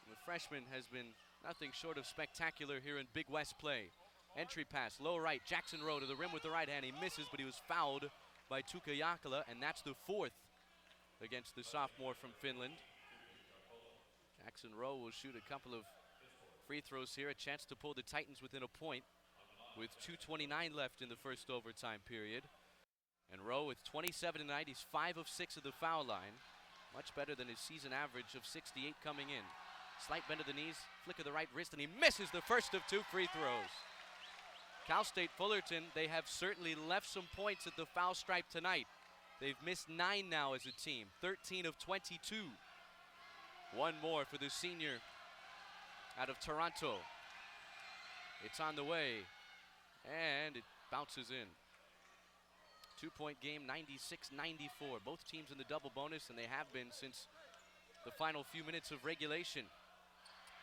The freshman has been nothing short of spectacular here in Big West play. Entry pass, low right, Jackson Rowe to the rim with the right hand. He misses, but he was fouled by Tuka Yakala, and that's the 4th against the sophomore from Finland. Jackson Rowe will shoot a couple of free throws here, a chance to pull the Titans within a point with 2:29 left in the first overtime period. And Rowe with 27 tonight, he's 5 of 6 at the foul line. Much better than his season average of 68 coming in. Slight bend of the knees, flick of the right wrist, and he misses the first of 2 free throws. Cal State Fullerton, they have certainly left some points at the foul stripe tonight. They've missed 9 now as a team, 13 of 22. One more for the senior out of Toronto. It's on the way, and it bounces in. 2-point game, 96-94. Both teams in the double bonus, and they have been since the final few minutes of regulation.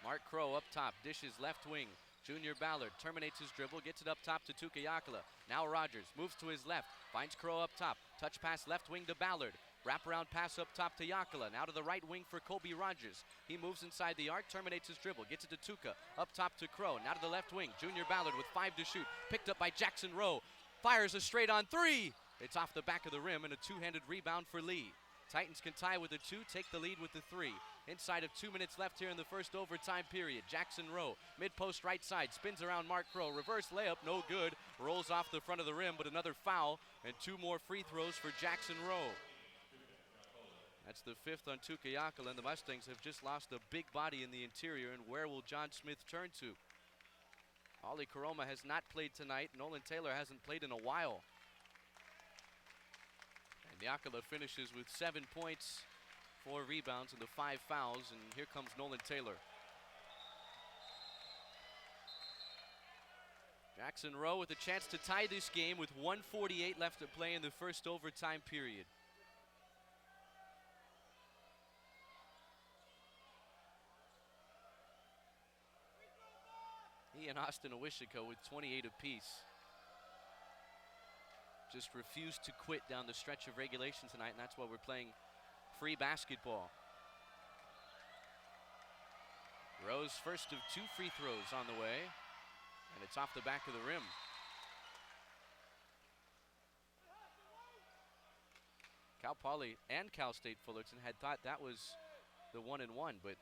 Mark Crow up top, dishes left wing. Junior Ballard terminates his dribble, gets it up top to Tuka Yakala. Now Rogers moves to his left, finds Crow up top. Touch pass left wing to Ballard. Wraparound pass up top to Yakala. Now to the right wing for Colby Rogers. He moves inside the arc, terminates his dribble, gets it to Tuka. Up top to Crow. Now to the left wing. Junior Ballard with 5 to shoot. Picked up by Jackson Rowe. Fires a straight on 3. It's off the back of the rim and a two-handed rebound for Lee. Titans can tie with the 2, take the lead with the 3. Inside of 2 minutes left here in the first overtime period. Jackson Rowe, mid-post right side, spins around Mark Crow. Reverse layup, no good. Rolls off the front of the rim, but another foul and 2 more free throws for Jackson Rowe. That's the 5th on Tukayakala, and the Mustangs have just lost a big body in the interior, and where will John Smith turn to? Ollie Karoma has not played tonight. Nolan Taylor hasn't played in a while. And Yakala finishes with 7 points, 4 rebounds, and the 5 fouls, and here comes Nolan Taylor. Jackson Rowe with a chance to tie this game with 1:48 left to play in the first overtime period. He and Austin Owishika with 28 apiece. Just refused to quit down the stretch of regulation tonight, and that's why we're playing free basketball. Rowe's first of 2 free throws on the way, and it's off the back of the rim. Cal Poly and Cal State Fullerton had thought that was the 1-and-1, but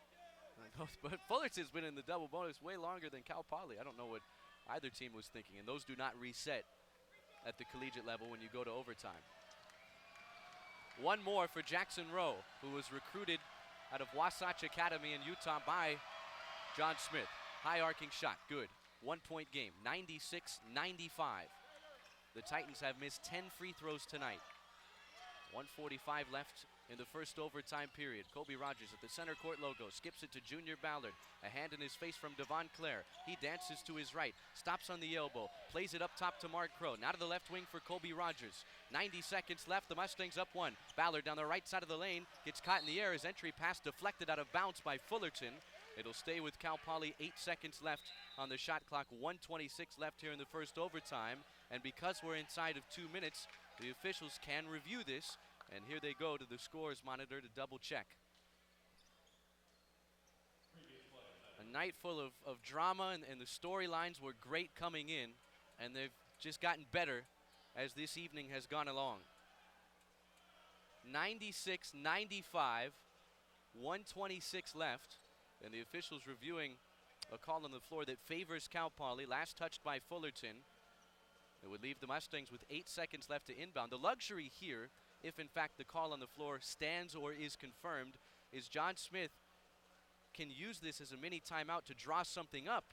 Fullerton's been in the double bonus way longer than Cal Poly. I don't know what either team was thinking, and those do not reset at the collegiate level when you go to overtime. One more for Jackson Rowe, who was recruited out of Wasatch Academy in Utah by John Smith. High arcing shot, good. 1-point game, 96-95. The Titans have missed 10 free throws tonight. 1:45 left in the first overtime period. Kobe Rogers at the center court logo, skips it to Junior Ballard. A hand in his face from Devon Clare. He dances to his right, stops on the elbow, plays it up top to Mark Crow. Now to the left wing for Kobe Rogers. 90 seconds left, the Mustangs up 1. Ballard down the right side of the lane, gets caught in the air. His entry pass deflected out of bounds by Fullerton. It'll stay with Cal Poly. 8 seconds left on the shot clock. 1:26 left here in the first overtime. And because we're inside of 2 minutes, the officials can review this. And here they go to the scores monitor to double check. A night full of drama, and the storylines were great coming in. And they've just gotten better as this evening has gone along. 96-95, 1:26 left. And the officials reviewing a call on the floor that favors Cal Poly. Last touched by Fullerton. It would leave the Mustangs with 8 seconds left to inbound. The luxury here, if in fact the call on the floor stands or is confirmed, is John Smith can use this as a mini timeout to draw something up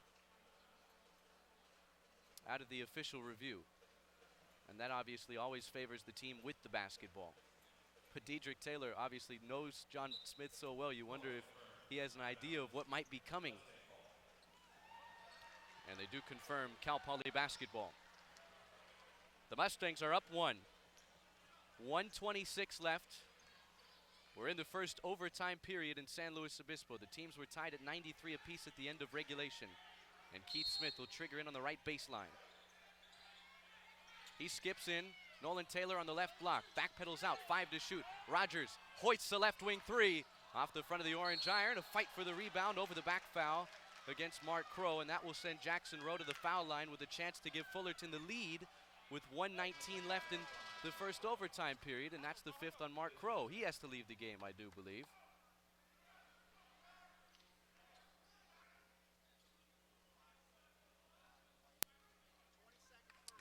out of the official review. And that obviously always favors the team with the basketball. But Dedrick Taylor obviously knows John Smith so well, you wonder if he has an idea of what might be coming. And they do confirm Cal Poly basketball. The Mustangs are up 1. 1:26 left. We're in the first overtime period in San Luis Obispo. The teams were tied at 93 apiece at the end of regulation. And Keith Smith will trigger in on the right baseline. He skips in. Nolan Taylor on the left block. Backpedals out. 5 to shoot. Rogers hoists the left wing 3. Off the front of the Orange Iron. A fight for the rebound over the back foul against Mark Crow. And that will send Jackson Rowe to the foul line with a chance to give Fullerton the lead with 1:19 left in the first overtime period, and that's the 5th on Mark Crow. He has to leave the game, I do believe.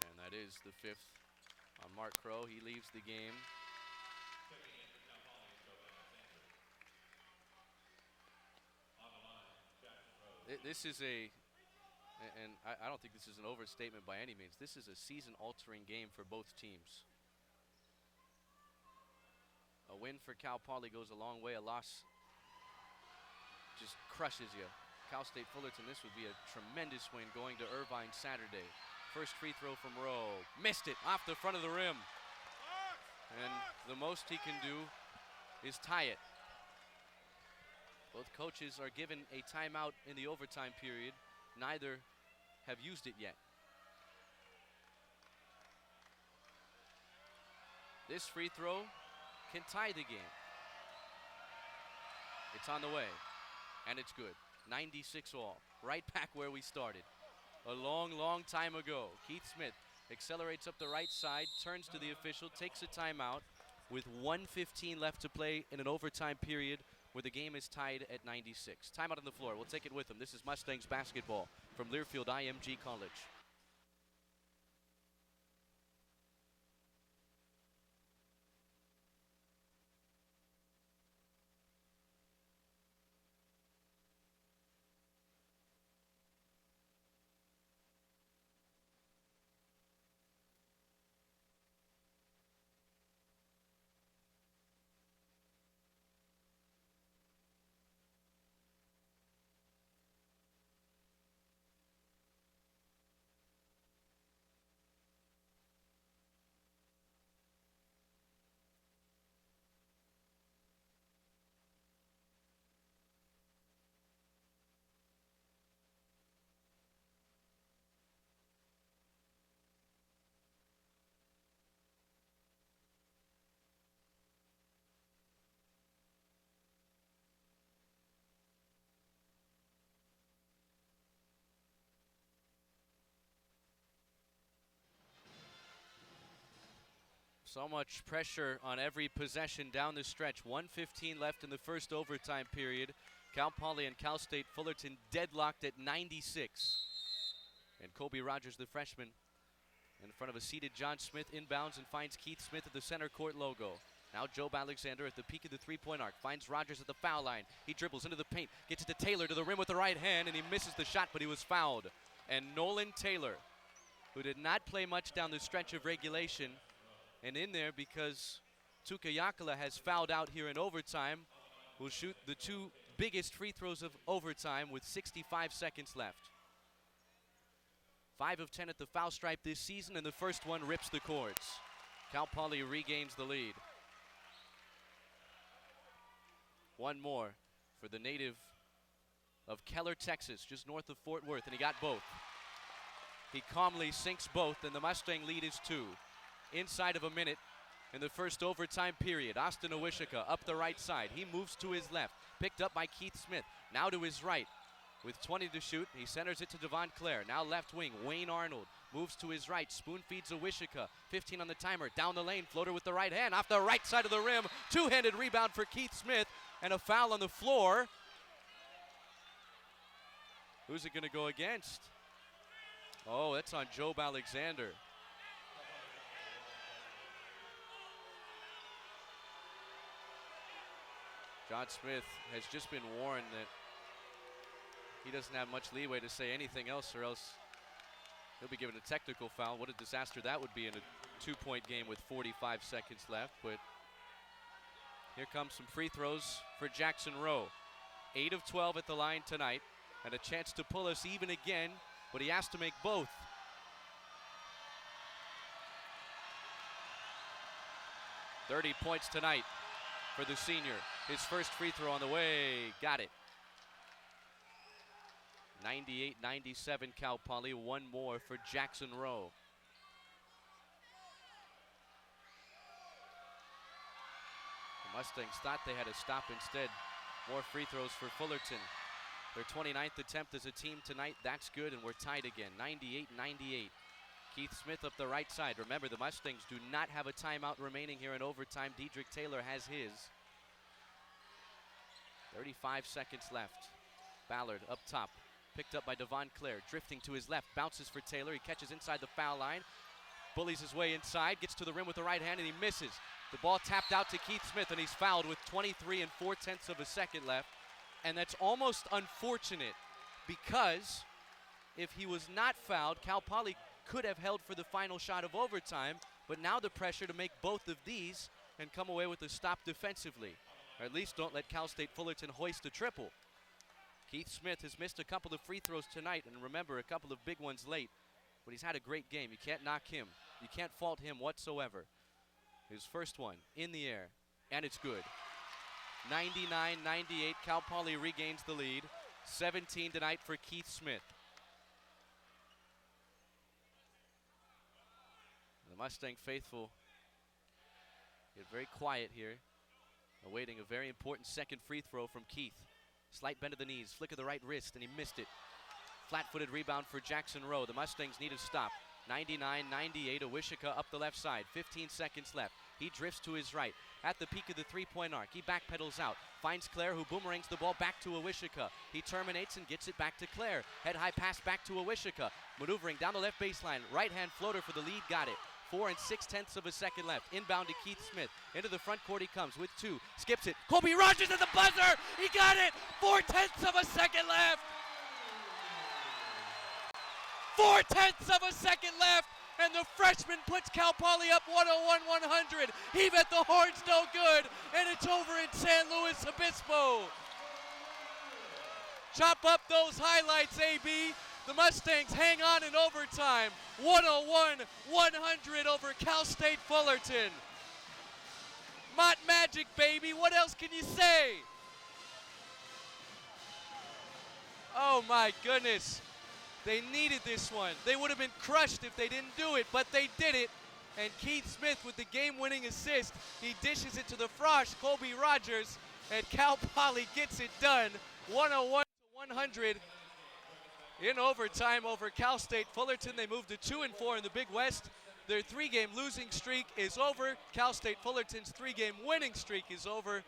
And that is the 5th on Mark Crow. He leaves the game. This is and I don't think this is an overstatement by any means. This is a season-altering game for both teams. A win for Cal Poly goes a long way. A loss just crushes you. Cal State Fullerton, this would be a tremendous win going to Irvine Saturday. First free throw from Rowe. Missed it off the front of the rim. And the most he can do is tie it. Both coaches are given a timeout in the overtime period. Neither have used it yet. This free throw can tie the game. It's on the way, and it's good. 96 all, right back where we started. A long, long time ago. Keith Smith accelerates up the right side, turns to the official, takes a timeout with 1:15 left to play in an overtime period where the game is tied at 96. Timeout on the floor. We'll take it with them. This is Mustangs basketball from Learfield IMG College. So much pressure on every possession down the stretch. 1:15 left in the first overtime period. Cal Poly and Cal State Fullerton deadlocked at 96. And Colby Rogers, the freshman, in front of a seated John Smith, inbounds and finds Keith Smith at the center court logo. Now Job Alexander at the peak of the three-point arc, finds Rogers at the foul line. He dribbles into the paint, gets it to Taylor to the rim with the right hand, and he misses the shot, but he was fouled. And Nolan Taylor, who did not play much down the stretch of regulation, and in there because Tuka Yakala has fouled out here in overtime, will shoot the two biggest free throws of overtime with 65 seconds left. 5 of 10 at the foul stripe this season, and the first one rips the cords. Cal Poly regains the lead. One more for the native of Keller, Texas, just north of Fort Worth, and he got both. He calmly sinks both, and the Mustang lead is 2. Inside of a minute in the first overtime period, Austin Owishika up the right side. He moves to his left, picked up by Keith Smith. Now to his right. With 20 to shoot, he centers it to Devon Clare. Now left wing, Wayne Arnold moves to his right, spoon feeds Owishika. 15 on the timer, down the lane, floater with the right hand, off the right side of the rim. Two-handed rebound for Keith Smith, and a foul on the floor. Who's it gonna go against? Oh, that's on Job Alexander. John Smith has just been warned that he doesn't have much leeway to say anything else, or else he'll be given a technical foul. What a disaster that would be in a 2-point game with 45 seconds left. But here comes some free throws for Jackson Rowe. 8 of 12 at the line tonight, and a chance to pull us even again, but he has to make both. "30 points tonight for the senior. His first free throw on the way, got it. 98-97 Cal Poly, one more for Jackson Rowe. The Mustangs thought they had a stop instead. More free throws for Fullerton. Their 29th attempt as a team tonight, that's good, and we're tied again, 98-98. Keith Smith up the right side. Remember, the Mustangs do not have a timeout remaining here in overtime. Dedrick Taylor has his. 35 seconds left. Ballard up top, picked up by Devon Clare, drifting to his left, bounces for Taylor. He catches inside the foul line, bullies his way inside, gets to the rim with the right hand, and he misses. The ball tapped out to Keith Smith, and he's fouled with 23 and 4/10 of a second left. And that's almost unfortunate, because if he was not fouled, Cal Poly could have held for the final shot of overtime, but now the pressure to make both of these and come away with a stop defensively. Or at least don't let Cal State Fullerton hoist a triple. Keith Smith has missed a couple of free throws tonight, and remember, a couple of big ones late, but he's had a great game. You can't knock him. You can't fault him whatsoever. His first one in the air, and it's good. 99-98, Cal Poly regains the lead. 17 tonight for Keith Smith. The Mustang faithful get very quiet here, awaiting a very important second free throw from Keith. Slight bend of the knees, flick of the right wrist, and he missed it. Flat-footed rebound for Jackson Rowe. The Mustangs need a stop. 99-98, Owishika up the left side. 15 seconds left. He drifts to his right. At the peak of the three-point arc, he backpedals out. Finds Clare, who boomerangs the ball back to Owishika. He terminates and gets it back to Clare. Head-high pass back to Owishika. Maneuvering down the left baseline. Right-hand floater for the lead, got it. 4 6/10 of a second left. Inbound to Keith Smith. Into the front court he comes with 2. Skips it. Colby Rogers at the buzzer. He got it. 4/10 of a second left. 4/10 of a second left. And the freshman puts Cal Poly up 101-100. Heave at the horns, no good. And it's over in San Luis Obispo. Chop up those highlights, AB. The Mustangs hang on in overtime. 101-100 over Cal State Fullerton. Mott Magic, baby. What else can you say? Oh, my goodness. They needed this one. They would have been crushed if they didn't do it, but they did it. And Keith Smith with the game-winning assist. He dishes it to the frosh, Colby Rogers, and Cal Poly gets it done. 101-100 in overtime over Cal State Fullerton. They move to 2-4 in the Big West. Their 3-game losing streak is over. Cal State Fullerton's 3-game winning streak is over.